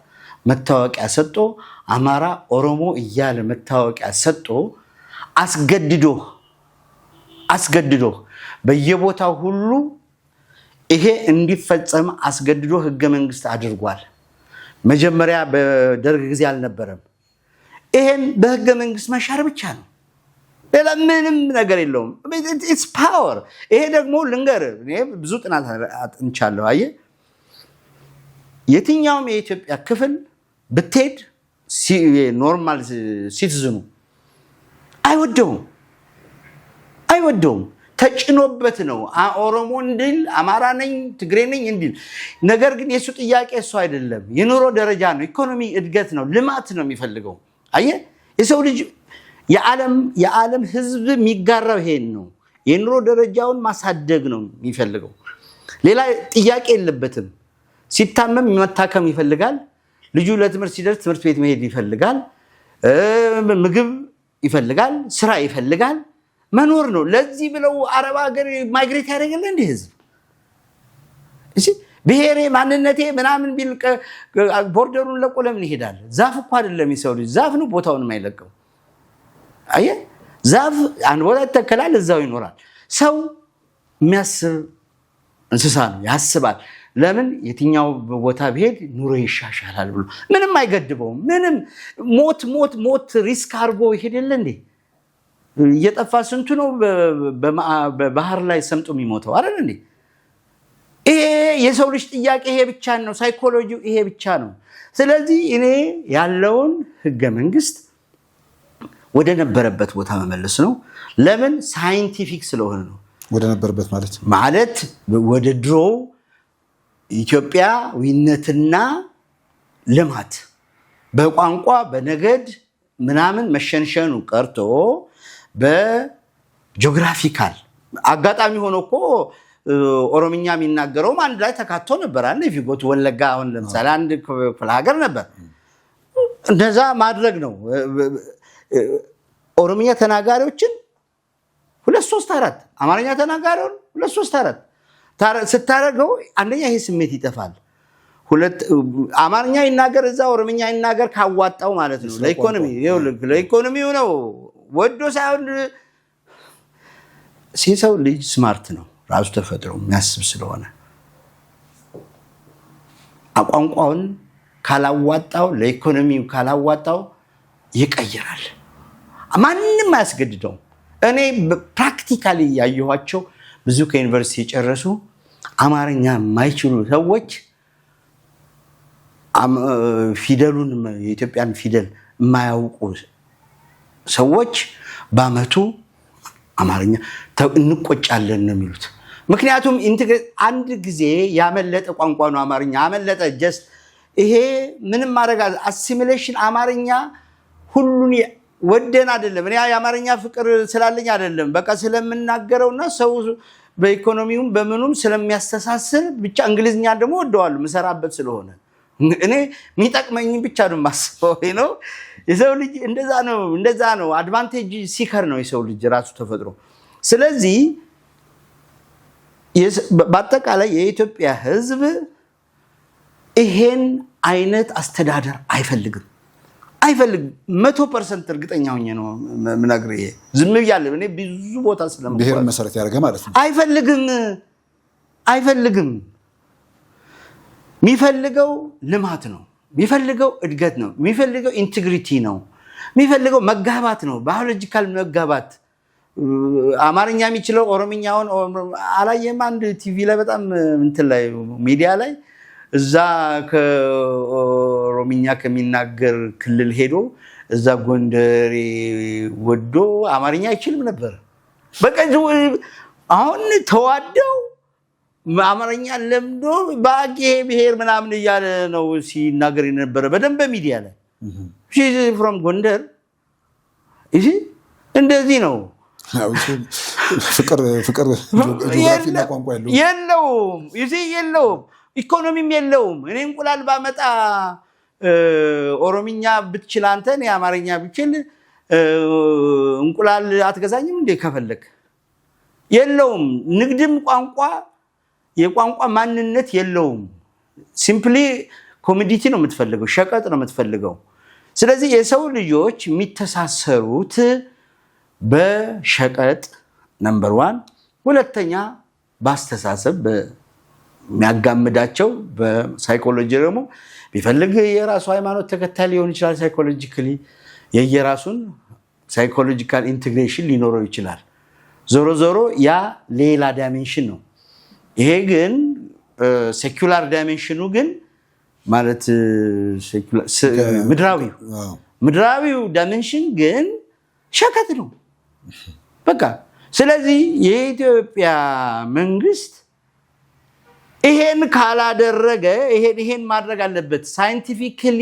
መታወቂያ ሰጥቶ አማራ ኦሮሞ እያለ መታወቂያ ሰጥቶ አስገድዶ በየቦታው ሁሉ ይሄ እንዲፈጸም አስገድዶ ህገ መንግስት አድርጓል። መጀመሪያ በደርግ ጊዜ አልነበረም። ይሄን በህገ መንግስት መሻር ብቻ ነው። ሌላ ምንም ነገር የለውም። ኢትስ ፓወር። ይሄ ደግሞ ልንገርህ እኔ ብዙ ጥናት አጥንቻለሁ። አየህ የትኛውም የኢትዮጵያ ክፍል ብትሄድ ኖርማል ሲቲዝኑ አይወደውም። ተጭኖበት ነው ኦሮሞ እንዲል አማራ ነኝ ትግሬ ነኝ እንዲል። ነገር ግን የሱ ጥያቄ እሱ አይደለም። የኑሮ ደረጃ ነው፣ ኢኮኖሚ እድገት ነው፣ ልማት ነው የሚፈልገው። አየህ የሰው ልጅ የዓለም ህዝብ የሚጋራው ይሄን ነው። የኑሮ ደረጃውን ማሳደግ ነው የሚፈልገው። ሌላ ጥያቄ የለበትም። ሲታመም መታከም ይፈልጋል። ልጁ ለትምህርት ሲደርስ ትምህርት ቤት መሄድ ይፈልጋል። ምግብ ይፈልጋል። ስራ ይፈልጋል። መኖር ነው። ለዚህ ብለው አረብ ሀገር ማይግሬት ያደርጋል እንደ ህዝብ። ብሔሬ ማንነቴ ምናምን ቢል ቦርደሩን ለቆ ለምን ይሄዳል? ዛፍ እኮ አይደለም የሰው ልጅ ዛፍ ነው ቦታውን የማይለቀው። አየህ ዛፍ አንድ ቦታ ይተከላል እዛው ይኖራል። ሰው የሚያስብ እንስሳ ነው፣ ያስባል። ለምን የትኛው ቦታ ቢሄድ ኑሮ ይሻሻላል ብሎ ምንም አይገድበውም። ምንም ሞት ሪስክ አድርጎ ይሄድል እንዴ? እየጠፋ ስንቱ ነው በባህር ላይ ሰምጦ የሚሞተው አይደል እንዴ? ይሄ የሰው ልጅ ጥያቄ ይሄ ብቻ ነው፣ ሳይኮሎጂው ይሄ ብቻ ነው። ስለዚህ እኔ ያለውን ህገ መንግስት ወደ ነበረበት ቦታ መመለስ ነው። ለምን? ሳይንቲፊክ ስለሆነ ነው። ወደ ነበረበት ማለት ወደ ድሮ ኢትዮጵያዊነትና ልማት በቋንቋ በነገድ ምናምን መሸንሸኑ ቀርቶ በጂኦግራፊካል አጋጣሚ ሆኖ እኮ ኦሮምኛ የሚናገረውም አንድ ላይ ተካቶ ነበር አይደል? ፊጎት ወለጋ አሁን ለምሳሌ አንድ ክፍለ ሀገር ነበር። እንደዛ ማድረግ ነው። ኦሮምኛ ተናጋሪዎችን 2 3 4 አማርኛ ተናጋሪውን 2 3 4 ስታረገው አንደኛ ይሄ ስሜት ይጠፋል። አማርኛ ይናገር እዛ ኦሮምኛ ይናገር ካዋጣው ማለት ነው። ለኢኮኖሚው ነው ወዶ ሳይሆን ሰው ልጅ ስማርት ነው ራሱ ተፈጥሮ የሚያስብ ስለሆነ ቋንቋውን ካላዋጣው ለኢኮኖሚው ካላዋጣው ይቀየራል። ማንንም አያስገድደው። እኔ ፕራክቲካሊ ያየኋቸው ብዙ ከዩኒቨርሲቲ የጨረሱ አማርኛ የማይችሉ ሰዎች ፊደሉን የኢትዮጵያን ፊደል የማያውቁ ሰዎች በአመቱ አማርኛ እንቆጫለን ነው የሚሉት። ምክንያቱም አንድ ጊዜ ያመለጠ ቋንቋ ነው አማርኛ። አመለጠ ጀስት ይሄ ምንም ማድረግ አሲሚሌሽን አማርኛ ሁሉን ወደን አይደለም። እኔ የአማርኛ ፍቅር ስላለኝ አይደለም፣ በቃ ስለምናገረውና ሰው በኢኮኖሚውም በምኑም ስለሚያስተሳስር ብቻ እንግሊዝኛ ደግሞ ወደዋለሁ መሰራበት ስለሆነ እኔ የሚጠቅመኝ ብቻ ነው የማስበው ነው። የሰው ልጅ እንደዛ ነው። አድቫንቴጅ ሲከር ነው የሰው ልጅ ራሱ ተፈጥሮ። ስለዚህ በአጠቃላይ የኢትዮጵያ ሕዝብ ይሄን አይነት አስተዳደር አይፈልግም። 100% እርግጠኛ ሆኜ ነው ምናገር። ይሄ ዝም ብያለሁ እኔ ብዙ ቦታ ስለምቆይ ብሔር መሰረት ያደረገ ማለት ነው። አይፈልግም። የሚፈልገው ልማት ነው፣ የሚፈልገው እድገት ነው፣ የሚፈልገው ኢንቴግሪቲ ነው፣ የሚፈልገው መጋባት ነው፣ ባዮሎጂካል መጋባት። አማርኛ የሚችለው ኦሮምኛውን አላየም? አንድ ቲቪ ላይ በጣም እንትን ላይ ሚዲያ ላይ እዛ ከኦሮምኛ ከሚናገር ክልል ሄዶ እዛ ጎንደሬ ወዶ አማርኛ አይችልም ነበር። በቃ አሁን ተዋደው አማርኛ ለምዶ ባቄ ብሔር ምናምን እያለ ነው ሲናገር የነበረ በደንብ ሚዲያ ላይ። she's from ጎንደር እሺ፣ እንደዚህ ነው። ፍቅር ጂኦግራፊና ቋንቋ የለውም። የለውም፣ ኢኮኖሚም የለውም። እኔ እንቁላል ባመጣ ኦሮምኛ ብትችል አንተ እኔ አማርኛ ብችል እንቁላል አትገዛኝም እንዴ ከፈለክ? የለውም። ንግድም የቋንቋ ማንነት የለውም። ሲምፕሊ ኮሞዲቲ ነው የምትፈልገው፣ ሸቀጥ ነው የምትፈልገው። ስለዚህ የሰው ልጆች የሚተሳሰሩት በሸቀጥ ነምበር 1፣ ሁለተኛ በአስተሳሰብ የሚያጋምዳቸው በሳይኮሎጂ ደግሞ ቢፈልግ የራሱ ሃይማኖት ተከታይ ሊሆን ይችላል። ሳይኮሎጂካሊ የየራሱን ሳይኮሎጂካል ኢንቴግሬሽን ሊኖረው ይችላል። ዞሮ ያ ሌላ ዳይሜንሽን ነው። ይሄ ግን ሴኩላር ዳይሜንሽኑ ግን ማለት ምድራዊው ዳይሜንሽን ግን ሸቀጥ ነው በቃ። ስለዚህ የኢትዮጵያ መንግስት ይሄን ካላደረገ ይሄን ማድረግ አለበት። ሳይንቲፊካሊ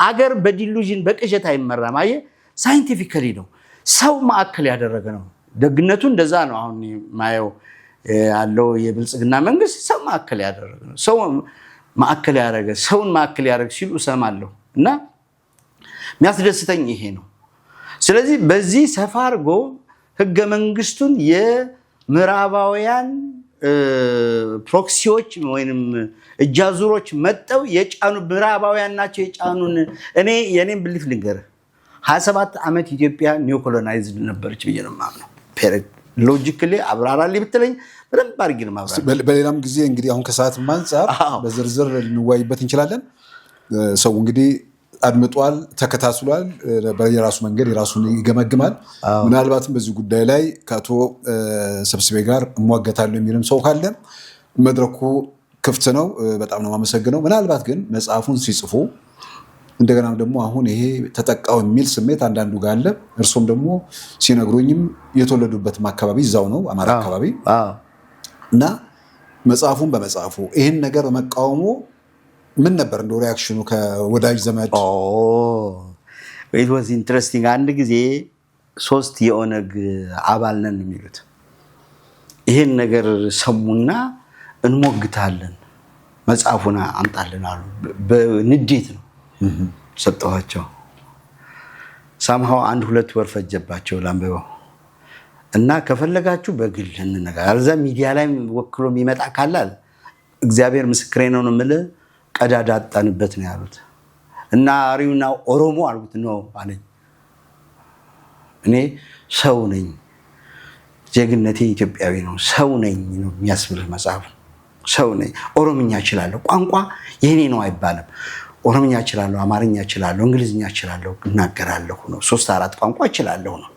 አገር በዲሉዥን በቅዠት አይመራም። አየህ፣ ሳይንቲፊካሊ ነው፣ ሰው ማዕከል ያደረገ ነው። ደግነቱ እንደዛ ነው። አሁን ማየው ያለው የብልጽግና መንግስት ሰው ማዕከል ያደረገ ነው። ሰው ማዕከል ያደረገ ሰውን ማዕከል ያደረገ ሲሉ እሰማለሁ እና የሚያስደስተኝ ይሄ ነው። ስለዚህ በዚህ ሰፋ አድርጎ ህገ መንግስቱን የምዕራባውያን ፕሮክሲዎች ወይንም እጃዙሮች መጠው የጫኑ ምዕራባውያን ናቸው የጫኑን። እኔ የኔን ብሊፍ ልንገርህ 27 ዓመት ኢትዮጵያ ኒዮ ኮሎናይዝድ ነበረች ብዬ ነው የማምነው። ሎጂካሊ አብራራልኝ ብትለኝ በደንብ አድርጌ ነው ማብራራ። በሌላም ጊዜ እንግዲህ አሁን ከሰዓት አንፃር በዝርዝር ልንወያይበት እንችላለን። ሰው እንግዲህ አድምጧል፣ ተከታትሏል፣ በየራሱ መንገድ የራሱን ይገመግማል። ምናልባትም በዚህ ጉዳይ ላይ ከአቶ ሰብስቤ ጋር እሟገታለሁ የሚልም ሰው ካለ መድረኩ ክፍት ነው። በጣም ነው የማመሰግነው። ምናልባት ግን መጽሐፉን ሲጽፉ እንደገናም ደግሞ አሁን ይሄ ተጠቃው የሚል ስሜት አንዳንዱ ጋር አለ። እርሶም ደግሞ ሲነግሩኝም የተወለዱበትም አካባቢ እዛው ነው አማራ አካባቢ እና መጽሐፉን በመጽሐፉ ይህን ነገር በመቃወሙ ምን ነበር እንደው ሪአክሽኑ ከወዳጅ ዘመድ? it was interesting። አንድ ጊዜ 3 የኦነግ አባል ነን የሚሉት ይሄን ነገር ሰሙና እንሞግታለን መጽሐፉን አምጣልን አሉ። በንዴት ነው ሰጠኋቸው። ሳምሃው 1-2 ወር ፈጀባቸው ላንበባው እና ከፈለጋችሁ በግል እንነጋገር አልዛ ሚዲያ ላይ ወክሎ የሚመጣ ካላል እግዚአብሔር ምስክሬ ነው የምልህ ቀዳዳ አጣንበት ነው ያሉት። እና አሪውና ኦሮሞ አልኩት ነው አለኝ። እኔ ሰው ነኝ፣ ዜግነቴ ኢትዮጵያዊ ነው፣ ሰው ነኝ ነው የሚያስብልህ መጽሐፍ። ሰው ነኝ፣ ኦሮምኛ እችላለሁ፣ ቋንቋ የኔ ነው አይባልም። ኦሮምኛ እችላለሁ፣ አማርኛ እችላለሁ፣ እንግሊዝኛ እችላለሁ፣ እናገራለሁ ነው። 3-4 ቋንቋ እችላለሁ ነው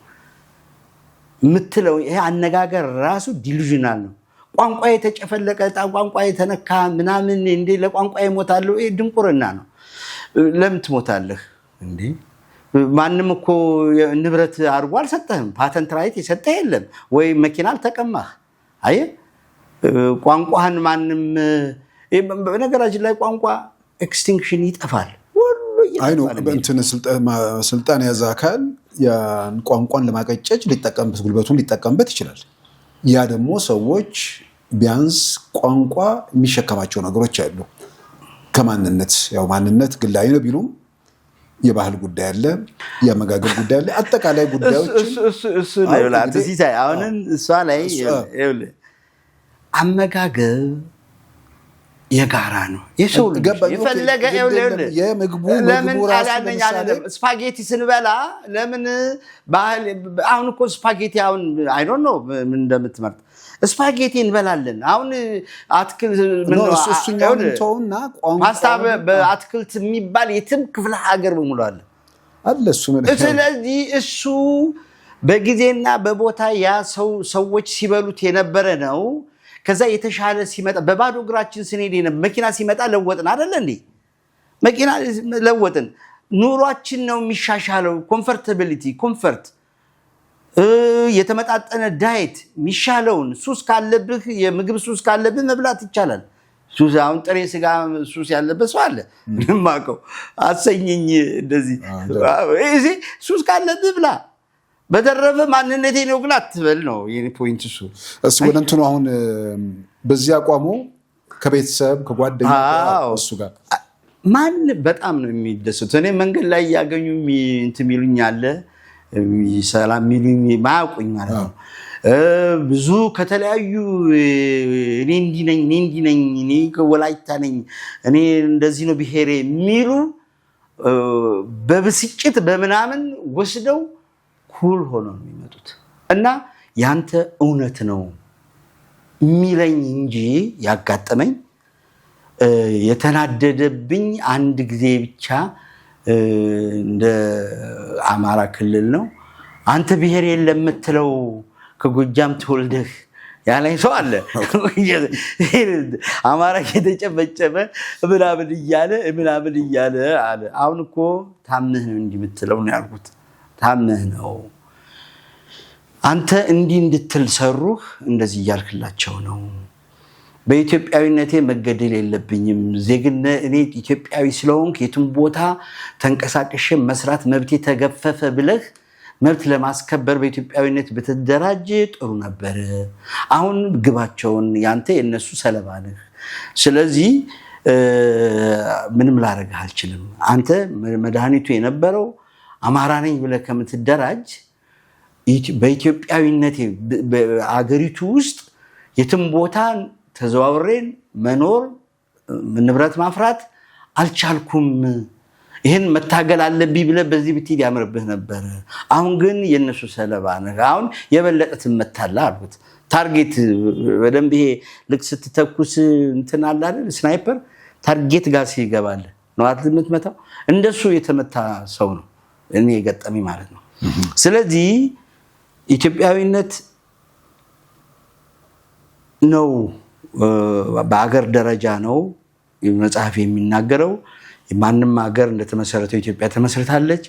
የምትለው። ይሄ አነጋገር ራሱ ዲሉዥናል ነው። ቋንቋ የተጨፈለቀ ቋንቋ የተነካ ምናምን እንዴ ለቋንቋ ይሞታል። ይሄ ድንቁርና ነው። ለምን ትሞታለህ እንዴ? ማንም እኮ ንብረት አድርጎ አልሰጠህም። ፓተንት ራይት የሰጠህ የለም ወይ መኪና አልተቀማህ። አየ ቋንቋህን ማንም በነገራችን ላይ ቋንቋ ኤክስቲንክሽን ይጠፋል። ሁሉ እንትን ስልጣን የያዘ አካል ያን ቋንቋን ለማቀጨጭ ሊጠቀምበት ጉልበቱን ሊጠቀምበት ይችላል። ያ ደግሞ ሰዎች ቢያንስ ቋንቋ የሚሸከማቸው ነገሮች አሉ። ከማንነት ያው ማንነት ግላዊ ነው ቢሉም የባህል ጉዳይ አለ፣ የአመጋገብ ጉዳይ አለ፣ አጠቃላይ ጉዳዮች እሱ ነው ላንተ ሲሳይ። አሁን እሷ ላይ አመጋገብ የጋራ ነው። የሰው ልጅ የፈለገ የምግቡ ለምን አላለኝ አይደለም። ስፓጌቲ ስንበላ ለምን ባህል አሁን እኮ ስፓጌቲ አሁን አይ ዶንት ኖ ምን እንደምትመርጥ ስፓጌቲ እንበላለን። አሁን አትክልት ምን ነው እሱኛውን ተውና ፓስታ በአትክልት የሚባል የትም ክፍለ ሀገር በሙሉ አለ እሱ ምን። ስለዚህ እሱ በጊዜና በቦታ ያ ሰዎች ሲበሉት የነበረ ነው። ከዛ የተሻለ ሲመጣ በባዶ እግራችን ስንሄድ መኪና ሲመጣ ለወጥን አይደል እንዴ? መኪና ለወጥን። ኑሯችን ነው የሚሻሻለው። ኮምፎርታቢሊቲ ኮምፎርት የተመጣጠነ ዳይት የሚሻለውን ሱስ ካለብህ የምግብ ሱስ ካለብህ መብላት ይቻላል። ሱስ አሁን ጥሬ ስጋ ሱስ ያለበት ሰው አለ ማቀው አሰኝኝ እንደዚህ እዚህ ሱስ ካለብህ ብላ በተረፈ ማንነቴ ነው ግን አትበል ነው የኔ ፖይንት። እሱ ወደ እንትኑ አሁን በዚህ አቋሙ ከቤተሰብ ከጓደኛ እሱ ጋር ማን በጣም ነው የሚደሰት። እኔ መንገድ ላይ ያገኙ እንት ሚሉኝ አለ ሰላም ሚሉኝ ማያውቁኝ ማለት ነው። ብዙ ከተለያዩ እኔ እንዲህ ነኝ እኔ ወላይታ ነኝ እኔ እንደዚህ ነው ብሄሬ የሚሉ በብስጭት በምናምን ወስደው ኩል ሆኖ ነው የሚመጡት። እና ያንተ እውነት ነው የሚለኝ እንጂ ያጋጠመኝ የተናደደብኝ አንድ ጊዜ ብቻ እንደ አማራ ክልል ነው። አንተ ብሄር የለም የምትለው ከጎጃም ተወልደህ ያለኝ ሰው አለ። አማራ የተጨበጨበ ምናምን እያለ አለ። አሁን እኮ ታምነህ ነው እንዲህ የምትለው ነው ያልኩት። ታምነህ ነው አንተ እንዲህ እንድትል ሰሩህ እንደዚህ እያልክላቸው ነው። በኢትዮጵያዊነቴ መገደል የለብኝም ዜግነት እኔ ኢትዮጵያዊ ስለሆንኩ የትም ቦታ ተንቀሳቅሼ መስራት መብቴ ተገፈፈ ብለህ መብት ለማስከበር በኢትዮጵያዊነት ብትደራጅ ጥሩ ነበር። አሁን ግባቸውን ያንተ የነሱ ሰለባ ነህ። ስለዚህ ምንም ላደርግህ አልችልም። አንተ መድኃኒቱ የነበረው አማራ ነኝ ብለህ ከምትደራጅ በኢትዮጵያዊነቴ በአገሪቱ ውስጥ የትም ቦታ ተዘዋውሬን መኖር ንብረት ማፍራት አልቻልኩም። ይሄን መታገል አለብኝ ብለህ በዚህ ብትሄድ ያምርብህ ነበር። አሁን ግን የነሱ ሰለባ ነህ። አሁን የበለጠ ትመታለህ አልኩት። ታርጌት በደንብ ይሄ ልክ ስትተኩስ እንትን አለ አይደል ስናይፐር ታርጌት ጋር ሲገባል ነው አይደል የምትመታው። እንደሱ የተመታ ሰው ነው እኔ የገጠመኝ ማለት ነው። ስለዚህ ኢትዮጵያዊነት ነው በአገር ደረጃ ነው መጽሐፍ የሚናገረው። ማንም ሀገር እንደተመሰረተው ኢትዮጵያ ተመስርታለች።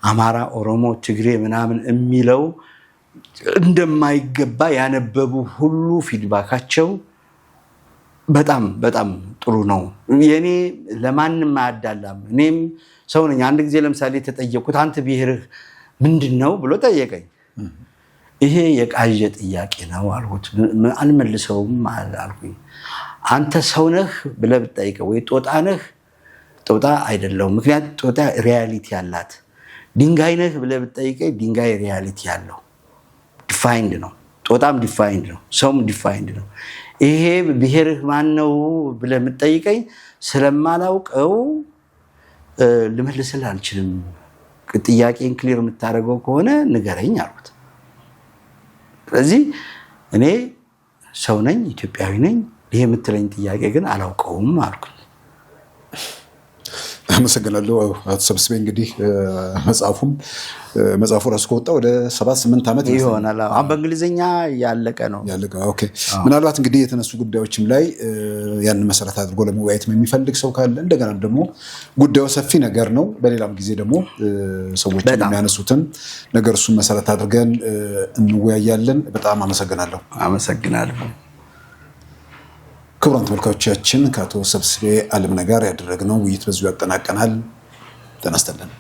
አማራ፣ ኦሮሞ፣ ትግሬ ምናምን የሚለው እንደማይገባ ያነበቡ ሁሉ ፊድባካቸው በጣም በጣም ጥሩ ነው። የኔ ለማንም አያዳላም። እኔም ሰው ነኝ። አንድ ጊዜ ለምሳሌ ተጠየቁት አንተ ብሔርህ ምንድነው ብሎ ጠየቀኝ። ይሄ የቃዠ ጥያቄ ነው አልኩት። አልመልሰውም አልኩኝ። አንተ ሰው ነህ ብለህ ብትጠይቀው ወይ ጦጣ ነህ? ጦጣ አይደለሁም። ምክንያቱም ጦጣ ሪያሊቲ ያላት። ድንጋይ ነህ ብለህ ብትጠይቀኝ ድንጋይ ሪያሊቲ ያለው ዲፋይንድ ነው። ጦጣም ዲፋይንድ ነው፣ ሰውም ዲፋይንድ ነው። ይሄ ብሔርህ ማን ነው ብለህ ብትጠይቀኝ ስለማላውቀው ልመልስልህ አልችልም። ጥያቄን ክሊር የምታደርገው ከሆነ ንገረኝ አልኩት። ስለዚህ እኔ ሰው ነኝ፣ ኢትዮጵያዊ ነኝ። ይሄ የምትለኝ ጥያቄ ግን አላውቀውም አልኩኝ። አመሰግናለሁ አቶ ሰብስቤ። እንግዲህ መጽሐፉ ራሱ ከወጣ ወደ 7-8 ዓመት ይሆናል። አሁን በእንግሊዝኛ ያለቀ ነው። ኦኬ። ምናልባት እንግዲህ የተነሱ ጉዳዮችም ላይ ያንን መሰረት አድርጎ ለመወያየት የሚፈልግ ሰው ካለ እንደገና ደግሞ ጉዳዩ ሰፊ ነገር ነው። በሌላም ጊዜ ደግሞ ሰዎች የሚያነሱትን ነገር እሱን መሰረት አድርገን እንወያያለን። በጣም አመሰግናለሁ። አመሰግናለሁ። ክቡራን ተመልካቾቻችን ከአቶ ሰብስቤ አለምነህ ጋር ያደረግነው ውይይት በዚሁ ያጠናቀናል። ጤና ይስጥልን።